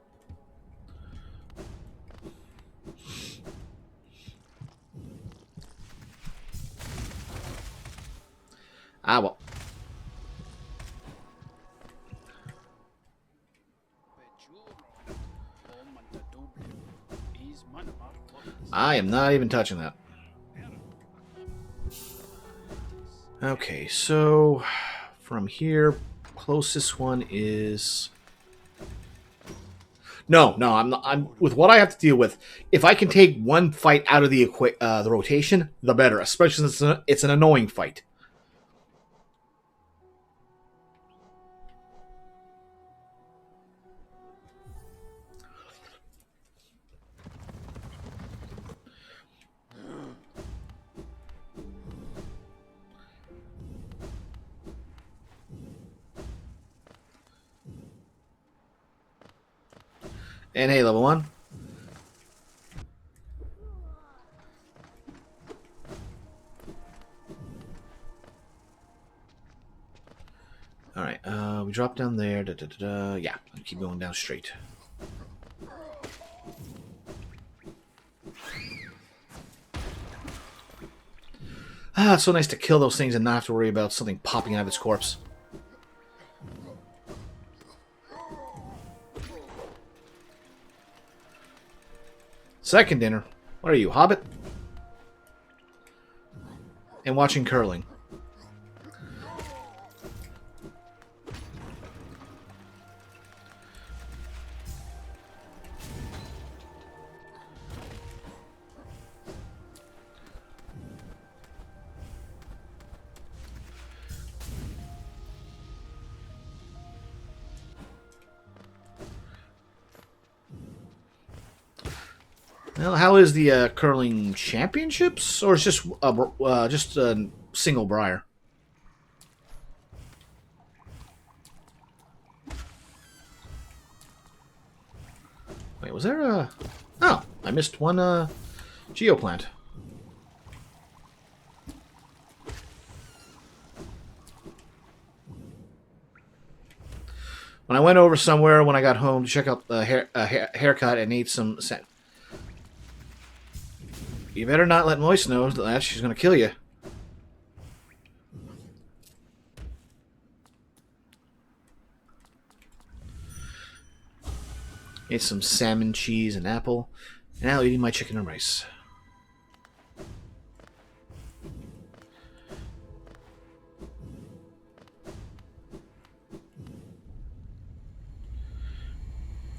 Ah, well. I am not even touching that. Okay, so from here, closest one is... No, I'm not. I'm with what I have to deal with. If I can take one fight out of the rotation, the better. Especially since it's an annoying fight. And hey, level 1. Alright, we drop down there. Yeah, I'll keep going down straight. Ah, it's so nice to kill those things and not have to worry about something popping out of its corpse. Second dinner. What are you, Hobbit? And watching curling. Well, how is the curling championships, or is just a single Briar? Wait, was there a? Oh, I missed one geoplant. When I went over somewhere when I got home to check out the haircut and ate some. You better not let Moist know that she's going to kill you. Ate some salmon, cheese, and apple. And now eating my chicken and rice.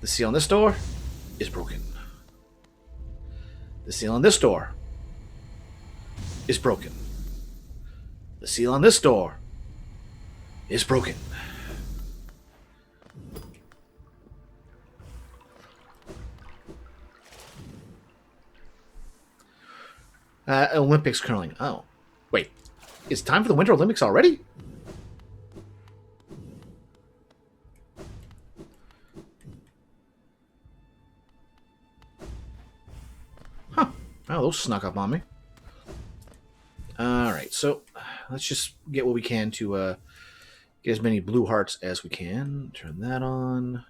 The seal on this door is broken. The seal on this door is broken. The seal on this door is broken. Olympics curling. Oh, wait. It's time for the Winter Olympics already? Huh. Oh, those snuck up on me. Alright, so let's just get what we can to get as many blue hearts as we can. Turn that on.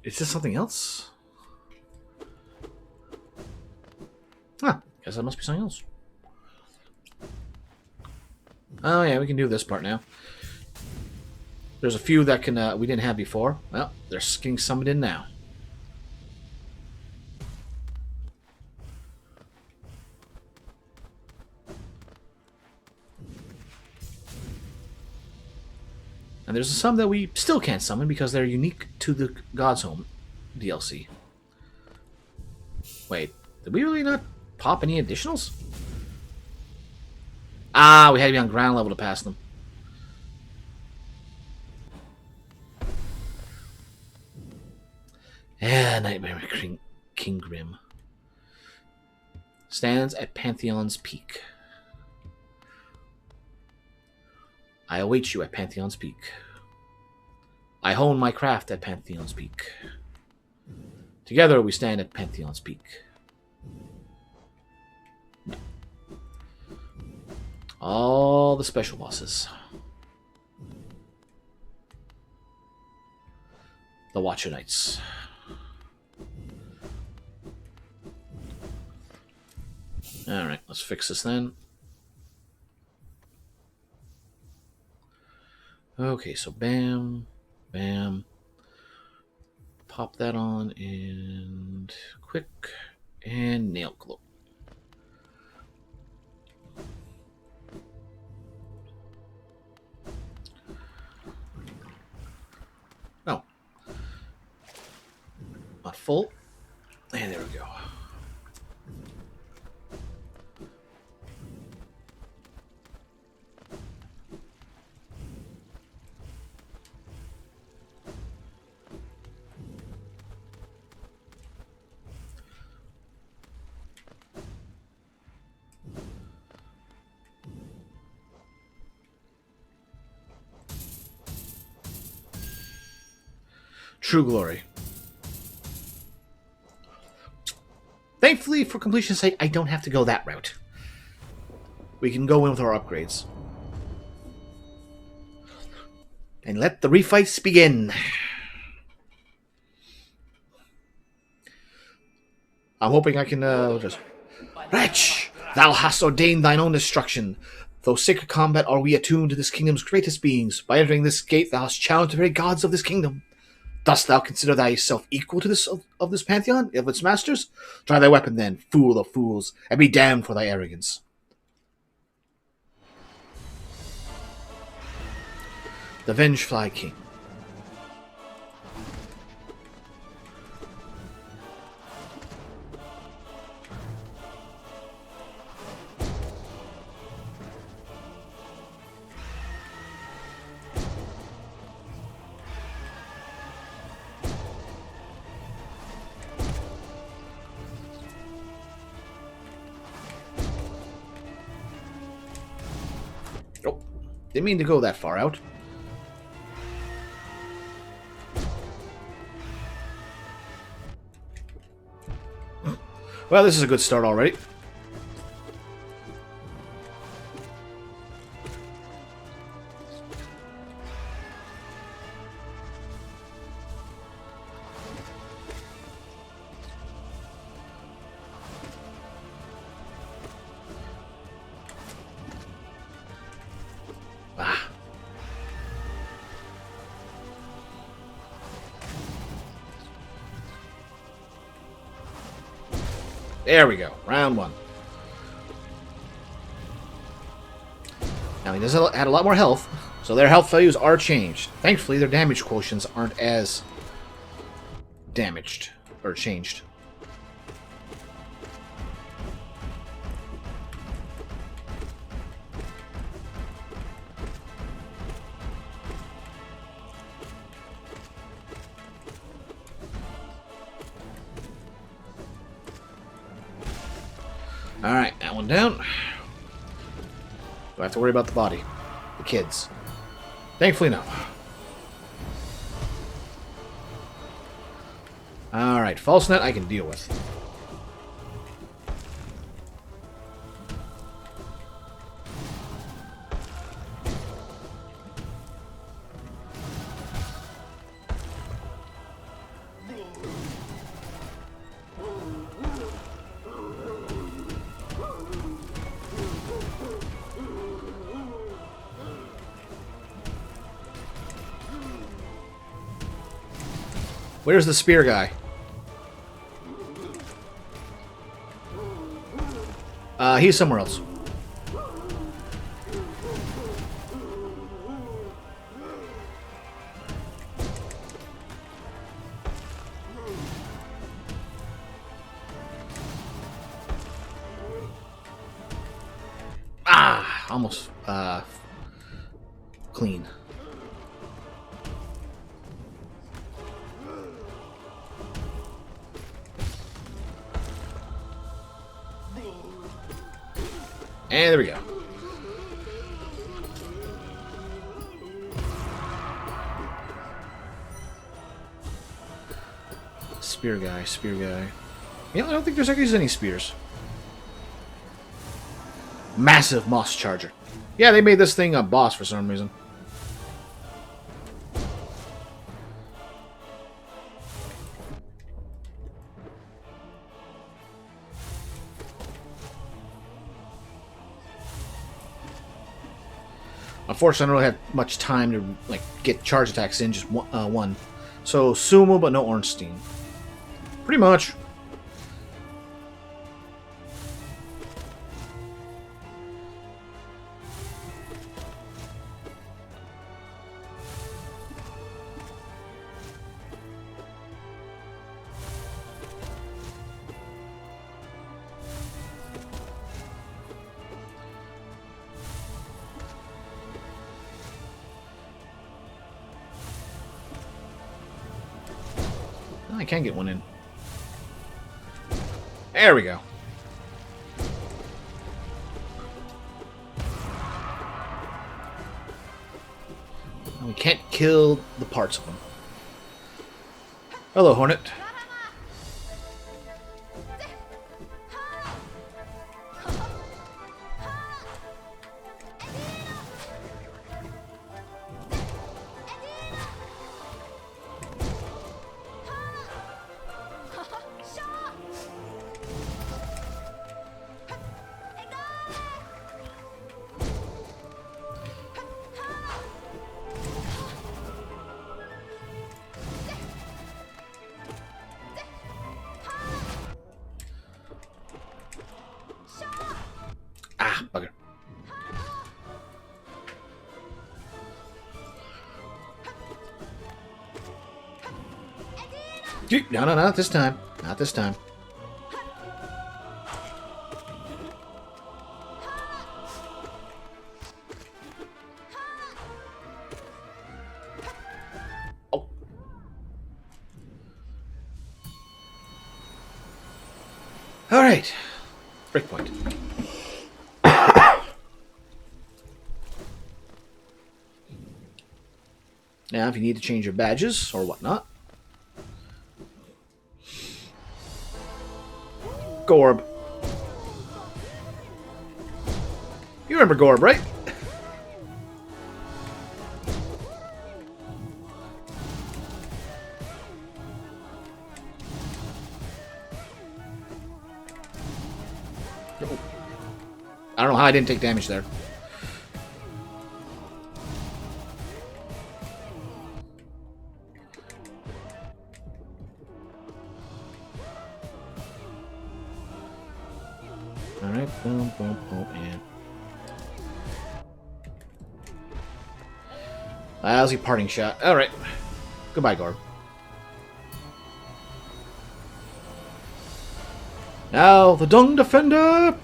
Is this something else? Huh, guess that must be something else. Oh yeah, we can do this part now. There's a few that can we didn't have before. Well, they're getting summoned in now. And there's some that we still can't summon because they're unique to the God's Home DLC. Wait, did we really not pop any additionals? Ah, we had to be on ground level to pass them. Yeah, Nightmare King Grim. Stands at Pantheon's peak. I await you at Pantheon's peak. I hone my craft at Pantheon's peak. Together we stand at Pantheon's peak. All the special bosses. The Watcher Knights. Alright, let's fix this then. Okay, so bam, bam. Pop that on and quick and nail cloak. Oh. Not full. And there we go. True glory. Thankfully, for completion's sake, I don't have to go that route. We can go in with our upgrades. And let the refights begin. I'm hoping I can just... Wretch! Thou hast ordained thine own destruction. Though sacred combat are we attuned to this kingdom's greatest beings. By entering this gate, thou hast challenged the very gods of this kingdom. Dost thou consider thyself equal to this of this pantheon, of its masters? Try thy weapon then, fool of fools, and be damned for thy arrogance. The Vengefly King. Oh, didn't mean to go that far out. Well, this is a good start already. Ah. There we go. Round one. Now, he does add a lot more health, so their health values are changed. Thankfully, their damage quotients aren't as damaged or changed. Alright, that one down. Do I have to worry about the body? The kids? Thankfully, no. Alright, false net I can deal with. Where's the spear guy? He's somewhere else. Ah! Almost, clean. And there we go. Spear guy, spear guy. Yeah, I don't think there's actually any spears. Massive moss charger. Yeah, they made this thing a boss for some reason. Unfortunately, I don't really have much time to like get charge attacks in, just one. So, Sumo, but no Ornstein. Pretty much. I can get one in. There we go. We can't kill the parts of them. Hello, Hornet. Ah, bugger. No, no, not this time. Not this time. Oh. All right. Breakpoint. Now, if you need to change your badges or whatnot, Gorb. You remember Gorb, right? I don't know how I didn't take damage there. Alright, boom, boom, boom, and... Lousy parting shot. Alright. Goodbye, Gorb. Now, the Dung Defender!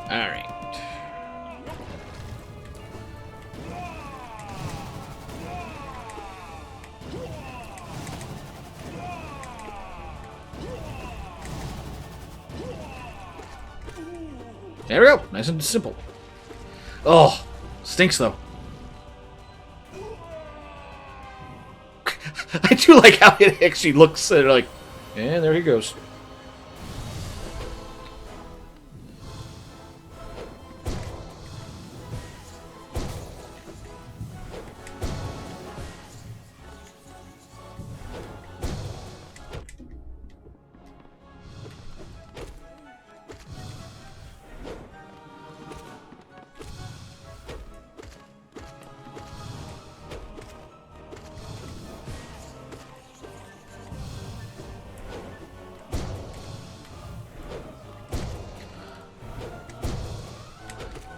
Alright. There we go. Nice and simple. Oh, stinks though. I do like how it actually looks like, and there he goes.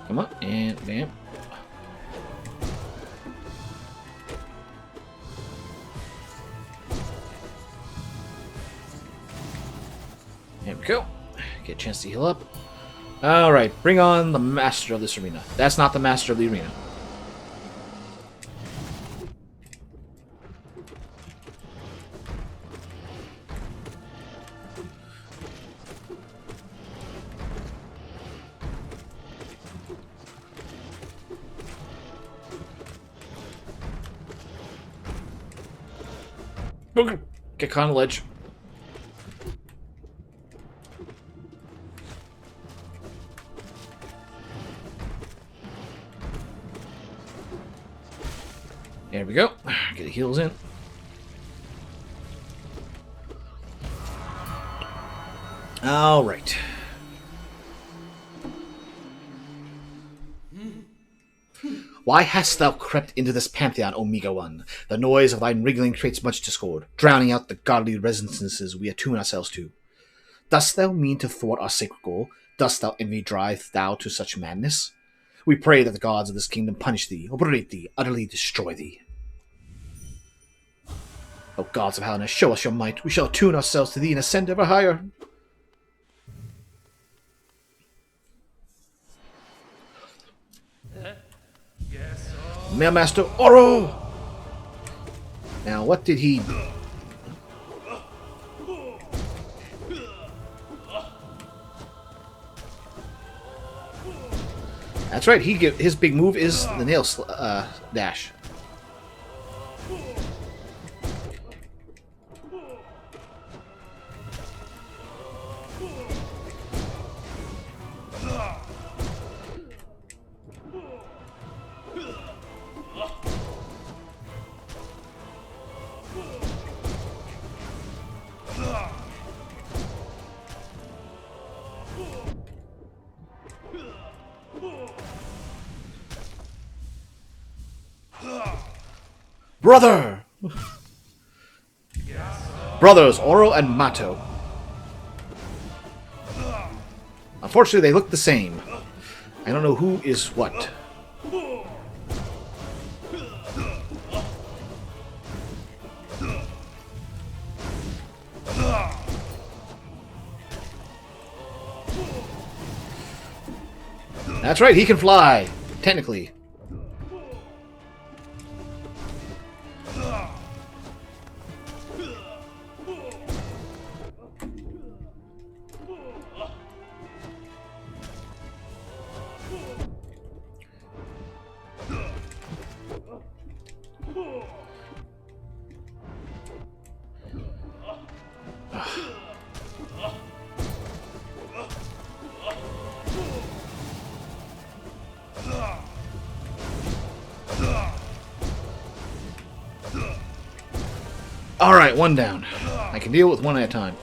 Come on, and bam. There we go. Get a chance to heal up. Alright, bring on the master of this arena. That's not the master of the arena. Get caught on the ledge. There we go. Get the heals in. All right. Why hast thou crept into this pantheon, Omega One? The noise of thine wriggling creates much discord, drowning out the godly resonances we attune ourselves to. Dost thou mean to thwart our sacred goal? Dost thou envy drive thou to such madness? We pray that the gods of this kingdom punish thee, obliterate thee, utterly destroy thee. O gods of Helena, show us your might. We shall attune ourselves to thee and ascend ever higher. Mailmaster Oro! Now, what did he... That's right, his big move is the nail dash. Brother! Brothers, Oro and Mato. Unfortunately, they look the same. I don't know who is what. That's right, he can fly, technically. Alright, one down. I can deal with one at a time.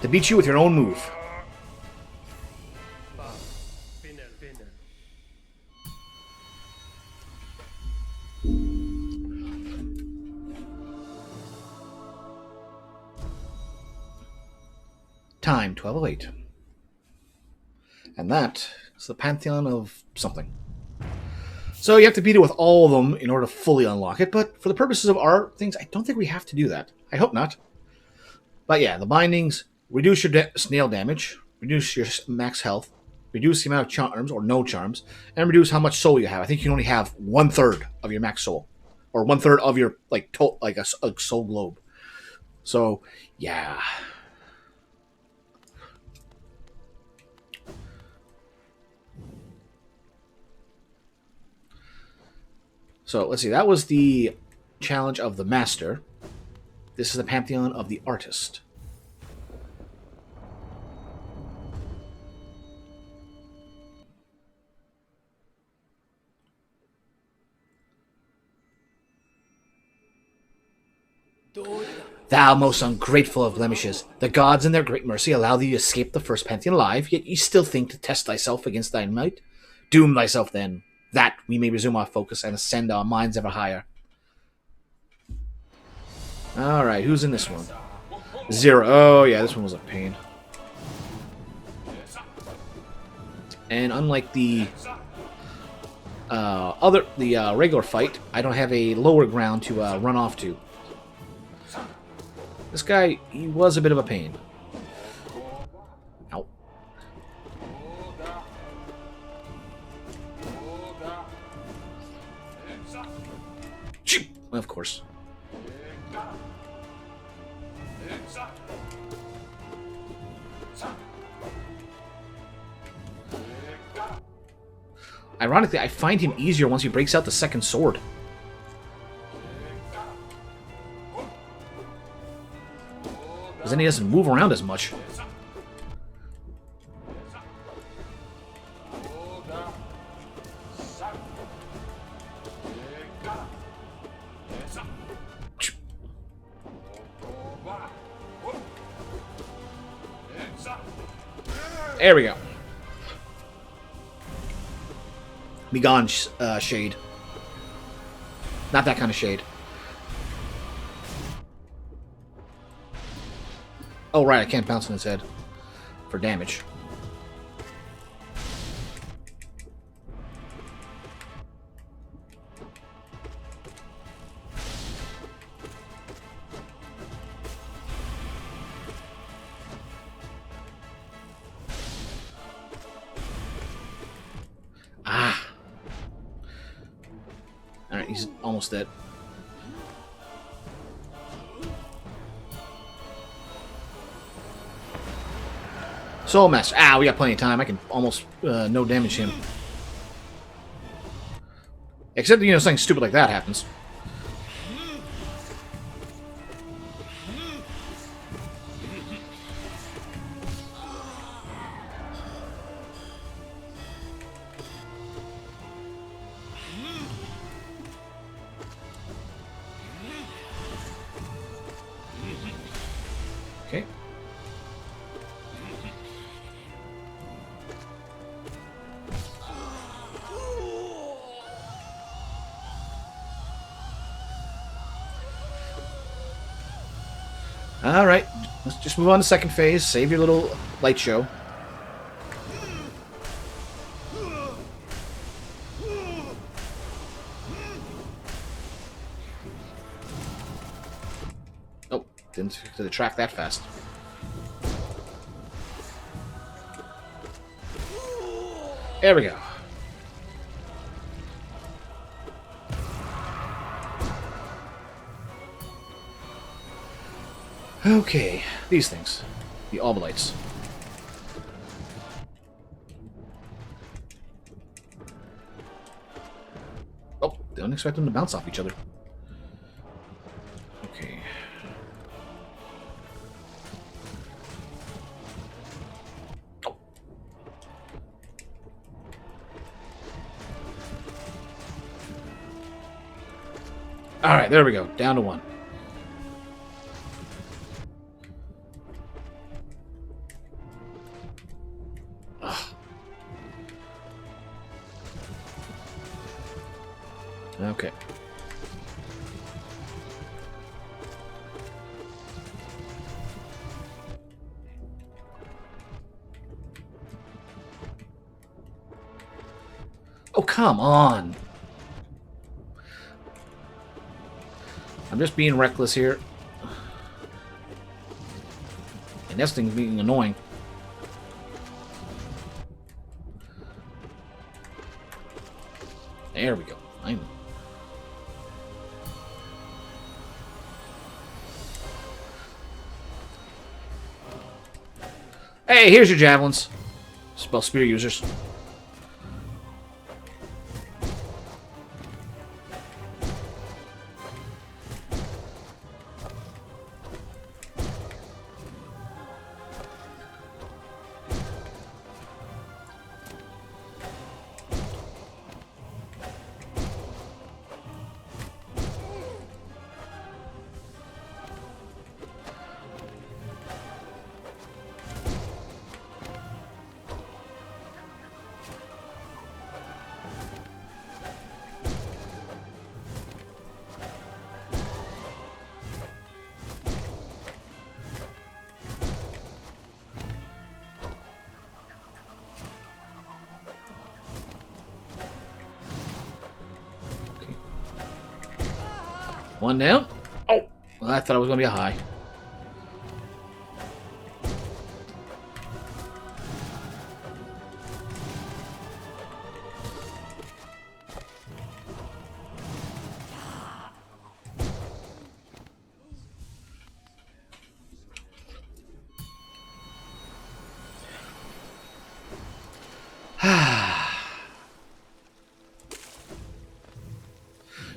To beat you with your own move. Time 12:08. And that is the Pantheon of something. So you have to beat it with all of them in order to fully unlock it, but for the purposes of our things, I don't think we have to do that. I hope not. But yeah, the bindings reduce your snail damage, reduce your max health, reduce the amount of charms or no charms, and reduce how much soul you have. I think you can only have 1/3 of your max soul, or 1/3 of your a soul globe. So yeah. So let's see. That was the challenge of the master. This is the Pantheon of the artist. Thou most ungrateful of blemishes, the gods in their great mercy allow thee to escape the first Pantheon alive, yet ye still think to test thyself against thy might? Doom thyself then, that we may resume our focus and ascend our minds ever higher. Alright, who's in this one? Zero. Oh yeah, this one was a pain. And unlike the regular fight, I don't have a lower ground to run off to. This guy, he was a bit of a pain. Ow. Of course. Ironically, I find him easier once he breaks out the second sword. Because then he doesn't move around as much. There we go. Be gone, shade. Not that kind of shade. Oh, right, I can't bounce on his head for damage. Ah. Alright, he's almost dead. Soul Master. Ah, we got plenty of time. I can almost no damage him. Except, you know, something stupid like that happens. Okay. Alright, let's just move on to second phase. Save your little light show. Oh, didn't track that fast. There we go. Okay, these things. The Obolites. didn't expect them to bounce off each other. Okay. Oh. Alright, there we go. Down to 1. Okay. Oh, come on. I'm just being reckless here. And this thing's being annoying. There we go. Hey, here's your javelins. Spell spear users. One down. Oh, well, I thought it was going to be a high.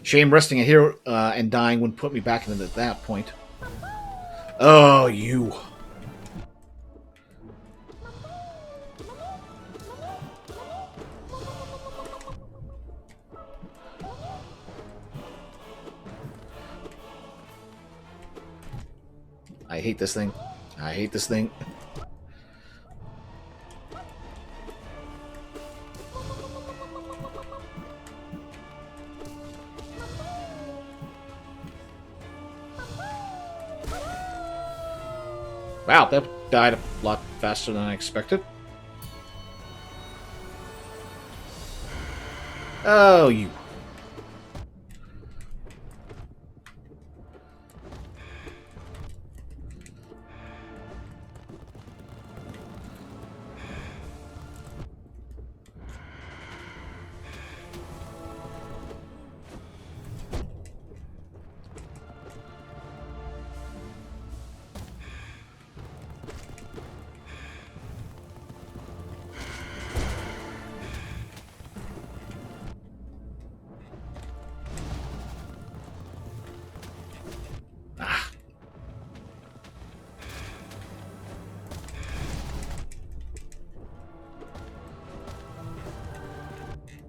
Shame resting here and dying wouldn't put me back into that point. Oh, you. I hate this thing. I hate this thing. Wow, that died a lot faster than I expected. Oh, you.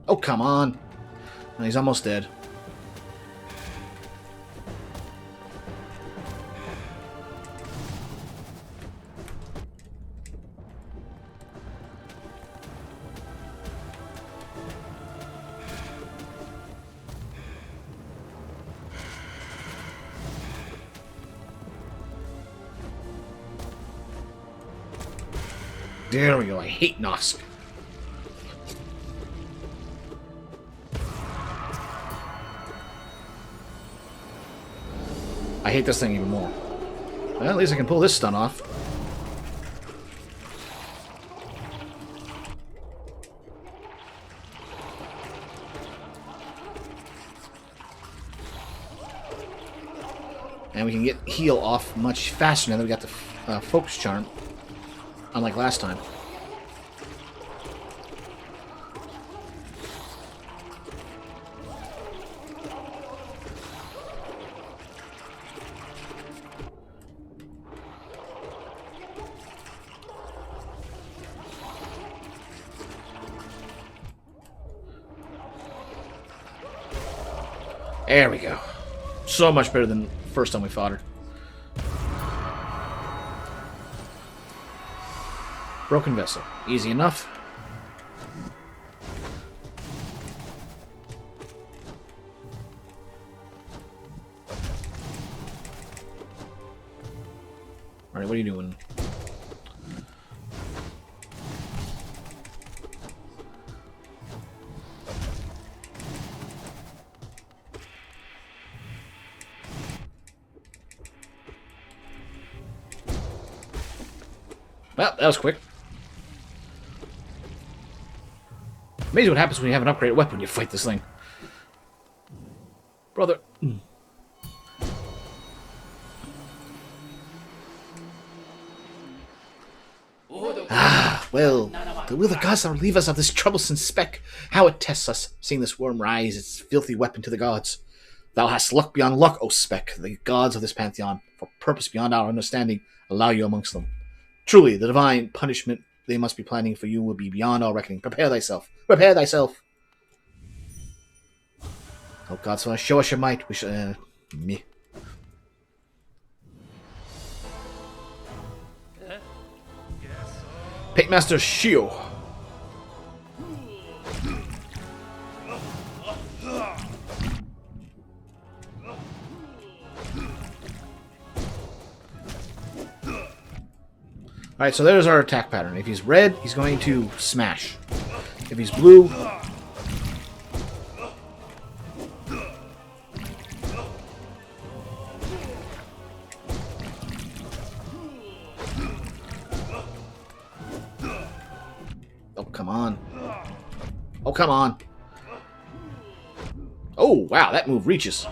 Oh, come on. He's almost dead. There we go. I hate Nosk. I hate this thing even more. Well, at least I can pull this stun off. And we can get heal off much faster now that we got the focus charm. Unlike last time. There we go. So much better than the first time we fought her. Broken vessel. Easy enough. Alright, what are you doing? Well, that was quick. Amazing what happens when you have an upgraded weapon when you fight this thing. Brother. Well, the will of the gods not relieve us of this troublesome speck. How it tests us, seeing this worm rise its filthy weapon to the gods. Thou hast luck beyond luck, O speck. The gods of this pantheon, for purpose beyond our understanding, allow you amongst them. Truly, the divine punishment they must be planning for you will be beyond our reckoning. Prepare thyself. Prepare thyself. Oh God, so show us your might. We shall. Me. Pitmaster Shio. Alright, so there's our attack pattern. If he's red, he's going to smash. If he's blue... Oh, come on. Oh, come on. Oh, wow, that move reaches.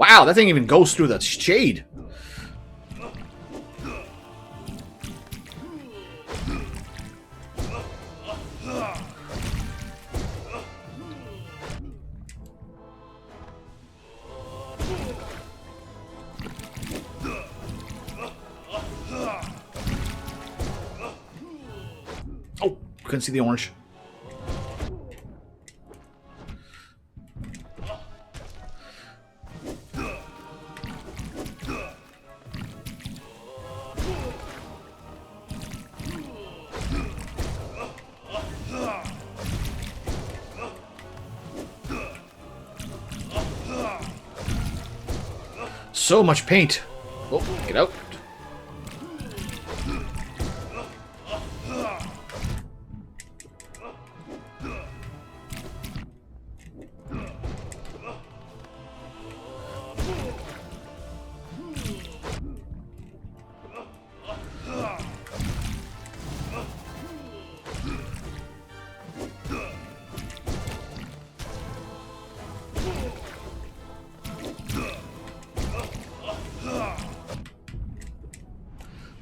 Wow, that thing even goes through the shade. Oh, couldn't see the orange. So much paint. Oh, get out.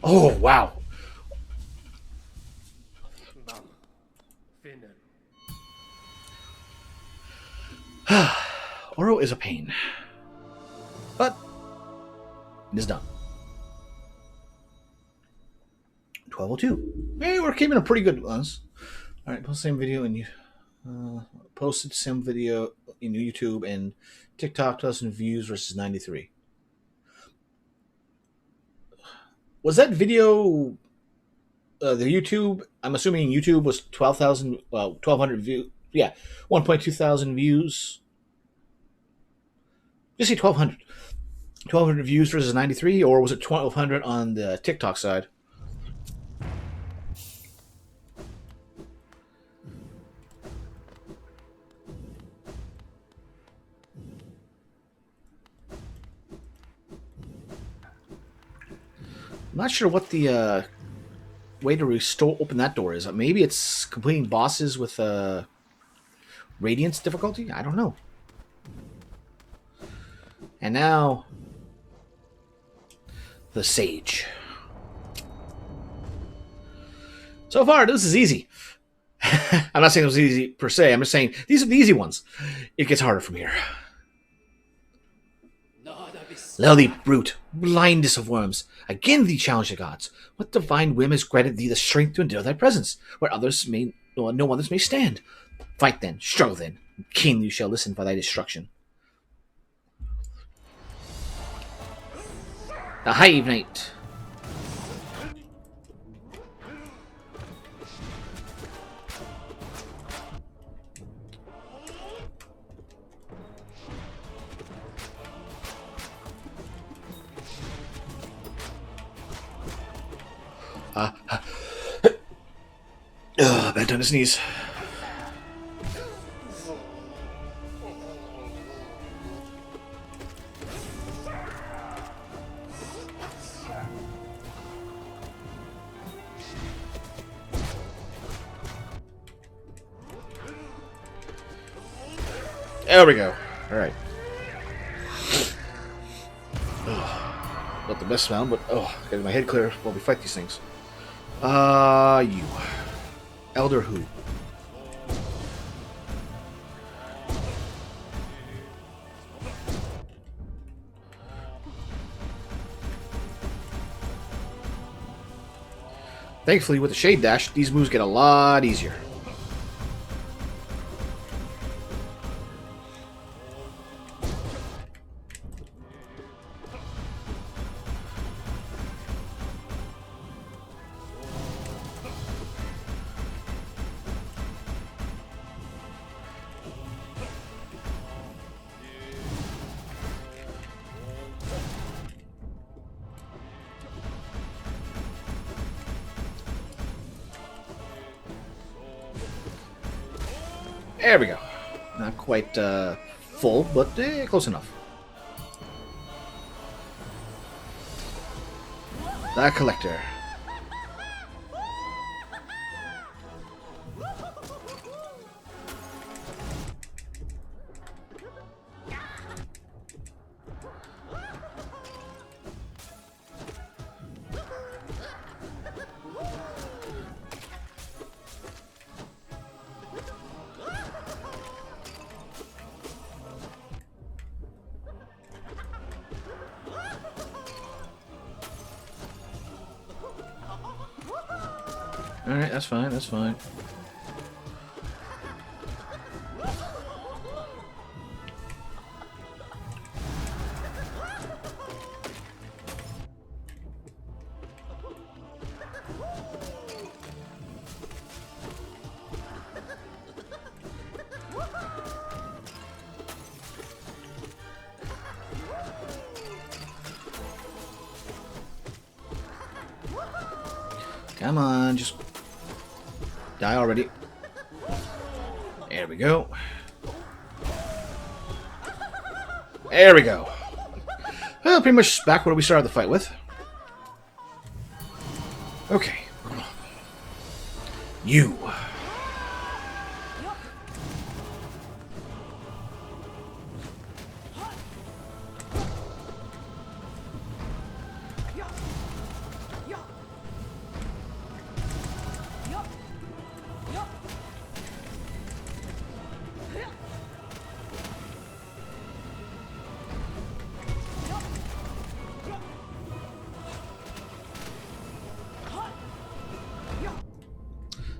Oh, wow. Oro is a pain. But it is done. 1202. Hey, we're keeping a pretty good ones. Alright, post the same video in posted some video in YouTube and TikTok, 2,000 views versus 93. Was that video the YouTube? I'm assuming YouTube was 12,000, 1,200 views. Yeah, 1.2 thousand views. Just say 1,200. 1,200 views versus 93, or was it 1,200 on the TikTok side? I'm not sure what the way to open that door is. Maybe it's completing bosses with Radiance difficulty? I don't know. And now, the Sage. So far, this is easy. I'm not saying it was easy per se. I'm just saying these are the easy ones. It gets harder from here. Lowly brute, blindest of worms, again thee challenge the gods. What divine whim has granted thee the strength to endure thy presence, where others may no others may stand. Fight then, struggle then. Keenly you shall listen for thy destruction. The Hive Knight. Bad time to sneeze. There we go. Alright. Not the best sound, but getting my head clear while we fight these things. You. Elder who? Thankfully, with the Shade Dash, these moves get a lot easier. There we go. Not quite full, but close enough. The Collector. Alright, that's fine, that's fine. Come on, just die already. There we go. There we go. Well, pretty much back where we started the fight with. Okay. You.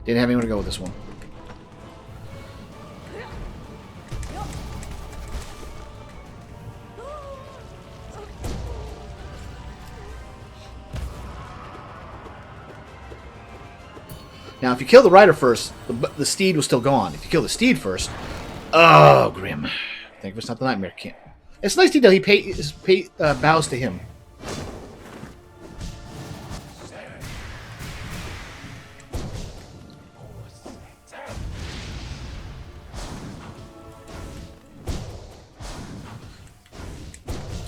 Didn't have anywhere to go with this one. Now, if you kill the rider first, the steed will still go on. If you kill the steed first, oh, grim. Thank it's not the Nightmare King. It's nice detail. He bows to him.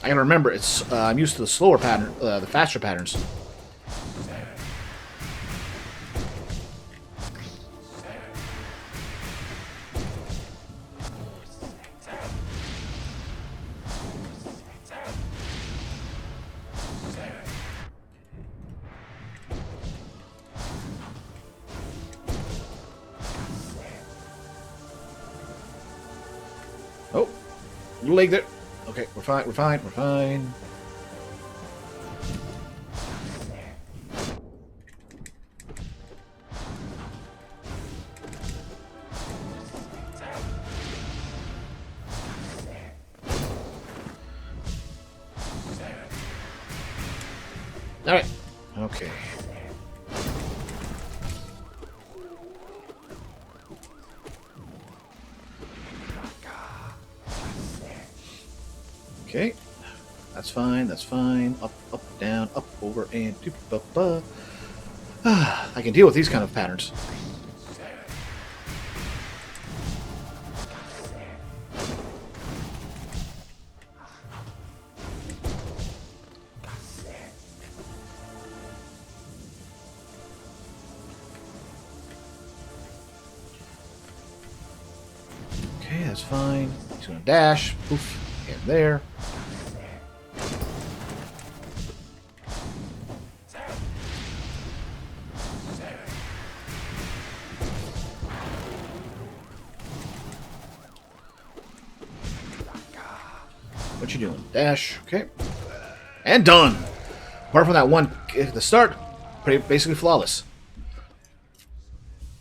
I gotta remember, it's I'm used to the slower pattern, the faster patterns. Oh, little leg there. Okay, we're fine, we're fine, we're fine. Alright. Okay. Okay. That's fine, that's fine. Up, up, down, up, over, and doop, ba, ba. I can deal with these kind of patterns. Okay, that's fine. He's gonna dash. Poof. And there. What you doing? Dash. Okay. And done. Apart from that one at the start, basically flawless.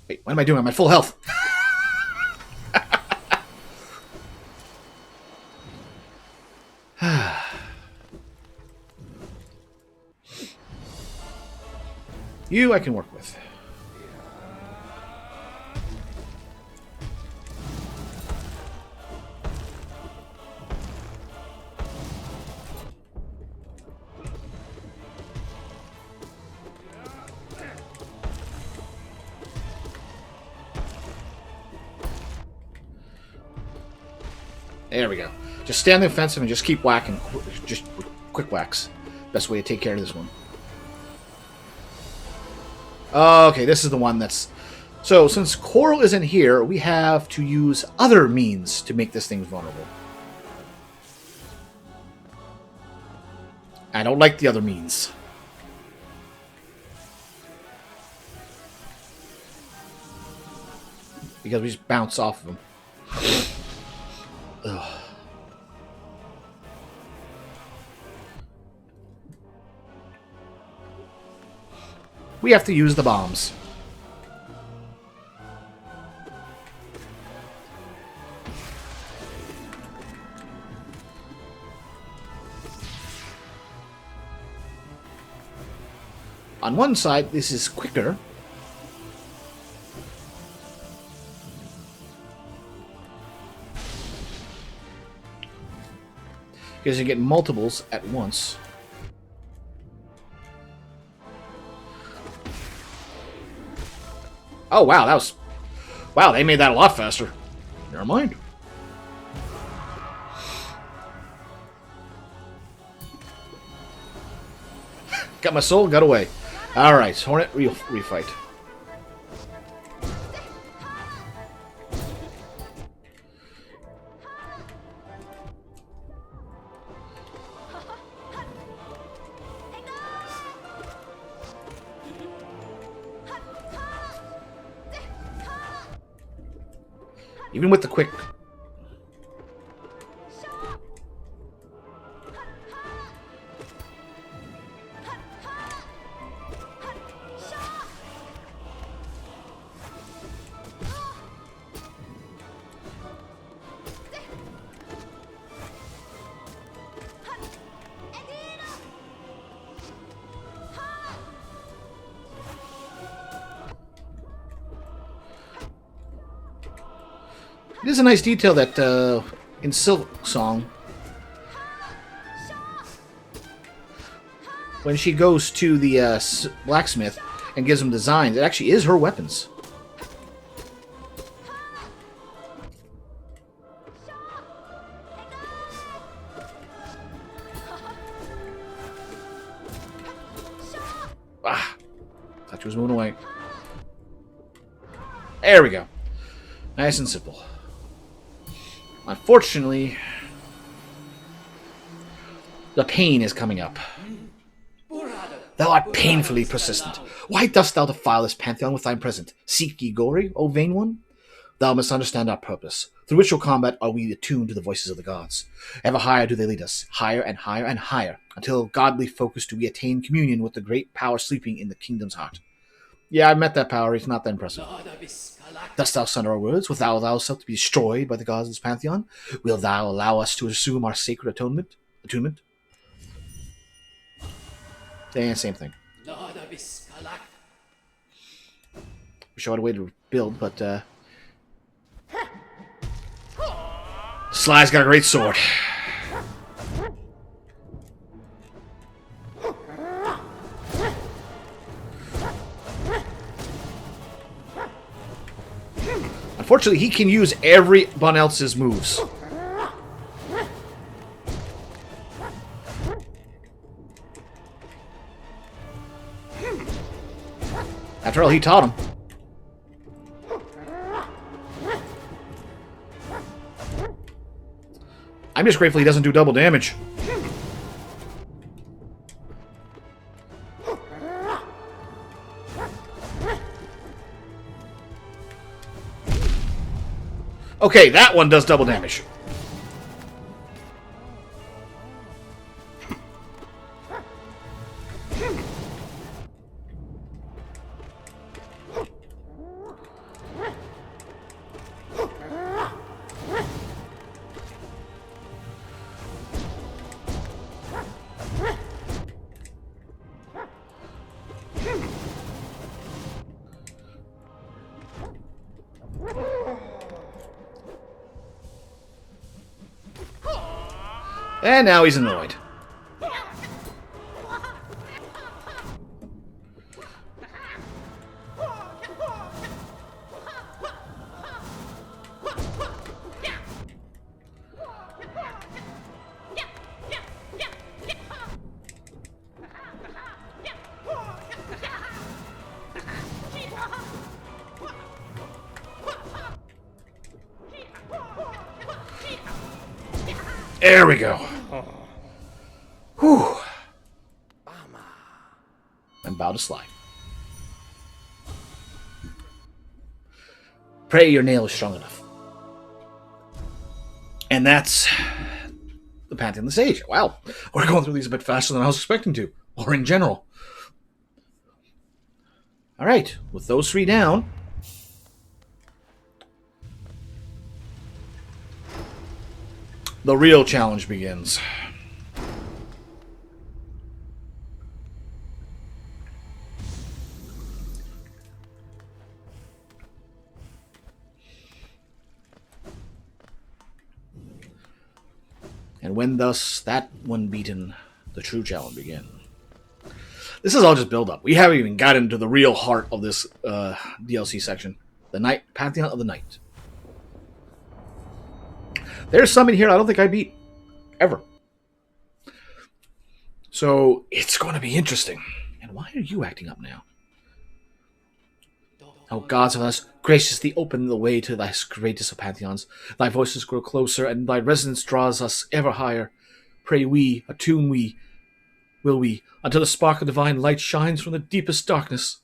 Wait, what am I doing? I'm at full health. You I can work with. There we go. Just stay on the offensive and just keep whacking. Just quick whacks. Best way to take care of this one. Okay, this is the one that's... So, since Coral isn't here, we have to use other means to make this thing vulnerable. I don't like the other means. Because we just bounce off of them. Ugh. We have to use the bombs. On one side, this is quicker. Because you get multiples at once. Oh, wow, that was... Wow, they made that a lot faster. Never mind. Got my soul, got away. Alright, Hornet refight. Even with the quick... It is a nice detail that in Silk Song, when she goes to the blacksmith and gives him designs, it actually is her weapons. Ah, thought she was moving away. There we go. Nice and simple. Unfortunately, the pain is coming up. Thou art painfully persistent. Why dost thou defile this pantheon with thy present? Seek ye glory, O vain one? Thou must understand our purpose. Through ritual combat are we attuned to the voices of the gods. Ever higher do they lead us, higher and higher and higher, until godly focus do we attain communion with the great power sleeping in the kingdom's heart. Yeah, I met that power. It's not that impressive. Dost thou sunder our words? Wilt thou allow thyself to be destroyed by the gods of this pantheon? Wilt thou allow us to assume our sacred attunement? Same thing. Wish I had a way to build, but Sly's got a great sword. Unfortunately, he can use everyone else's moves. After all, he taught him. I'm just grateful he doesn't do double damage. Okay, that one does double damage. And now he's annoyed. There we go. Whew. And bow to Sly. Pray your nail is strong enough. And that's the Pantheon of the Sage. Wow, we're going through these a bit faster than I was expecting to, or in general. All right, with those three down, the real challenge begins. And when thus that one beaten, the true challenge begin. This is all just build up. We haven't even gotten into the real heart of this DLC section. The Night Pantheon of the Night. There's some in here I don't think I beat. Ever. So, it's going to be interesting. And why are you acting up now? O gods of us, graciously open the way to thy greatest of pantheons. Thy voices grow closer, and thy resonance draws us ever higher. Pray we, attune we, will we, until the spark of divine light shines from the deepest darkness.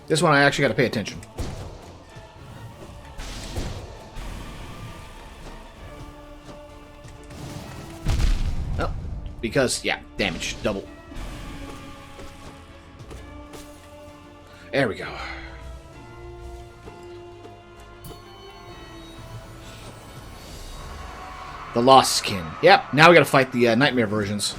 This one I actually got to pay attention. Oh, because, yeah, damage, double. There we go. The Lost Skin. Yep, now we got to fight the Nightmare versions.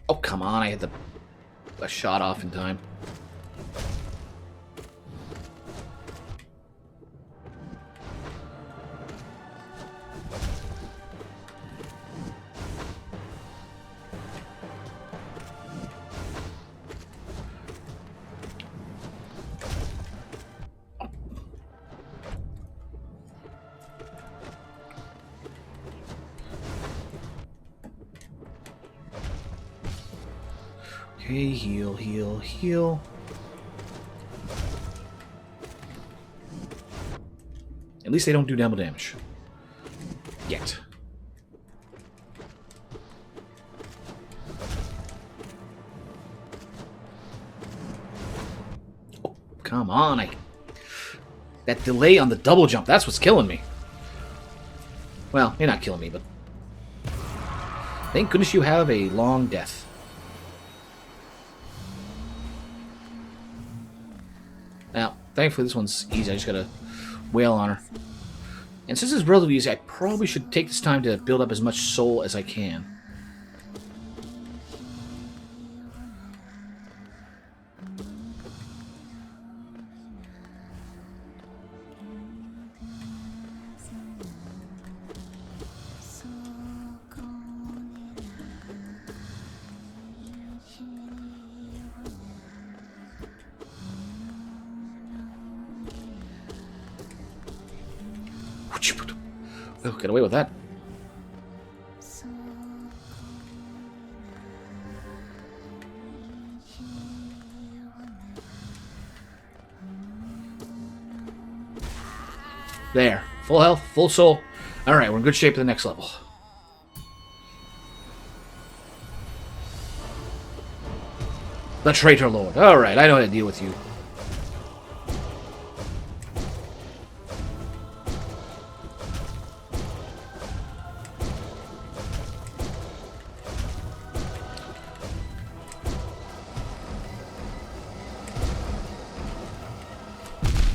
Oh, come on, I had a shot off in time. Okay, heal, heal, heal. At least they don't do double damage. Yet. Oh, come on. That delay on the double jump, that's what's killing me. Well, you're not killing me, but... Thank goodness you have a long death. Now, thankfully this one's easy. I just gotta wail on her. And since it's relatively easy, I probably should take this time to build up as much soul as I can. Oh, get away with that. There. Full health, full soul. Alright, we're in good shape for the next level. The Traitor Lord. Alright, I know how to deal with you.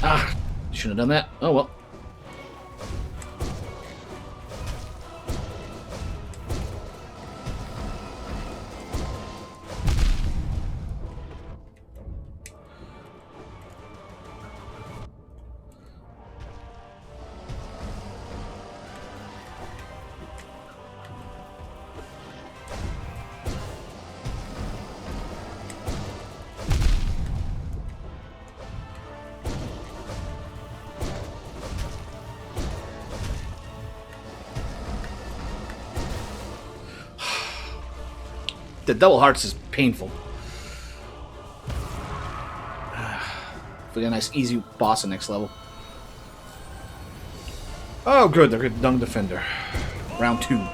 Ah, shouldn't have done that. Oh well. The double hearts is painful. We got a nice easy boss in next level. Oh good, they're a Dung Defender. Round 2.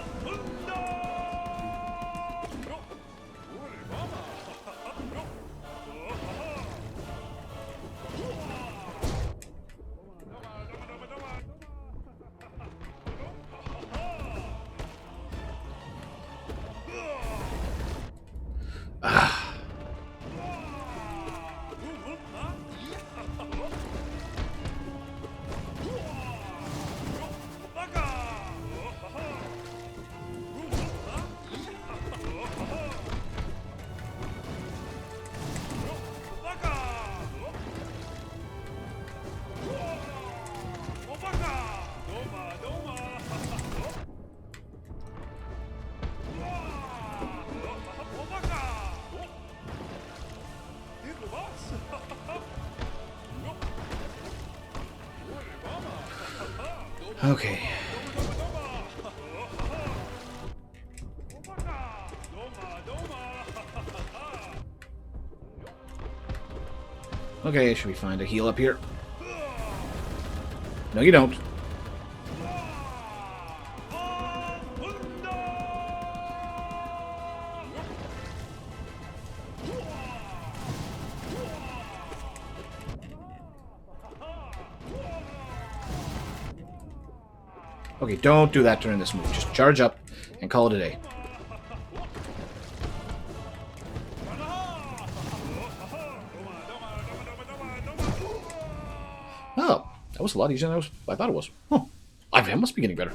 Okay. Okay, should we find a heal up here? No, you don't. Okay, don't do that during this move. Just charge up and call it a day. Oh, that was a lot easier than I thought it was. Huh. I must be getting better.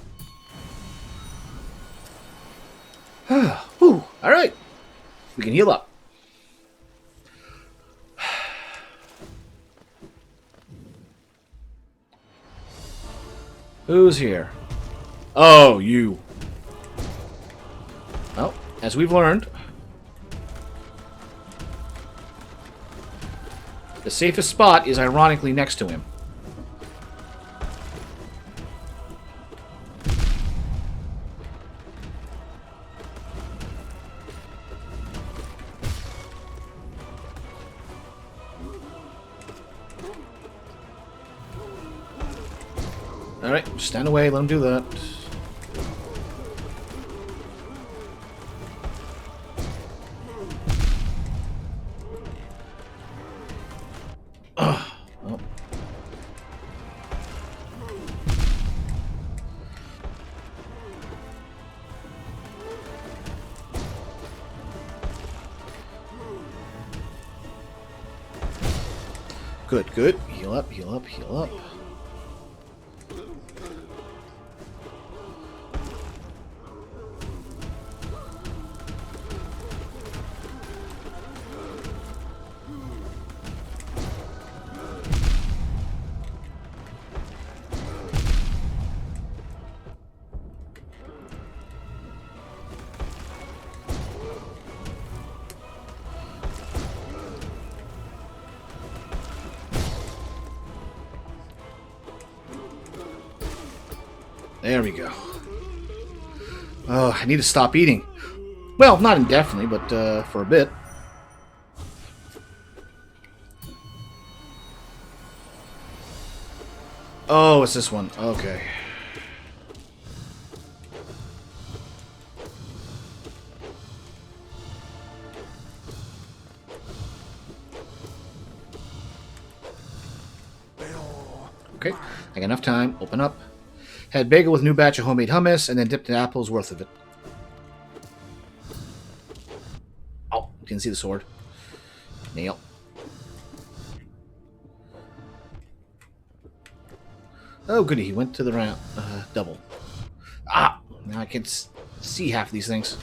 Whew. All right. We can heal up. Who's here? Oh, you. Well, as we've learned, the safest spot is ironically next to him. Alright, stand away, let him do that. Oh. Good, good. Heal up, heal up, heal up. There we go. Oh, I need to stop eating. Well, not indefinitely, but for a bit. Oh, it's this one. Okay. Okay, I got enough time. Open up. Had bagel with new batch of homemade hummus, and then dipped in apples worth of it. Oh, you can see the sword. Nail. Oh, goody, he went to the round double. Ah, now I can see half of these things.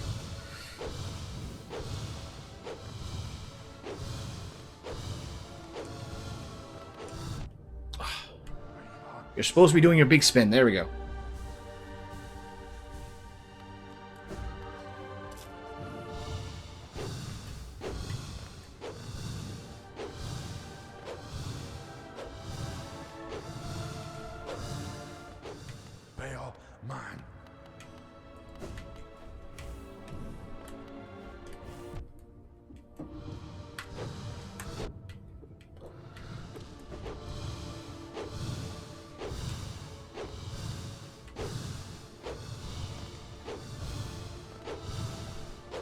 You're supposed to be doing your big spin. There we go. Bail mine.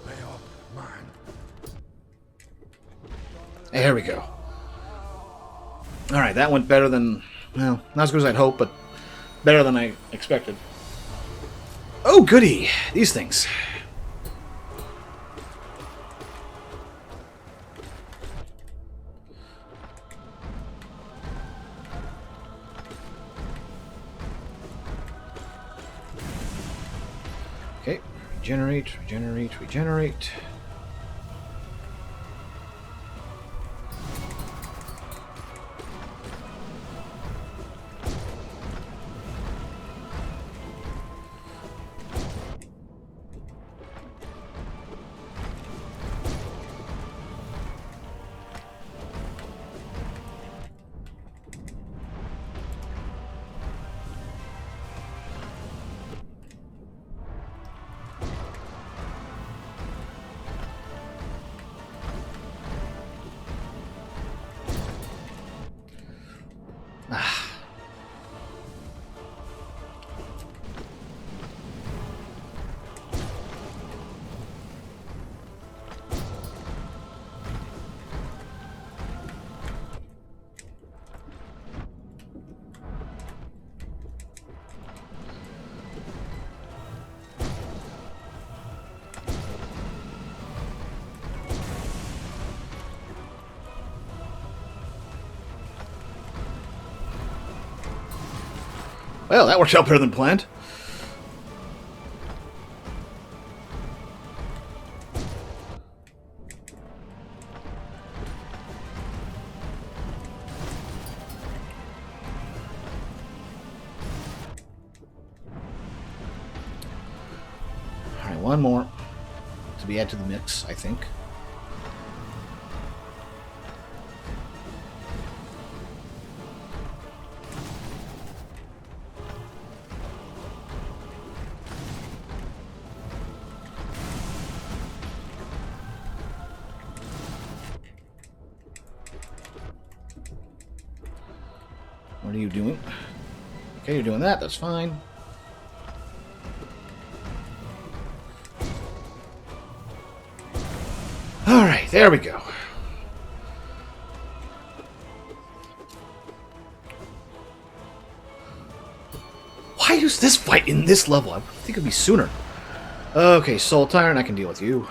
Bail mine. There we go. Alright, that went better than... Well, not as good as I'd hoped, but better than I expected. Oh, goody! These things. Okay, regenerate, regenerate, regenerate. Well, that worked out better than planned. Alright, one more to be added to the mix, I think. What are you doing? Okay, you're doing that. That's fine. Alright, there we go. Why is this fight in this level? I think it'd be sooner. Okay, Soul Tyrant, I can deal with you.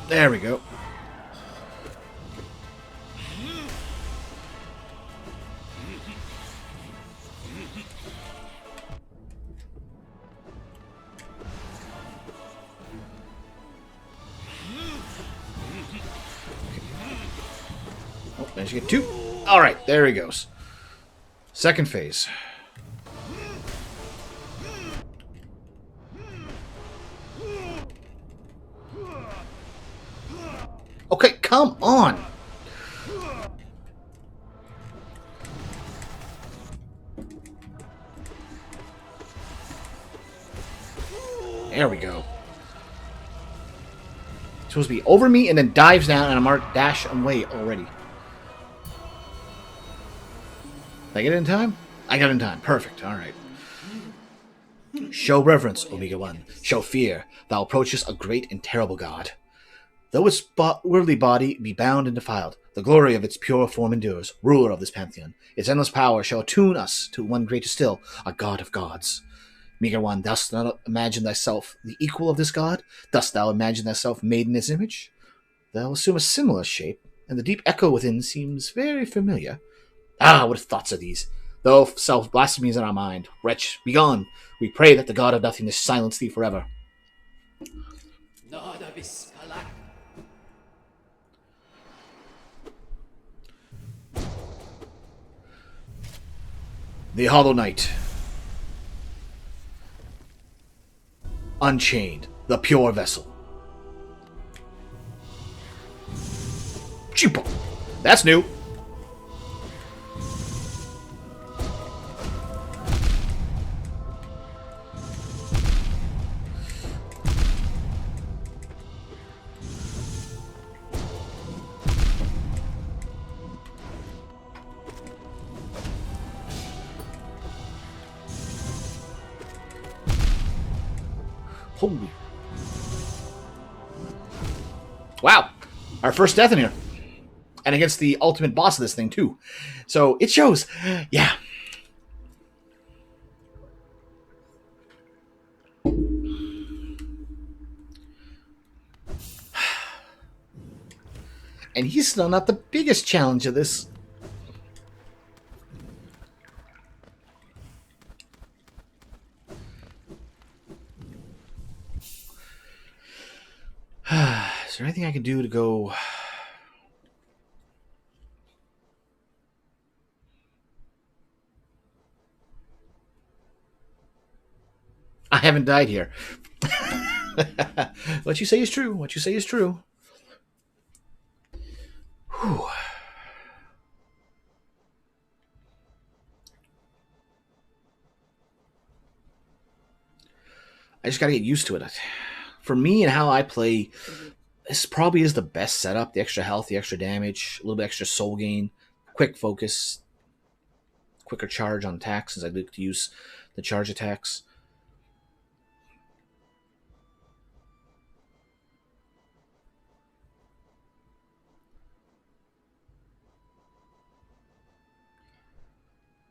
There we go. Oh, managed to get two. Alright, there he goes. Second phase. Okay, come on! There we go. Supposed to be over me and then dives down and I'm already dash away already. Did I get it in time? I got it in time. Perfect. Alright. Show reverence, Omega-1. Show fear. Thou approachest a great and terrible god. Though its worldly body be bound and defiled, the glory of its pure form endures, ruler of this pantheon. Its endless power shall attune us to one greater still, a god of gods. Meager-1, dost thou imagine thyself the equal of this god? Dost thou imagine thyself made in his image? Thou assume a similar shape, and the deep echo within seems very familiar. Ah, what thoughts are these? Though self-blasphemies in our mind. Wretch, begone! We pray that the god of nothingness silence thee forever. The Hollow Knight. Unchained. The Pure Vessel. Chupa. That's new. Holy. Wow. Our first death in here. And against the ultimate boss of this thing, too. So, it shows. Yeah. And he's still not the biggest challenge of this. Is there anything I can do to go... I haven't died here. What you say is true. What you say is true. Whew. I just gotta get used to it. for me and how I play, this probably is the best setup. The extra health, the extra damage, a little bit extra soul gain, quick focus, quicker charge on attacks, since I like to use the charge attacks.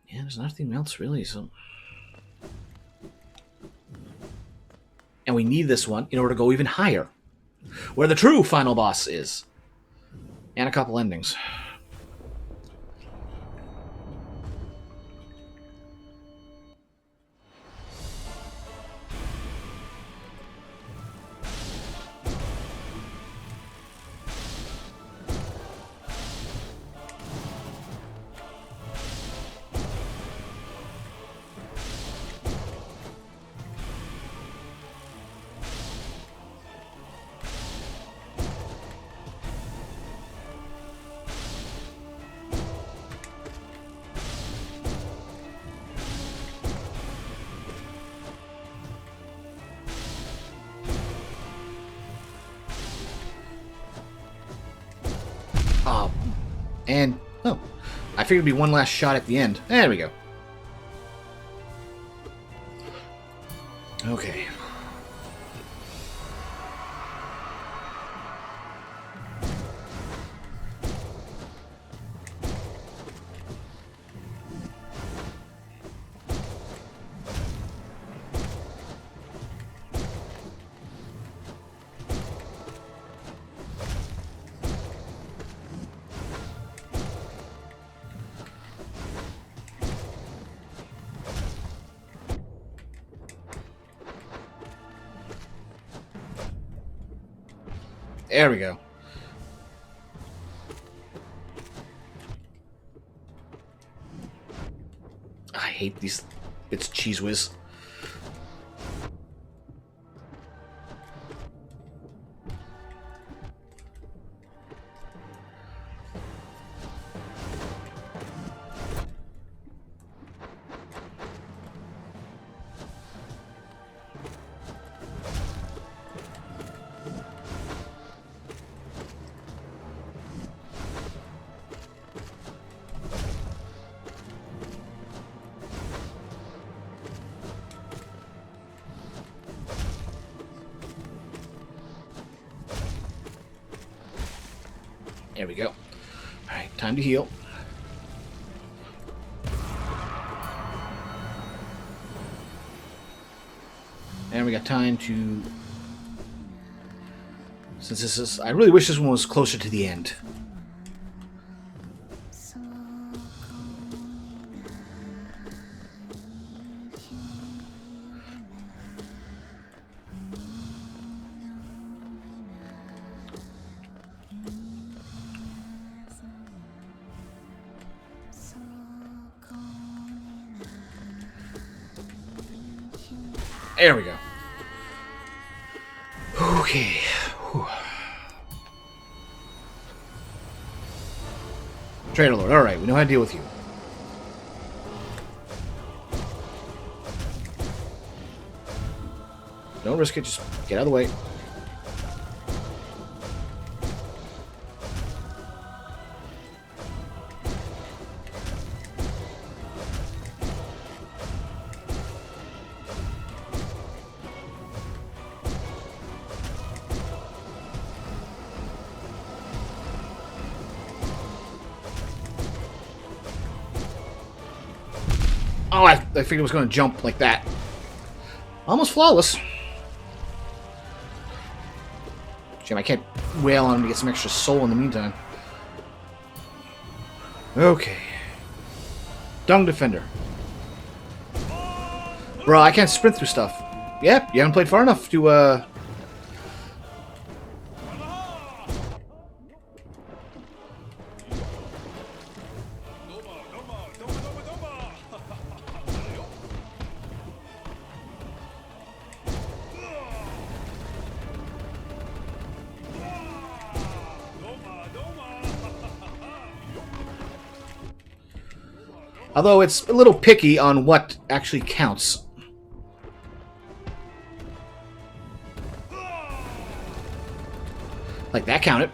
Yeah, there's nothing else really, so... And we need this one in order to go even higher, where the true final boss is. And a couple endings. And, oh, I figured it'd be one last shot at the end. There we go. Okay. There we go. I hate these bits of Cheese Whiz. There we go. Alright, time to heal. And we got time to... Since this is... I really wish this one was closer to the end. There we go. Okay. Whew. Trader Lord, alright, we know how to deal with you. Don't risk it, just get out of the way. Oh, I figured it was going to jump like that. Almost flawless. Jim, I can't wail on him to get some extra soul in the meantime. Okay. Dung Defender. Bro, I can't sprint through stuff. Yep, you haven't played far enough to, Although it's a little picky on what actually counts. Like that counted.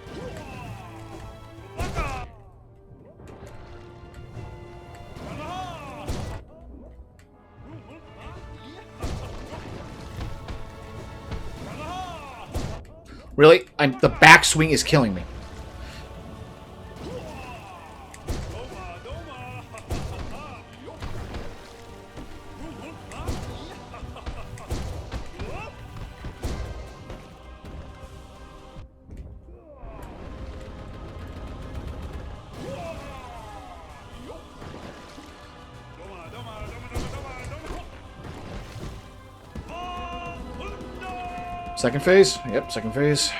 Really? The backswing is killing me. Second phase? Yep, second phase.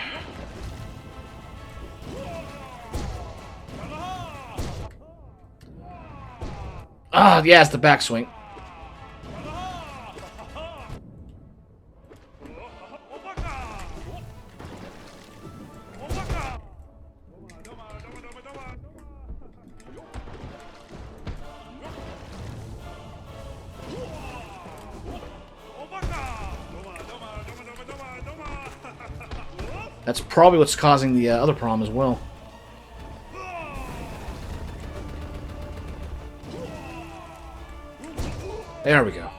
Ah, yeah, it's the backswing. That's probably what's causing the other problem as well. There we go.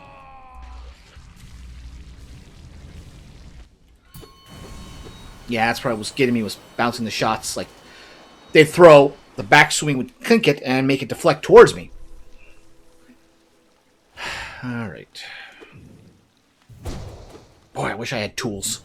Yeah, that's probably what's getting me, was bouncing the shots. Like, they'd throw, the backswing would clink it and make it deflect towards me. Alright. Boy, I wish I had tools.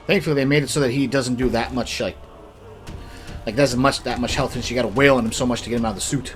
Thankfully, they made it so that he doesn't do that much, like doesn't that much health, and you got to wail on him so much to get him out of the suit.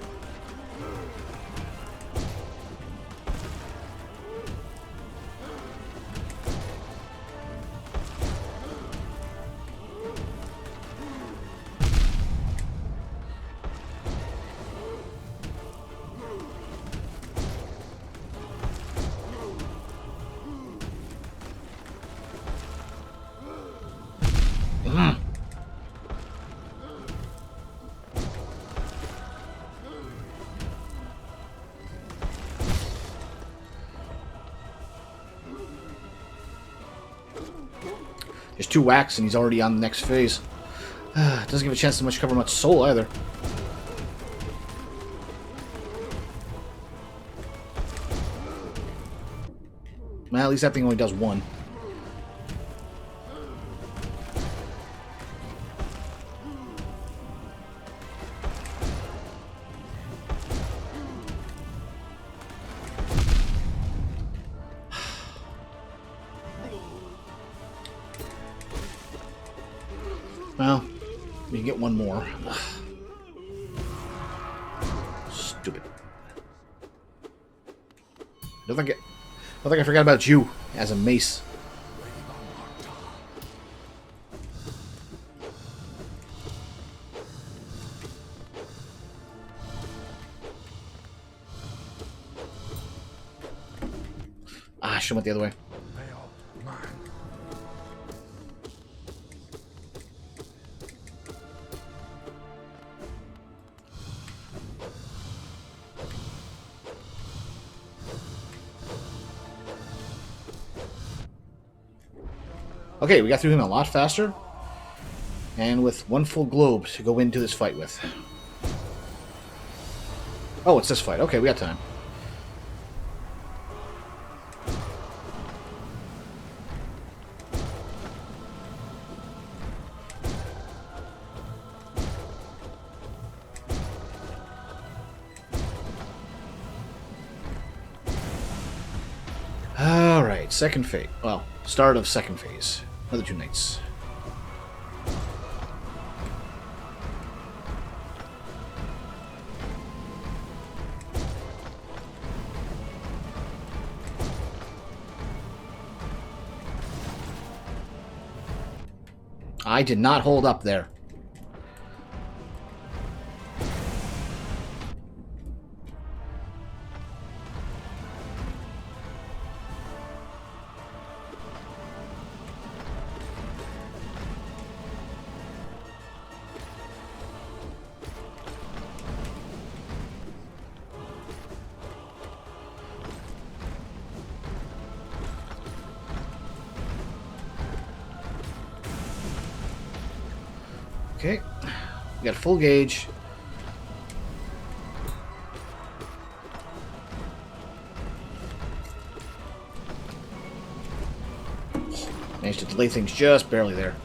There's 2 whacks and he's already on the next phase. Doesn't give a chance to much cover much soul either. Well, at least that thing only does 1. Well, we can get 1 more. Ugh. Stupid. I don't think I forgot about you as a mace. Ah, I should have went the other way. Veil mine. Okay, we got through him a lot faster. And with 1 full globe to go into this fight with. Oh, it's this fight. Okay, we got time. Alright, second phase. Well, start of second phase. Another 2 knights. I did not hold up there. Okay, we got full gauge. Managed to delay things just barely there.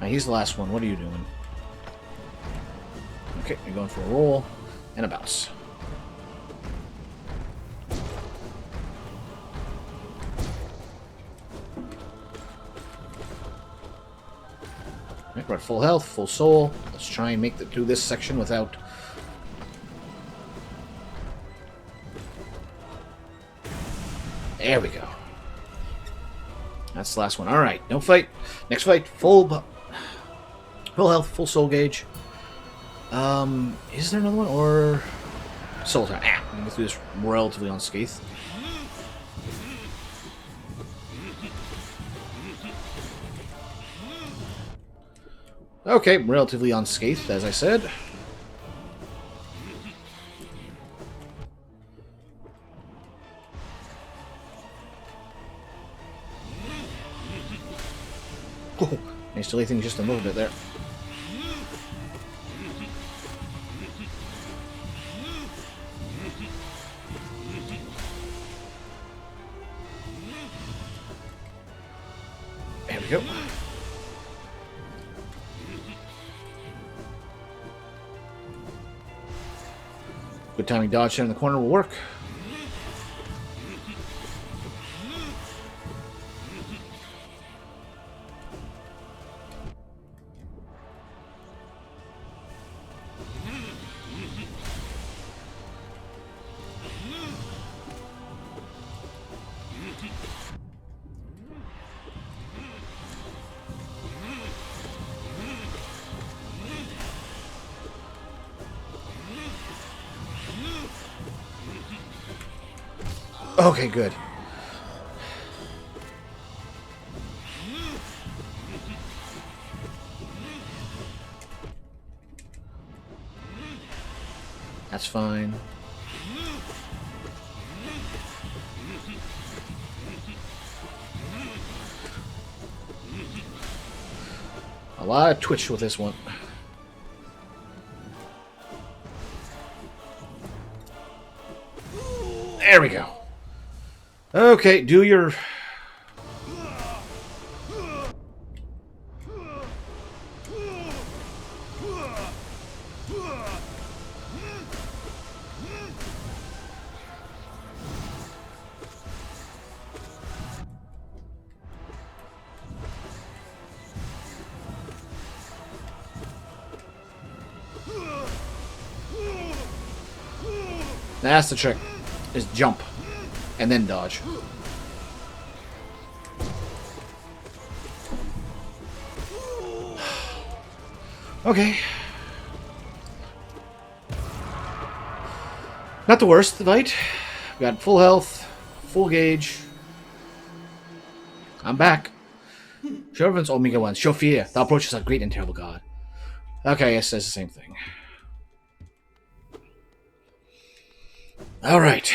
Now, he's the last one. What are you doing? Okay, you're going for a roll and a bounce. Right, we're at full health, full soul. Let's try and make it through this section without... There we go. That's the last one. Alright, no fight. Next fight, full health, full soul gauge. Is there another one? Or... Soul time. Ah, I'm going to go through this relatively unscathed. Okay, relatively unscathed, as I said. Oh, nice to delay things just a little bit there. There we go. Good timing dodge in the corner will work. Okay, good. That's fine. A lot of twitch with this one. There we go. Okay, do your... That's the trick, is jump, and then dodge. Okay. Not the worst, the fight. We got full health, full gauge. I'm back. Shovin's Omega 1. Show fear. Thou approaches a great and terrible god. Okay, yes, that's the same thing. Alright.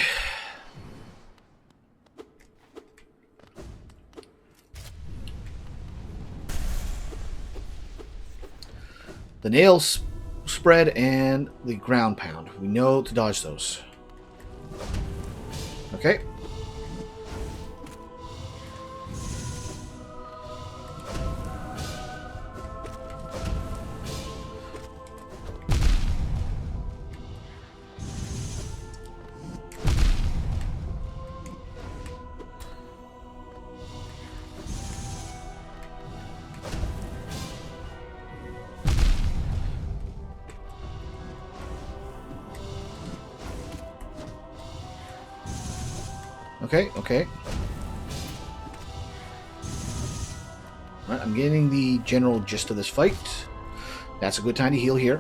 The nails spread and the ground pound. We know to dodge those. Okay. Okay, okay. Right, I'm getting the general gist of this fight. That's a good time to heal here.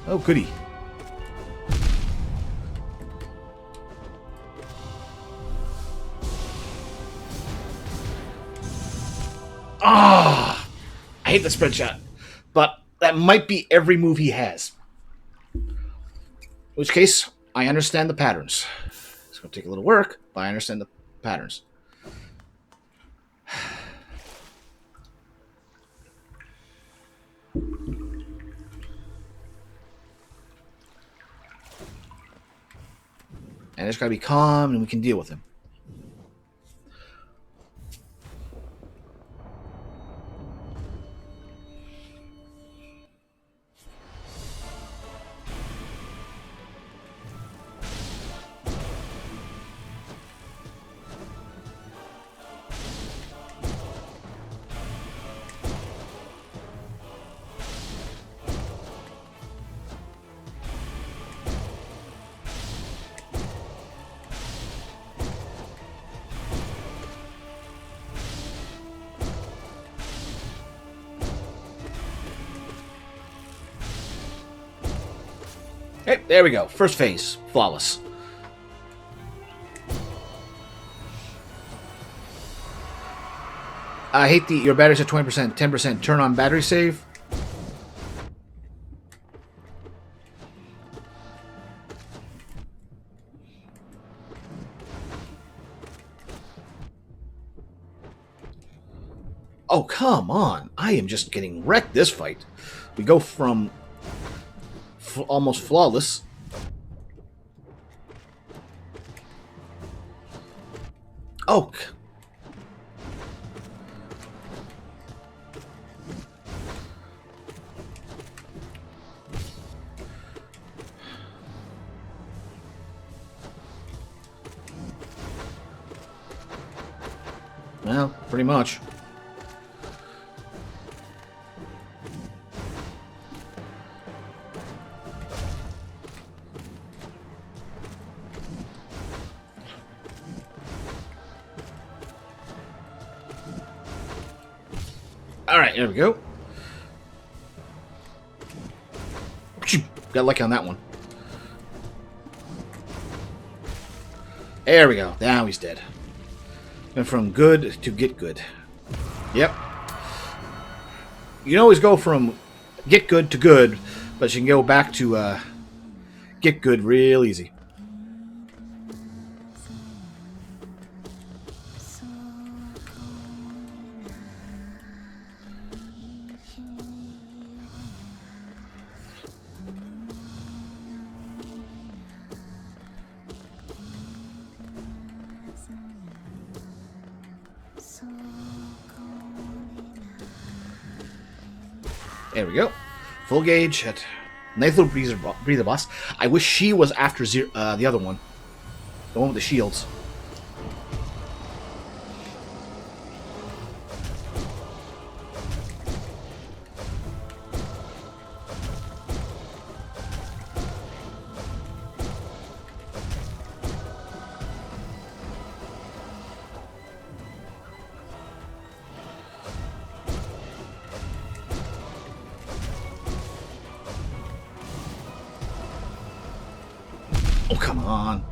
Oh, goody. Ah! I hate the spread shot. But that might be every move he has. In which case, I understand the patterns. It's going to take a little work, but I understand the patterns. And it's got to be calm, and we can deal with him. Okay, there we go. First phase. Flawless. I hate the your battery's at 20%, 10%. Turn on battery save. Oh, come on. I am just getting wrecked this fight. We go from almost flawless. Oh. Well, pretty much. Alright, there we go. Got lucky on that one. There we go. Now he's dead. Went from good to get good. Yep. You can always go from get good to good, but you can go back to get good real easy. There we go. Full gauge at nice little breather boss. I wish she was after the other one. The one with the shields. Oh, come on.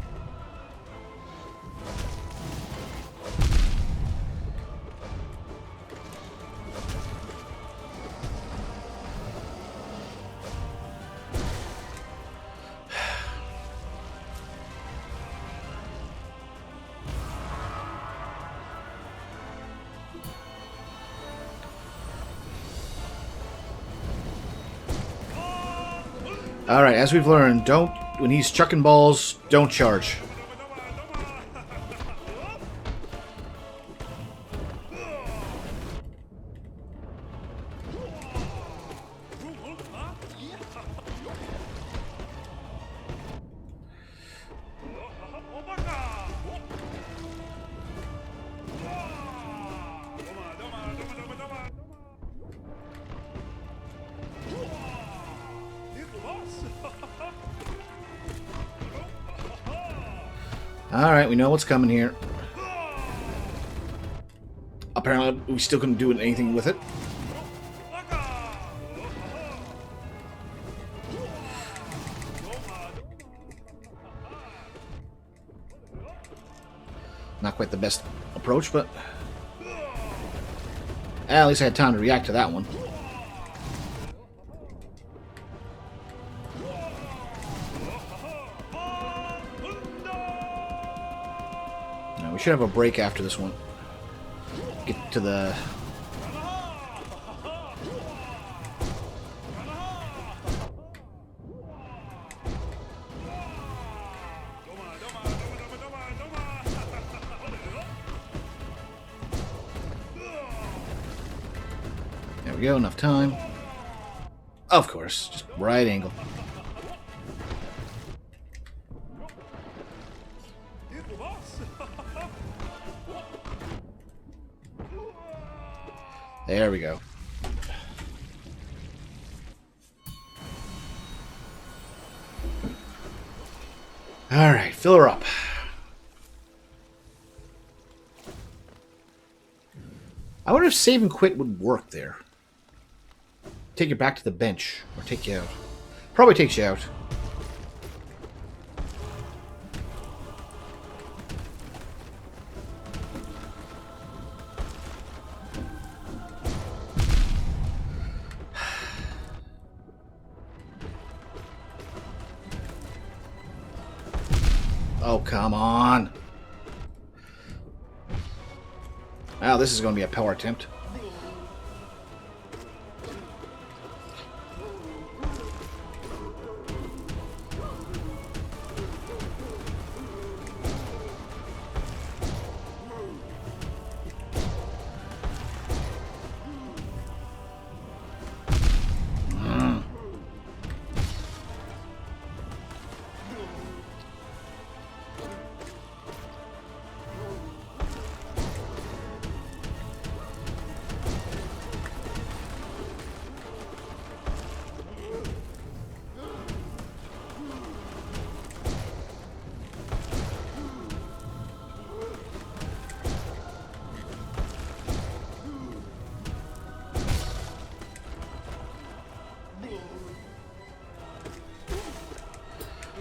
All right, as we've learned, when he's chucking balls, don't charge. Alright, we know what's coming here. Apparently, we still couldn't do anything with it. Not quite the best approach, but at least I had time to react to that one. Now, we should have a break after this one. Get to the... There we go, enough time. Of course, just right angle. There we go. Alright, fill her up. I wonder if save and quit would work there. Take you back to the bench, or take you out. Probably takes you out. Oh, come on. Wow, this is going to be a power attempt.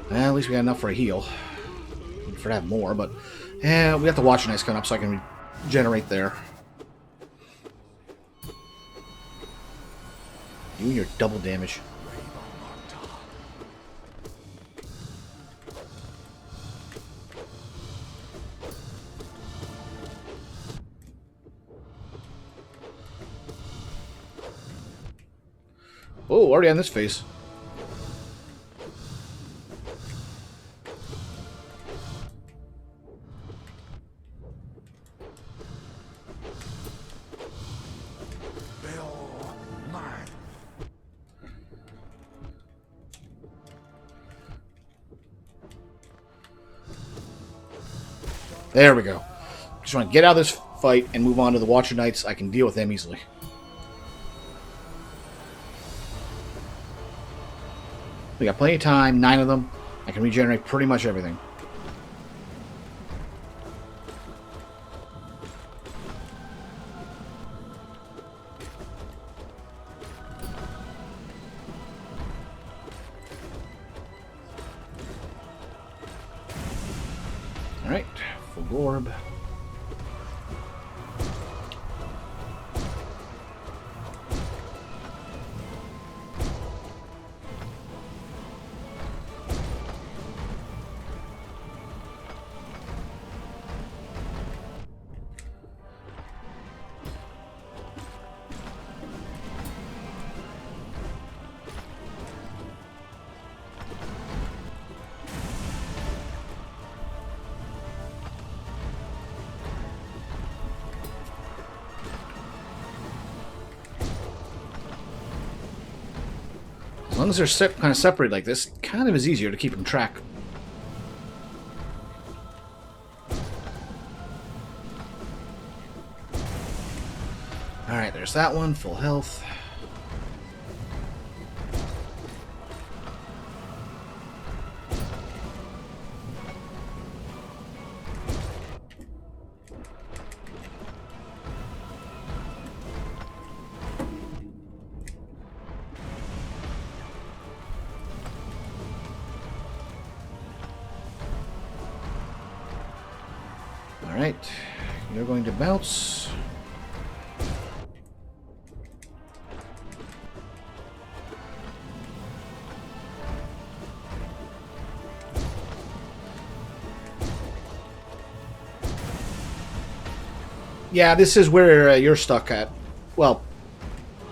Well, at least we got enough for a heal. For to have more, but yeah, we got the Watcher Knights coming up, so I can regenerate there. You and your double damage. Oh, already on this phase. There we go. Just want to get out of this fight and move on to the Watcher Knights. I can deal with them easily. We got plenty of time, 9 of them. I can regenerate pretty much everything. Alright, full orb. As long as they're kind of separated like this, it kind of is easier to keep them track. Alright, there's that one, full health. Alright. You're going to bounce. Yeah, this is where you're stuck at. Well,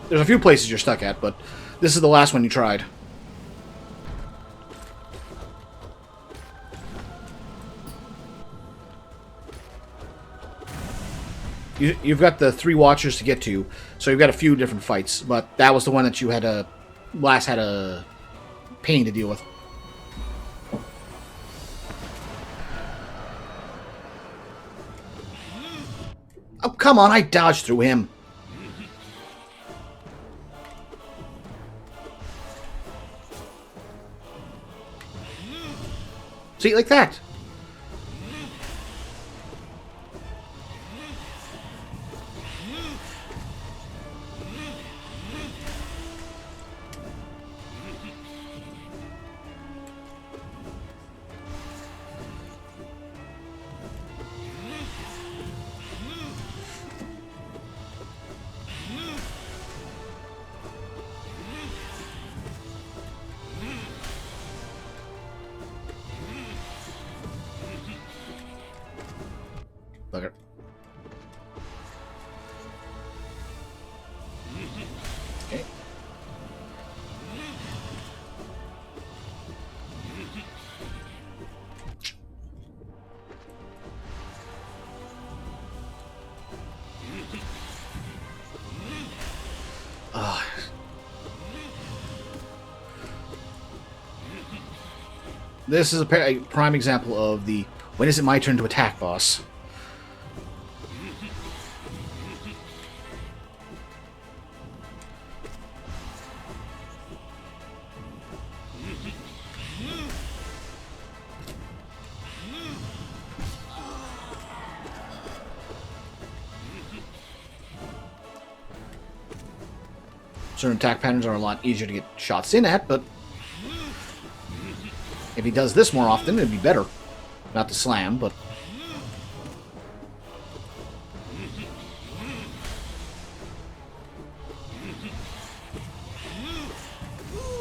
there's a few places you're stuck at, but this is the last one you tried. You've got the 3 Watchers to get to, so you've got a few different fights, but that was the one that you had last had a pain to deal with. Oh, come on, I dodged through him. See, like that. Bugger. Okay. Ah. This is a prime example of the when is it my turn to attack boss. Certain attack patterns are a lot easier to get shots in at, but if he does this more often, it'd be better. Not to slam, but...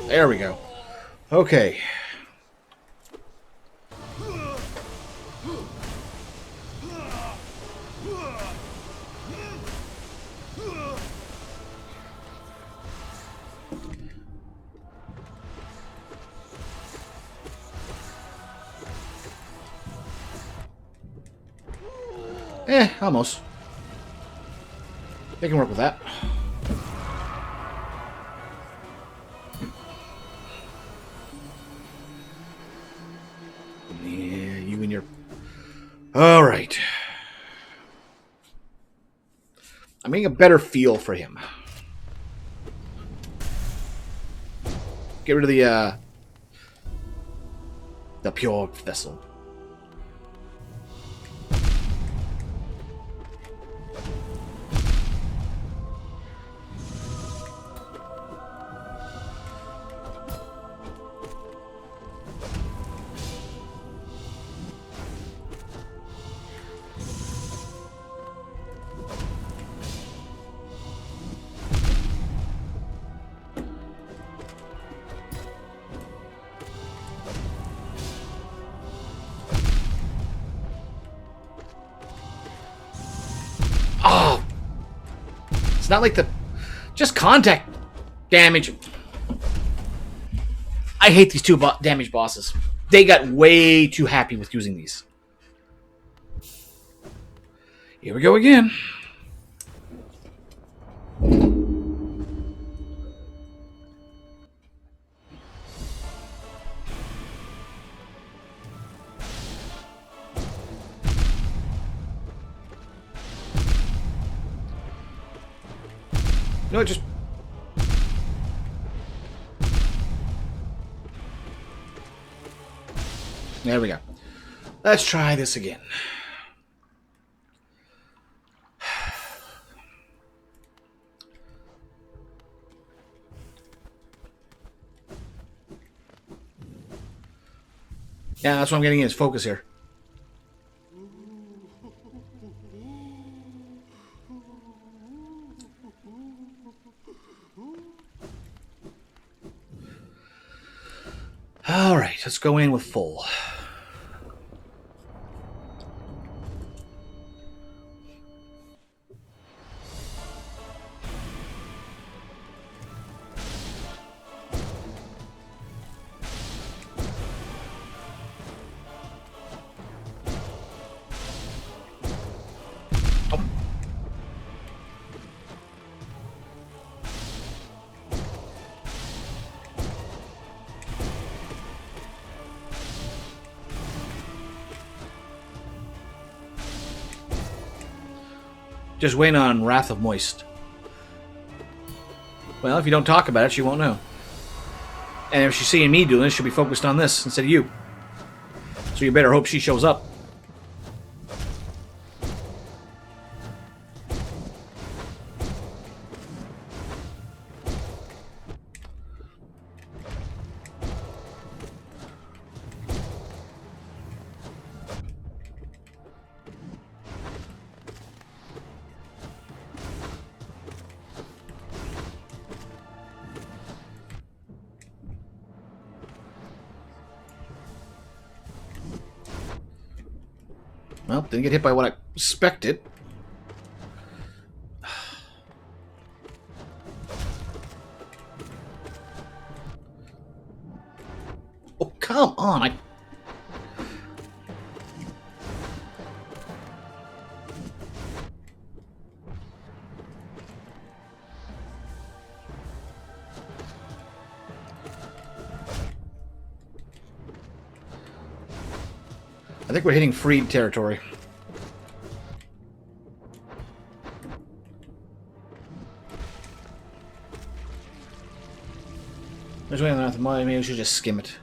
There we go. Okay. Almost. They can work with that. Yeah, you and your... Alright. I'm getting a better feel for him. Get rid of the pure vessel. It's not like the... Just contact damage. I hate these 2 damage bosses. They got way too happy with using these. Here we go again. No, just... There we go. Let's try this again. Yeah, that's what I'm getting is focus here. let's go in with full. Just waiting on Wrath of Moist. Well, if you don't talk about it, she won't know. And if she's seeing me doing this, she'll be focused on this instead of you. So you better hope she shows up. Well, didn't get hit by what I expected. Oh, come on. I think we're hitting freed territory. There's way on the money. Maybe we should just skim it.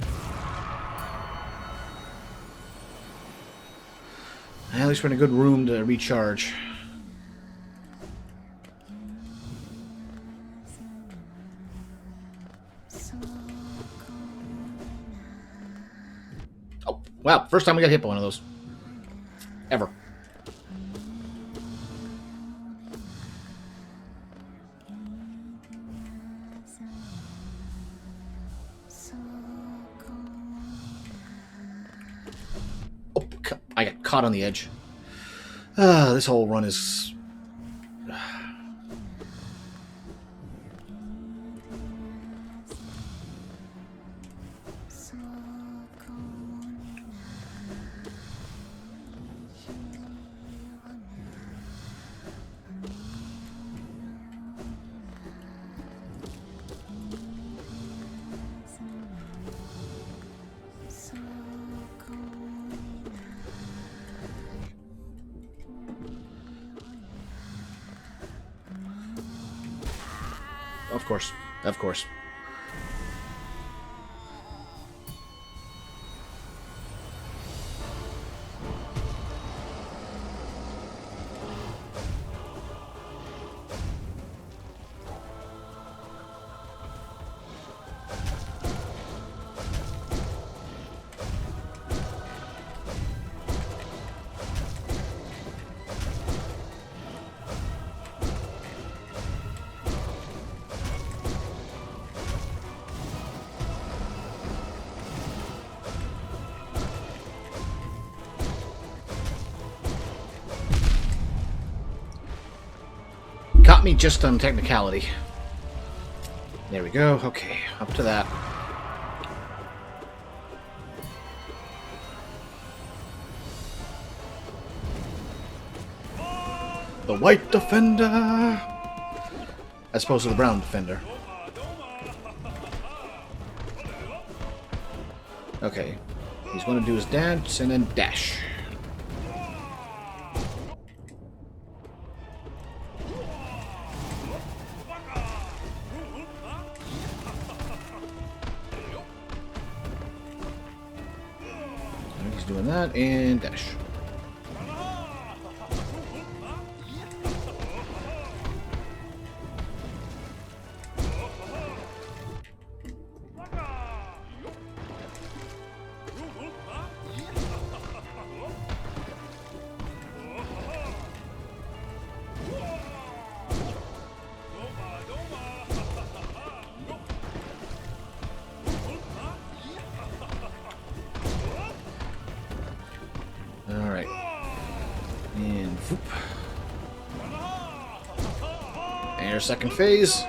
At least we're in a good room to recharge. Oh, wow. First time we got hit by one of those. Ever. Oh, I got caught on the edge. This whole run is... Of course. Of course. Caught me just on technicality. There we go. Okay, up to that. The white defender, as opposed to the brown defender. Okay, he's going to do his dance and then dash. He's doing that and dash. And your second phase.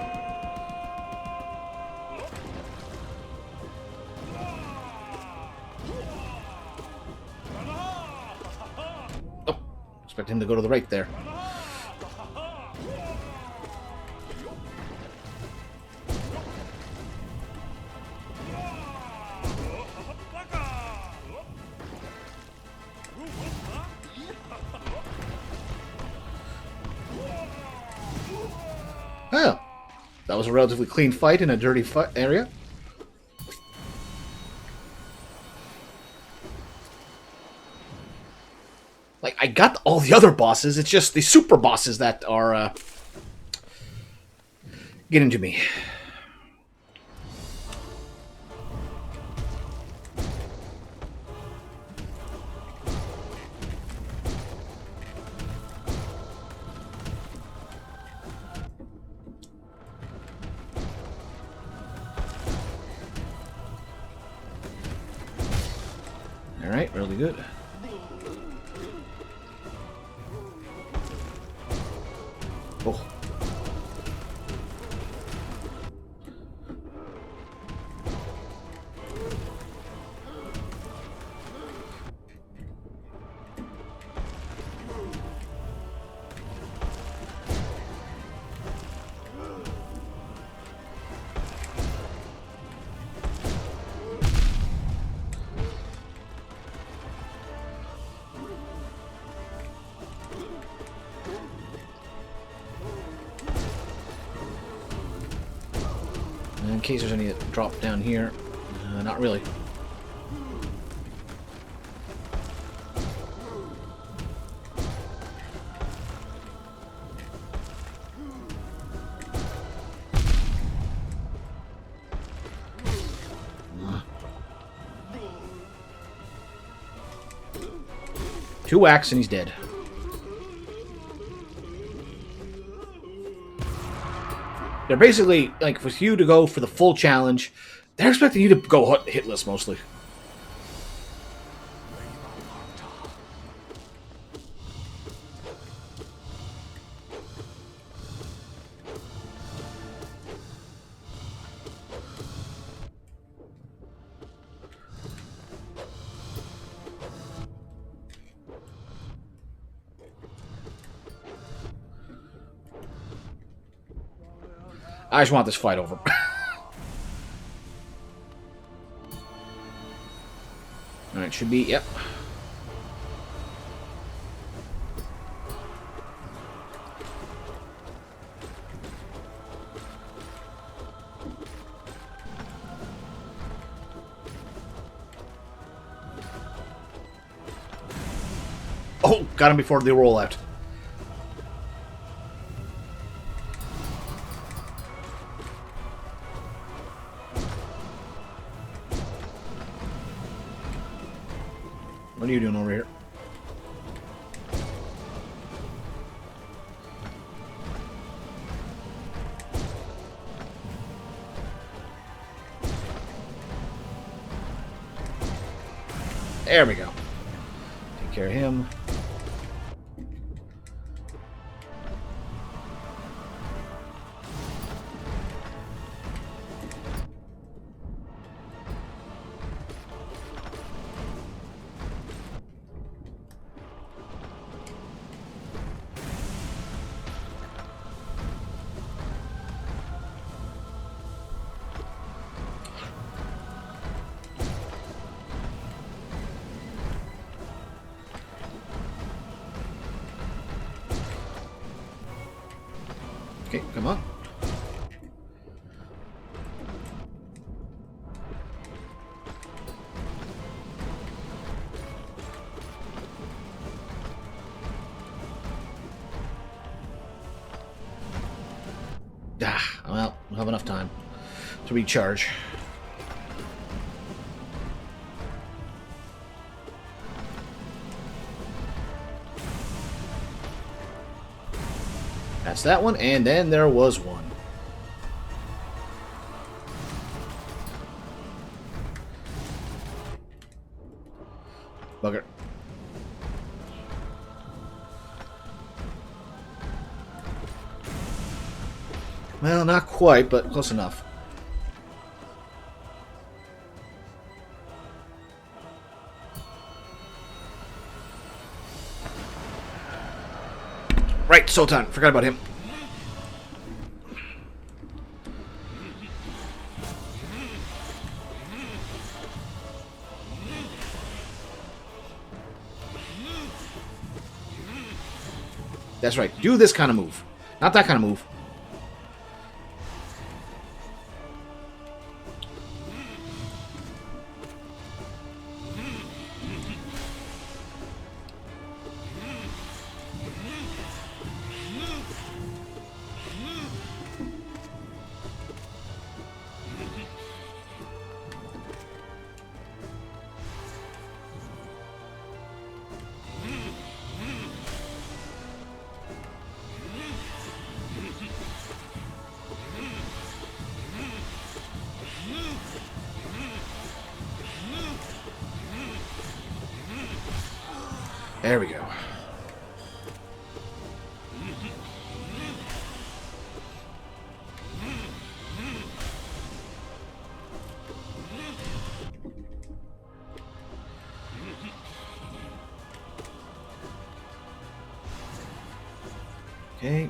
Oh, expect him to go to the right there. Oh, that was a relatively clean fight in a dirty area. Like, I got all the other bosses, it's just the super bosses that are getting to me. Alright, really good. Oh. In case there's any that drop down here. Not really. Two whacks and he's dead. They're basically, like, for you to go for the full challenge, they're expecting you to go hitless, mostly. I just want this fight over. Alright, should be, yep. Oh, got him before the rollout. What are you doing over here? There we go. Take care of him. Okay, come on. Ah, well, we'll have enough time to recharge. That's that one, and then there was one. Bugger. Well, not quite, but close enough. Right, Sultan. Forgot about him. That's right. Do this kind of move. Not that kind of move. There we go. Okay.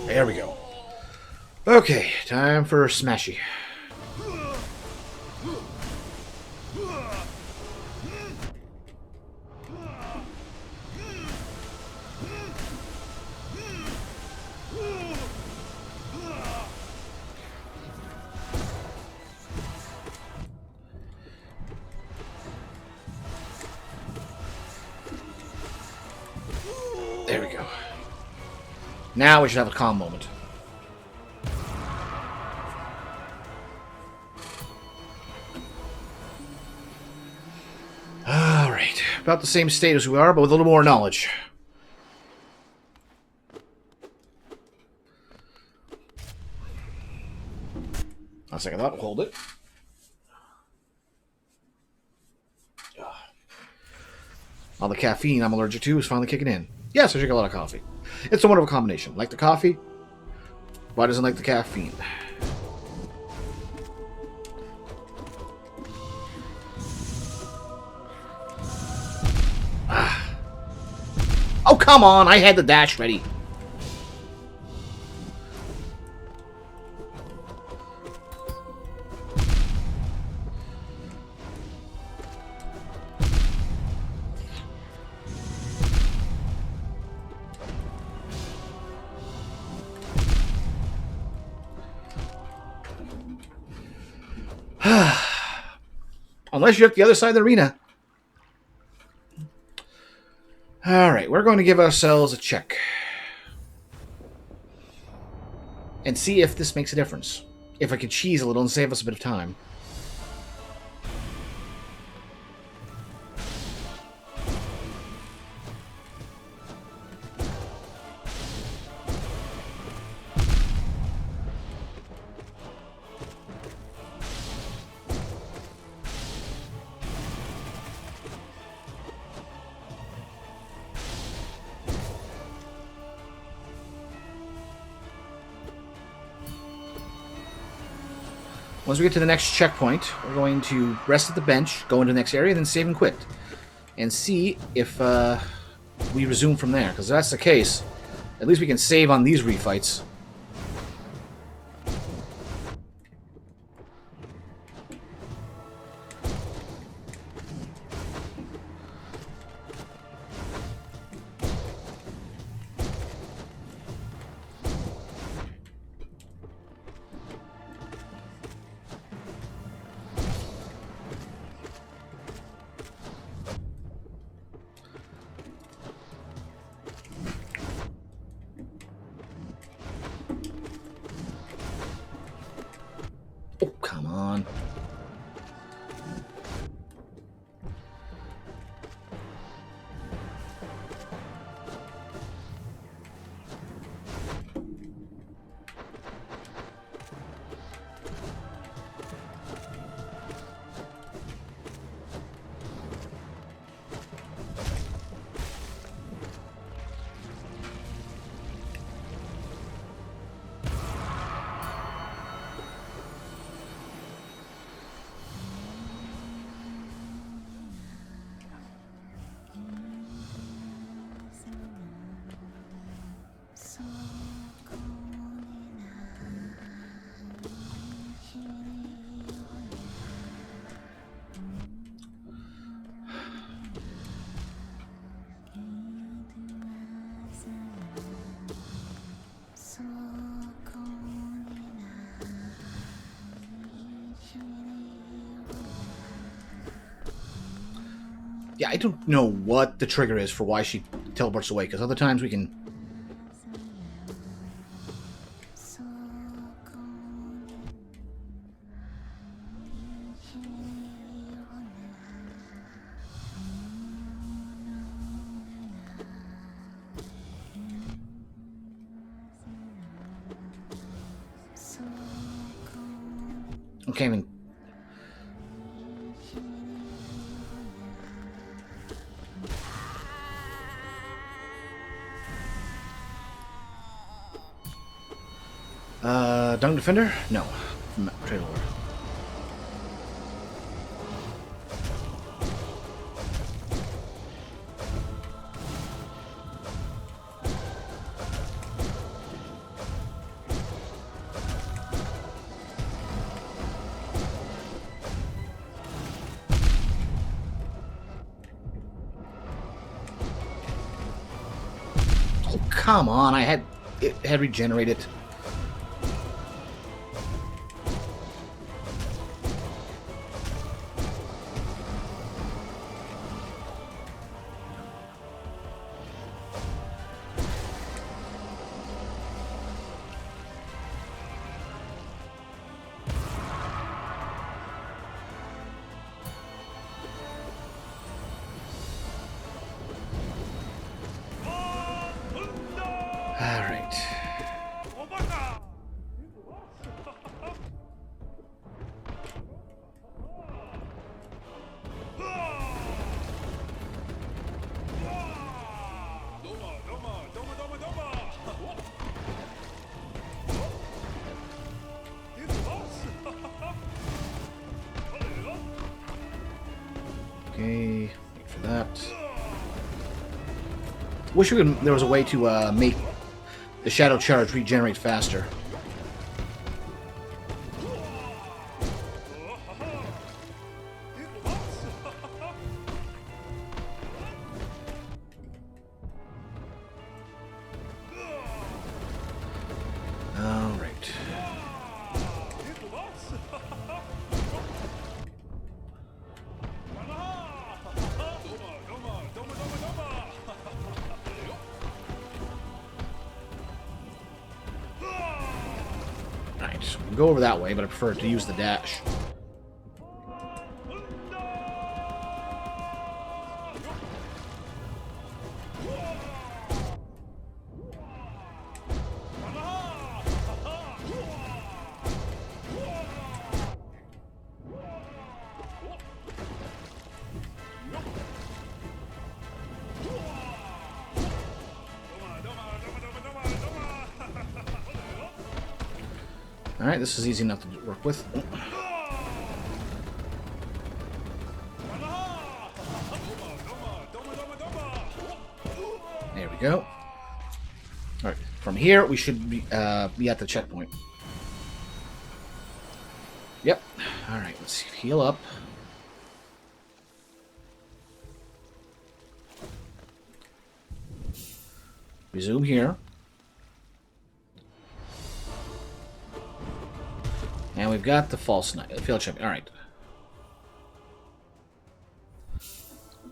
There we go. Okay, time for Smashy. There we go. Now we should have a calm moment. Alright. About the same state as we are, but with a little more knowledge. On second thought, we'll hold it. All the caffeine I'm allergic to is finally kicking in. Yes, I drink a lot of coffee. It's somewhat of a combination. Like the coffee, why doesn't like the caffeine? Ah. Oh, come on! I had the dash ready. Unless you're at the other side of the arena. Alright, we're going to give ourselves a check. And see if this makes a difference. If I could cheese a little and save us a bit of time. Once we get to the next checkpoint, we're going to rest at the bench, go into the next area, then save and quit. And see if we resume from there. Because if that's the case, at least we can save on these refights. Yeah, I don't know what the trigger is for why she teleports away, because other times we can... Okay, I mean... Dung Defender? No. Trade Lord. Oh, come on, it had regenerated. Alright. Okay, wait for that. Wish there was a way to make the Shadow Charge regenerate faster. Alright. Alright, we can go over that way, but I prefer to use the dash. Alright, this is easy enough to work with. There we go. Alright, from here we should be at the checkpoint. Yep. Alright, let's heal up. Resume here. And we've got the false knight, field champion. All right.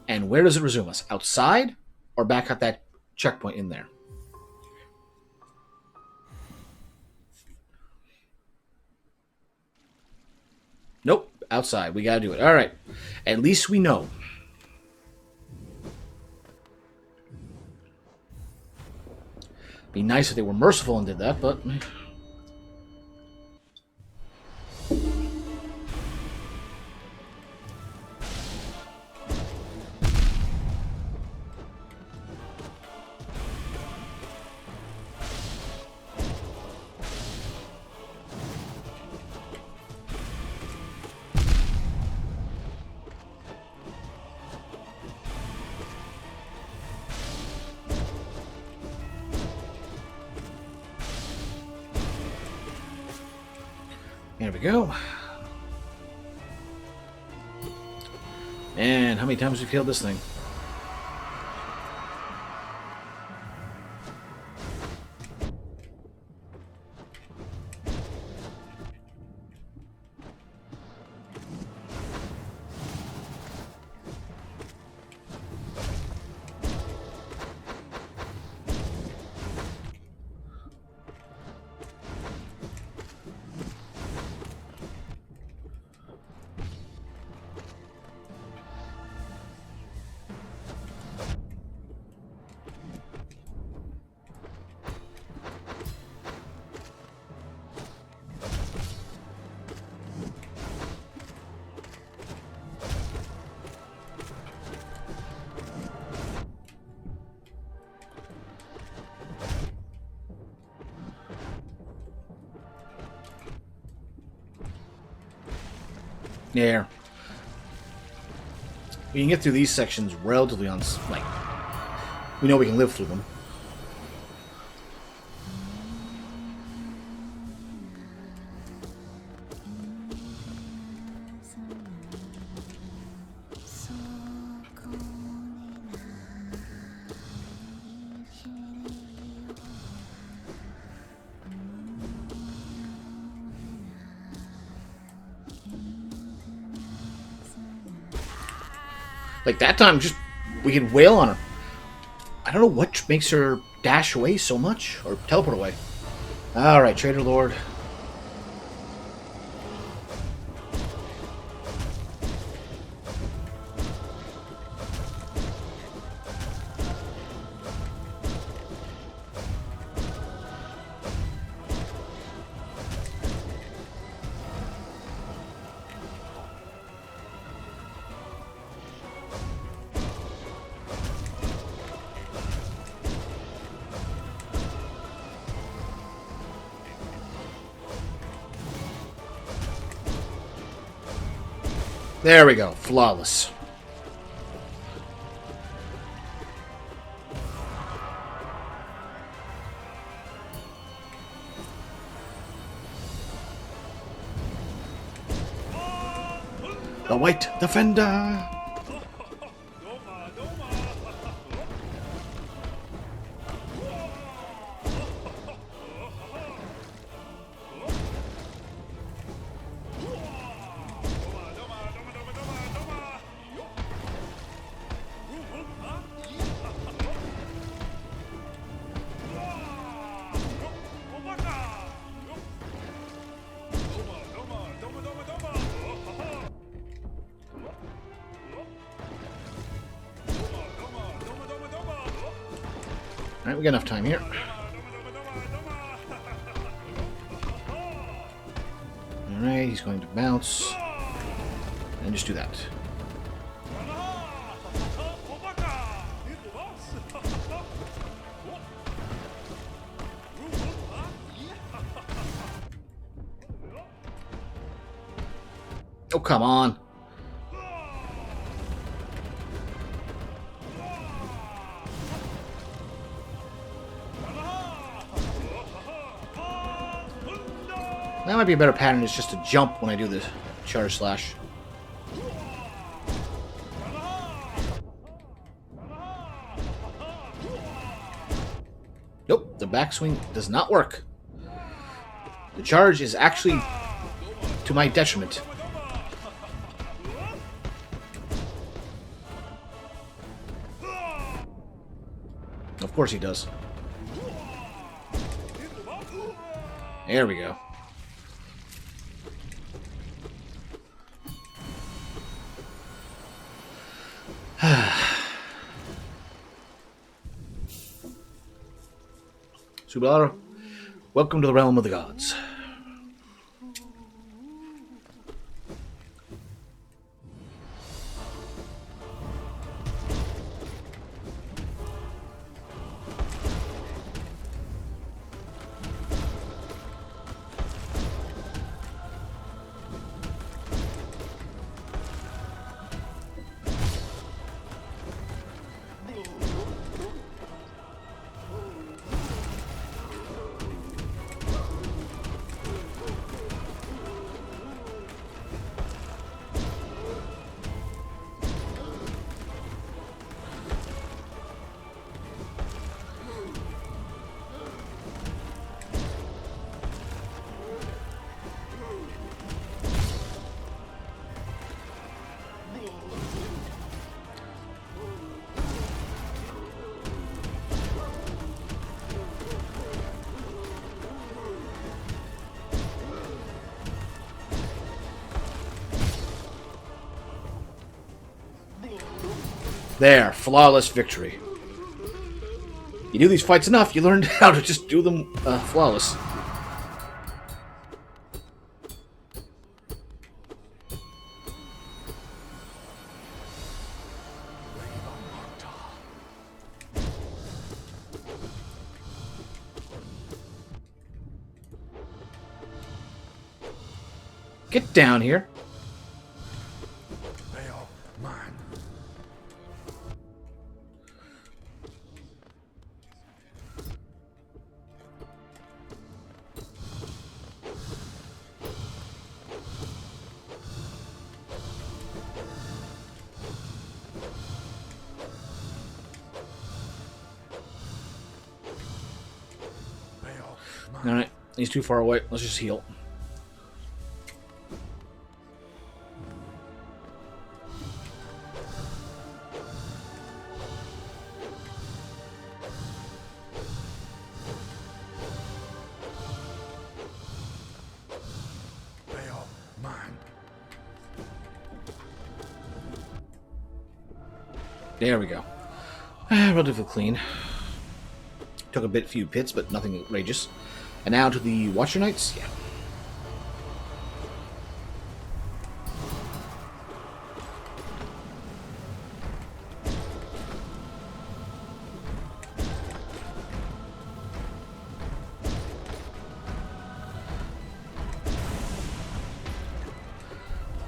And where does it resume us? Outside or back at that checkpoint in there? Nope, outside. We got to do it. All right. At least we know. Be nice if they were merciful and did that, but... There we go. And how many times have we killed this thing? Yeah. We can get through these sections relatively like, we know we can live through them. Like that time, just we can wail on her. I don't know what makes her dash away so much or teleport away. All right, Trader Lord. There we go. Flawless. The White Defender. Alright, we got enough time here. Alright, he's going to bounce. And just do that. Oh, come on. That might be a better pattern, is just to jump when I do the charge slash. Nope, the backswing does not work. The charge is actually to my detriment. Of course he does. There we go. Subaru, welcome to the realm of the gods. There, flawless victory. You do these fights enough, you learn how to just do them flawless. Get down here. Baal mine. Baal mine. Alright, he's too far away. Let's just heal. Baal mine. There we go. Relatively clean. Took a few pits, but nothing outrageous. And now to the Watcher Knights. Yeah.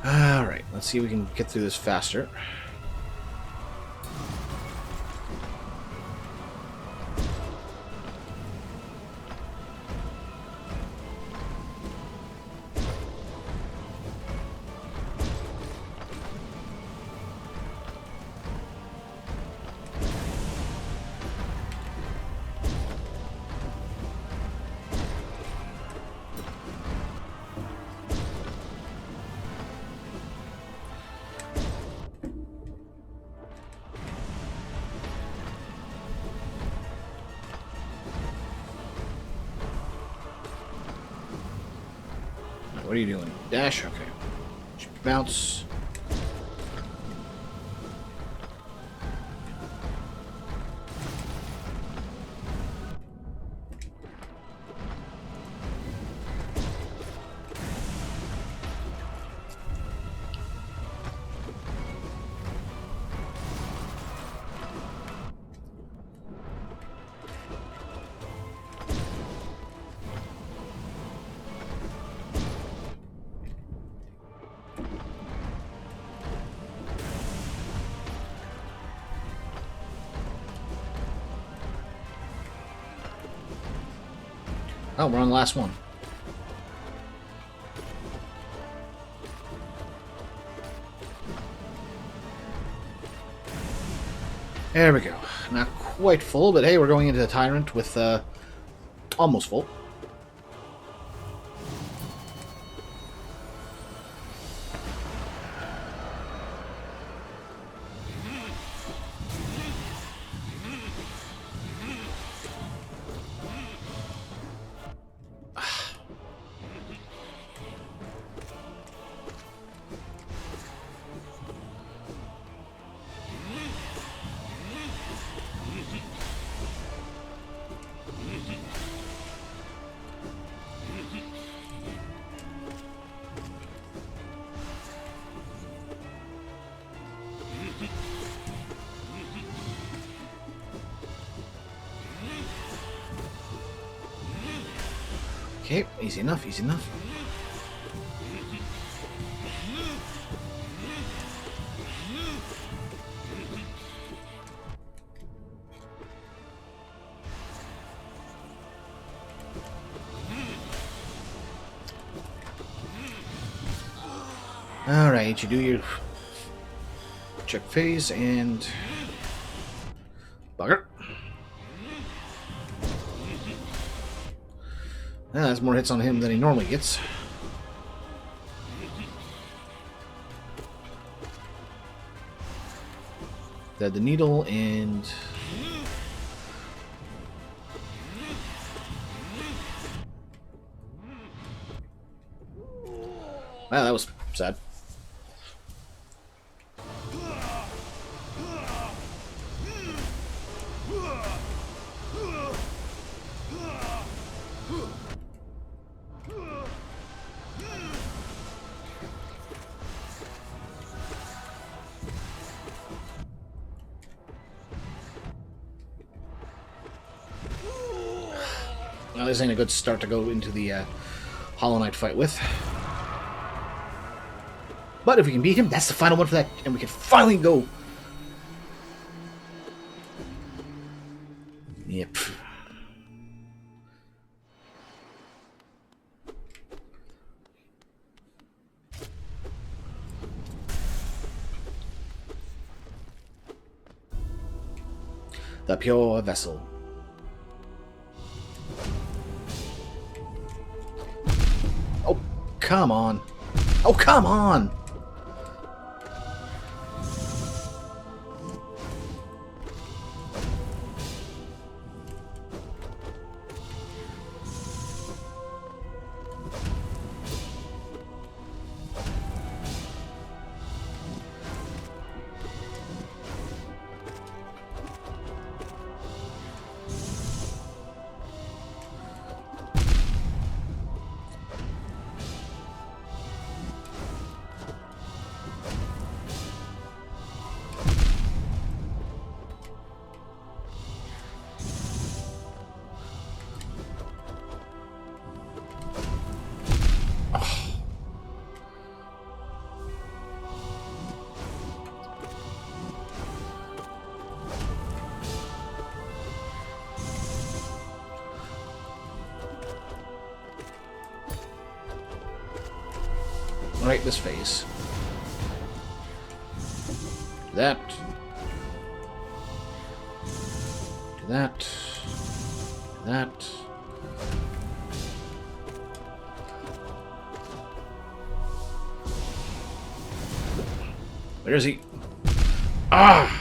Alright, let's see if we can get through this faster. What are you doing? Dash? Okay. Bounce. Oh, we're on the last one. There we go. Not quite full, but hey, we're going into the Tyrant with almost full. Okay, easy enough, easy enough. Alright, you do your check phase and bugger. That's more hits on him than he normally gets. The needle and wow, that was sad. Well, this ain't a good start to go into the Hollow Knight fight with. But if we can beat him, that's the final one for that, and we can finally go. Yep. The pure vessel. Oh, come on. Oh, come on. Right this phase. Do that. Do that. Do that. Where is he? Ah!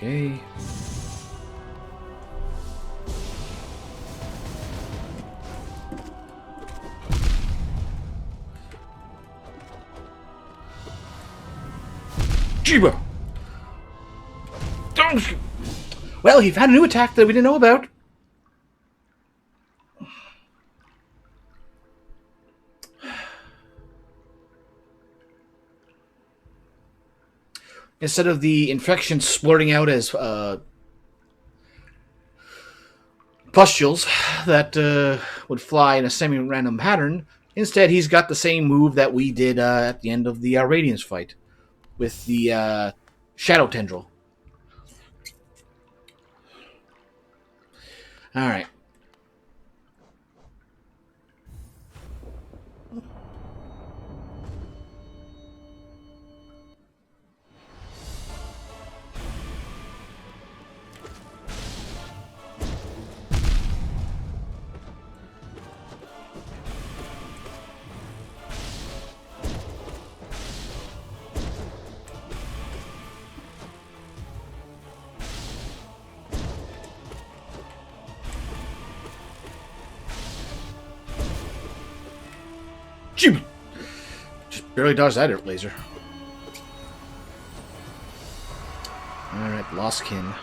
Okay. Jiba! Don't! Well, he found a new attack that we didn't know about. Instead of the infection splurting out as pustules that would fly in a semi-random pattern, instead he's got the same move that we did at the end of the Radiance fight with the Shadow Tendril. Alright. Just barely dodged that laser. Alright, lost kin.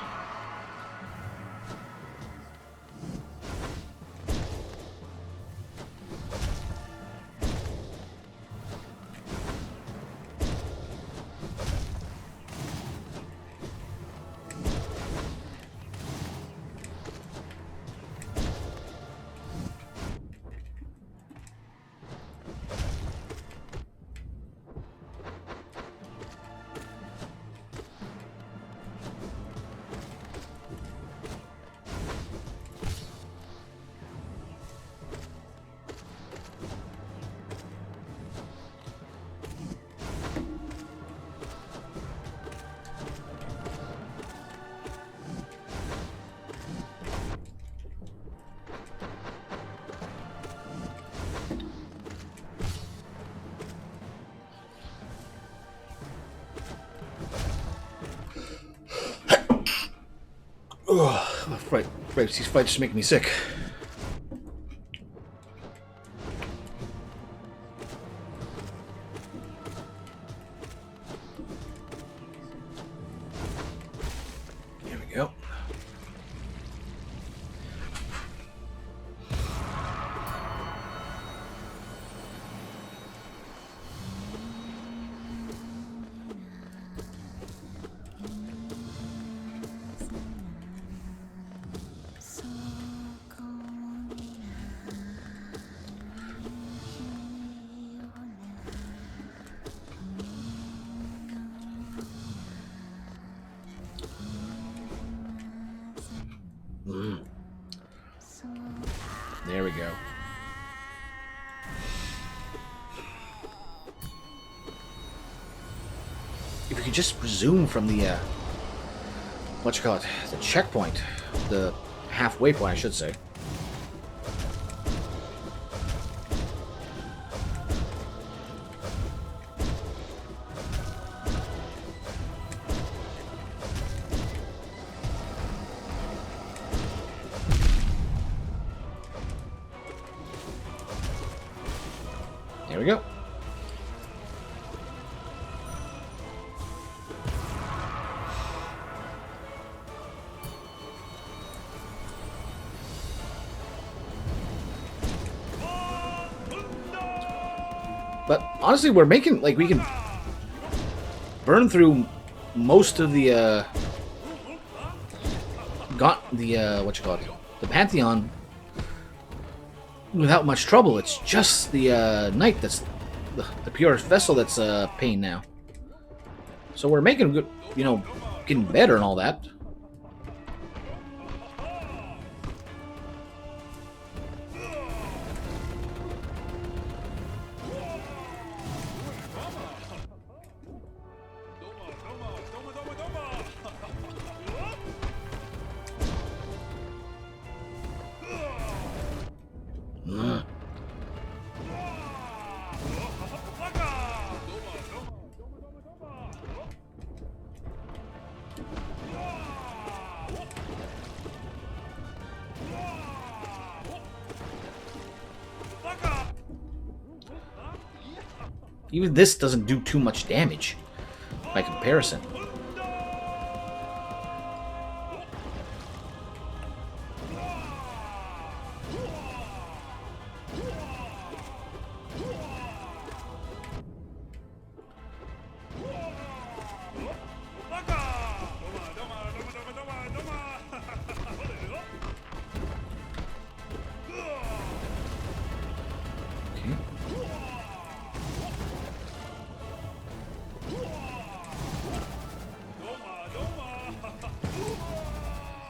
Right, these fights just make me sick. go. There we go. If we could just resume from the, what you call it, the checkpoint, the halfway point, I should say. There we go. But honestly, we're making, like, we can burn through most of the, what you call it, the Pantheon without much trouble. It's just the Knight that's the purest vessel that's pain now. So we're making good, you know, getting better and all that. Even this doesn't do too much damage by comparison.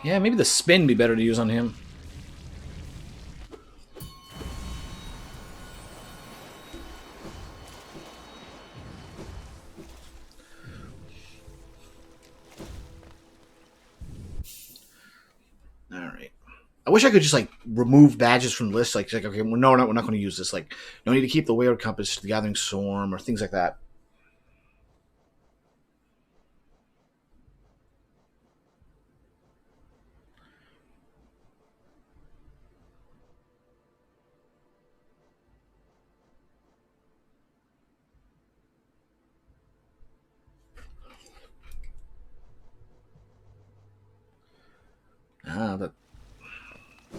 Yeah, maybe the spin be better to use on him. Alright. I wish I could just, like, remove badges from the list. Like okay, we're not going to use this. Like, no need to keep the Wayward Compass, the Gathering Storm, or things like that.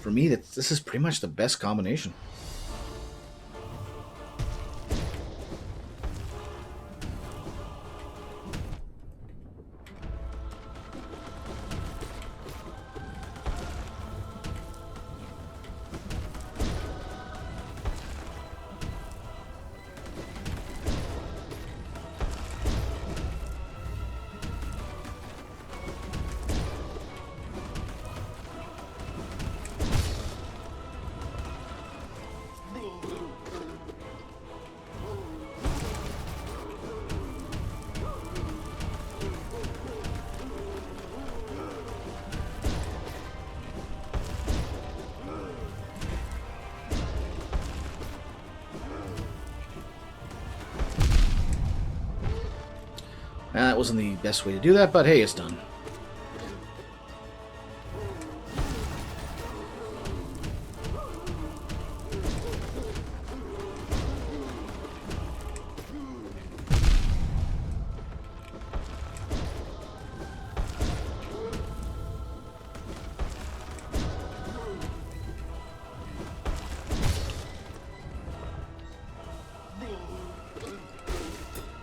For me, this is pretty much the best combination. That wasn't the best way to do that, but hey, it's done.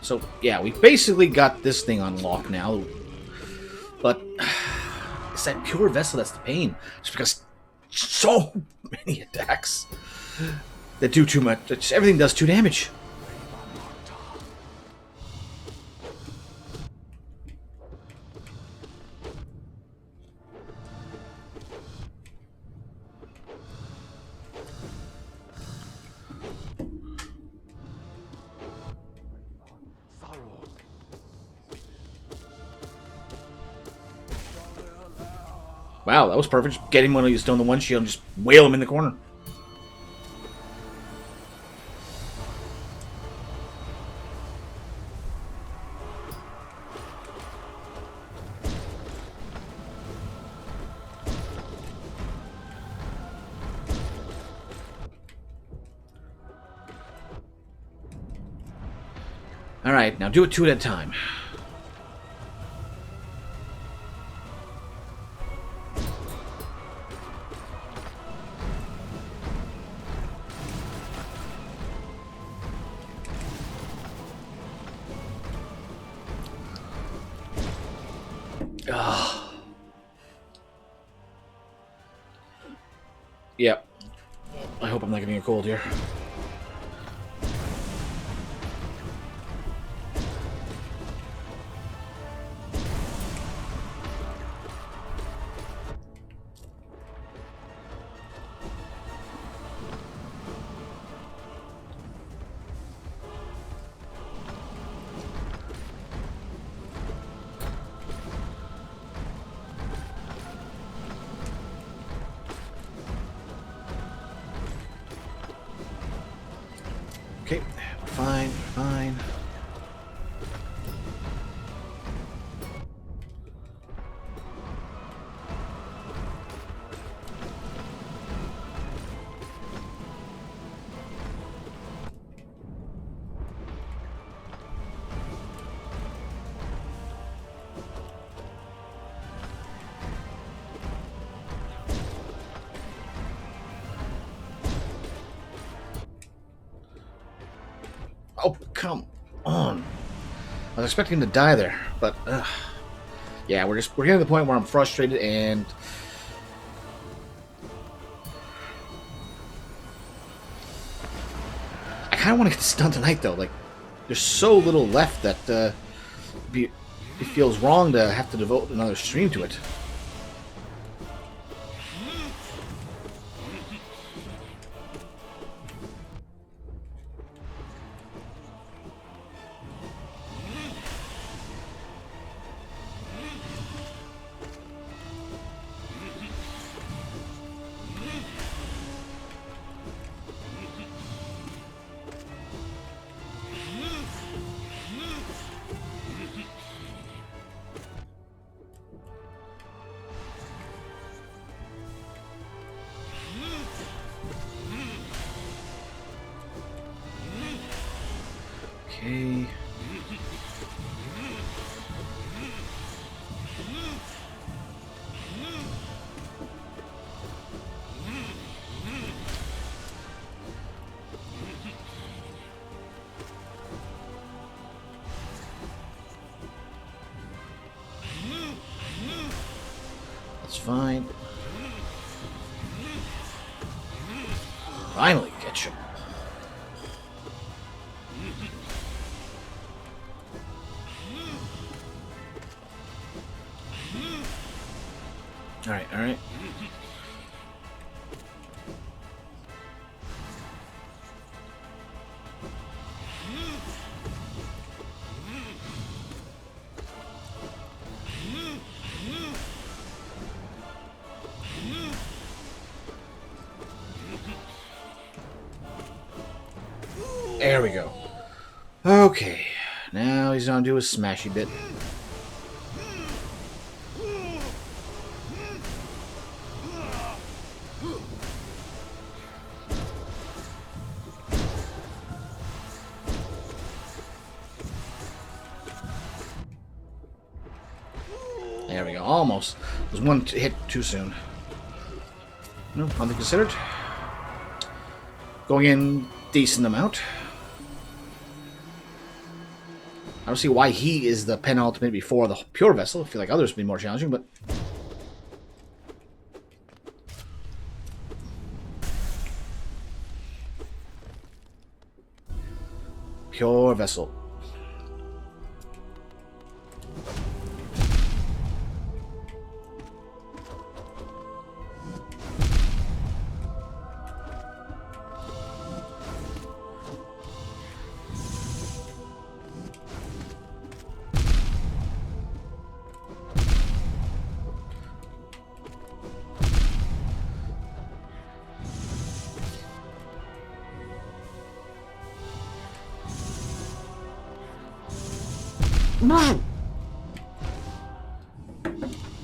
So, yeah, we basically got this thing unlocked now. But it's that pure vessel that's the pain. Just because so many attacks that do too much. Everything does 2 damage. Wow, that was perfect. Just get him when he's still in the one shield and just whale him in the corner. Alright, now do it 2 at a time. Yep. I hope I'm not getting a cold here. Okay, fine, fine. Oh, come on. I was expecting to die there, but yeah, we're getting to the point where I'm frustrated and I kind of want to get this done tonight though. Like, there's so little left that it feels wrong to have to devote another stream to it. Okay. That's fine. Finally, get you. Alright, alright. There we go. Okay. Now he's gonna do his smashy bit. There we go. Almost. There's one hit too soon. No, nothing considered. Going in decent amount. don't see why he is the penultimate before the pure vessel. I feel like others would be more challenging, but... Pure vessel.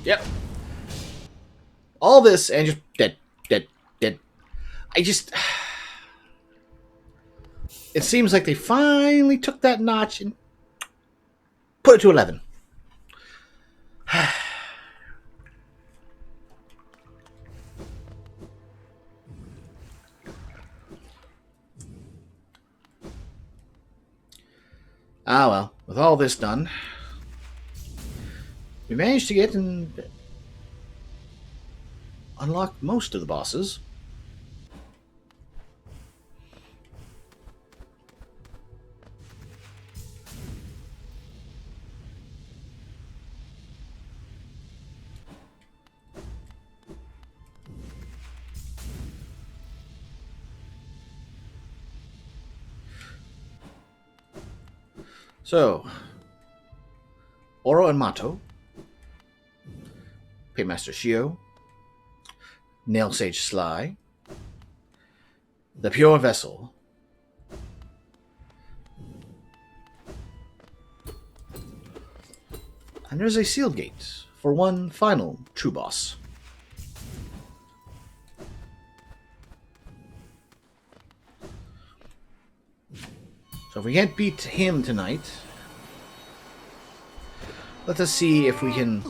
Yep. All this and just dead, dead, dead. I just... It seems like they finally took that notch and put it to 11. Ah well, with all this done, we managed to get and unlock most of the bosses. So, Oro and Mato, Paymaster Shio, Nail Sage Sly, the Pure Vessel, and there's a sealed gate for one final true boss. So if we can't beat him tonight, let us see if we can...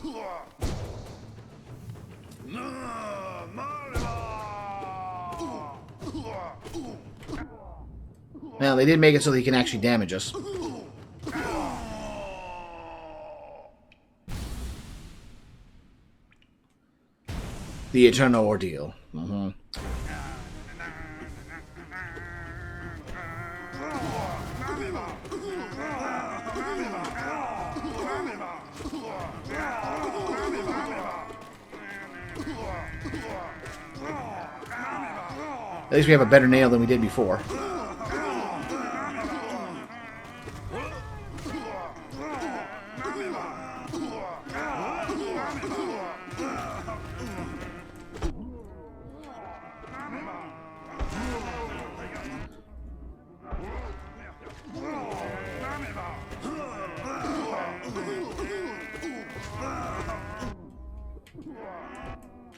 Well, they did make it so that he can actually damage us. The Eternal Ordeal. At least we have a better nail than we did before.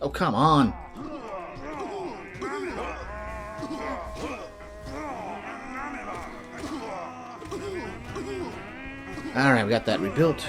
Oh, come on. Alright, we got that rebuilt.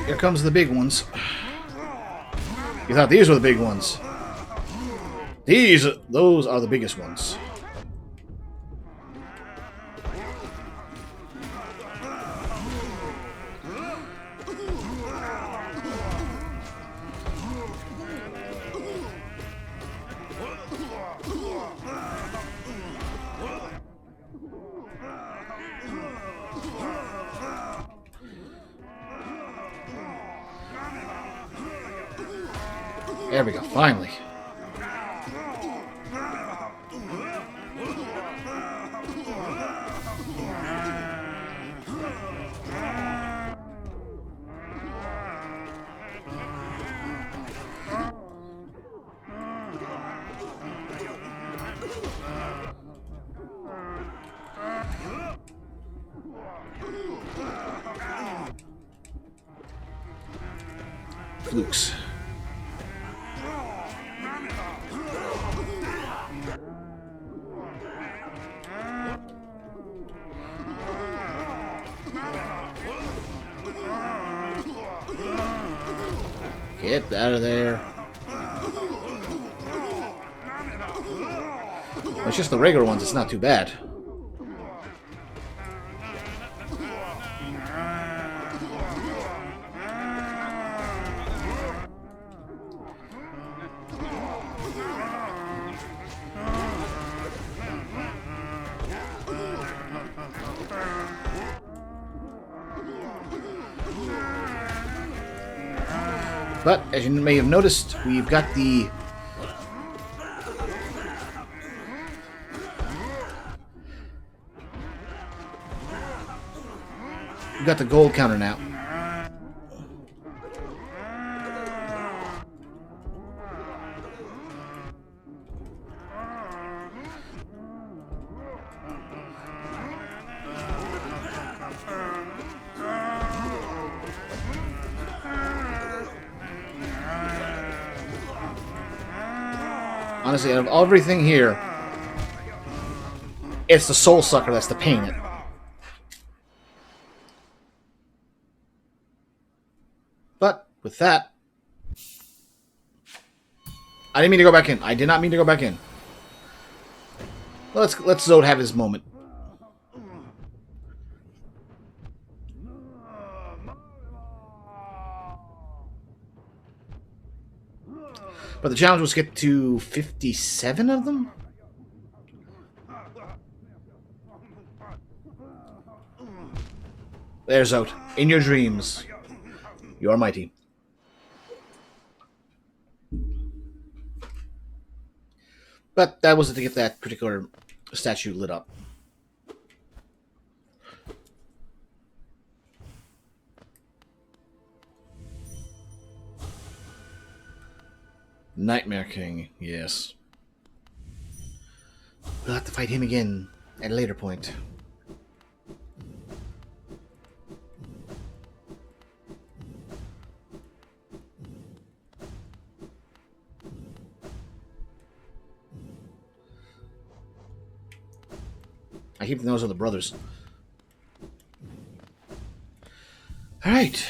Here comes the big ones. You thought these were the big ones. Those are the biggest ones. There we go, finally. Flukes. Get out of there. It's just the regular ones, it's not too bad. But, as you may have noticed, we've got the... We've got the gold counter now. Honestly, out of everything here, it's the Soul Sucker that's the pain in it. But, with that... I didn't mean to go back in. I did not mean to go back in. Let's Zod have his moment. But the challenge was to get to 57 of them? There's Zod. In your dreams. You are mighty. But that was to get that particular statue lit up. Nightmare King, yes. We'll have to fight him again at a later point. I keep those are the brothers. Alright,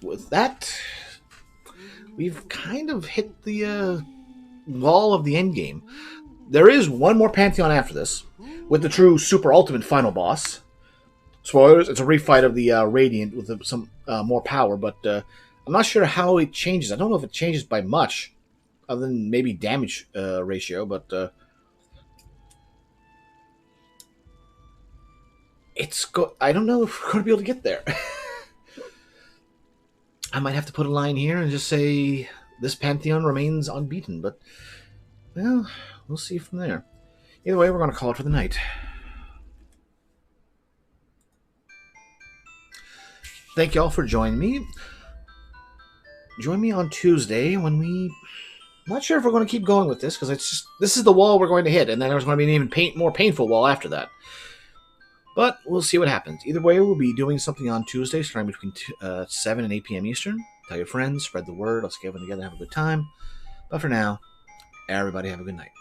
with that, we've kind of hit the wall of the end game. There is one more Pantheon after this, with the true super ultimate final boss. Spoilers, it's a refight of the Radiant with some more power, but I'm not sure how it changes. I don't know if it changes by much, other than maybe damage ratio, but I don't know if we're going to be able to get there. I might have to put a line here and just say this Pantheon remains unbeaten, but, well, we'll see from there. Either way, we're going to call it for the night. Thank you all for joining me. Join me on Tuesday when I'm not sure if we're going to keep going with this, because this is the wall we're going to hit, and then there's going to be an even more painful wall after that. But we'll see what happens. Either way, we'll be doing something on Tuesday, starting between 7 and 8 p.m. Eastern. Tell your friends, spread the word. Let's get everyone together and have a good time. But for now, everybody have a good night.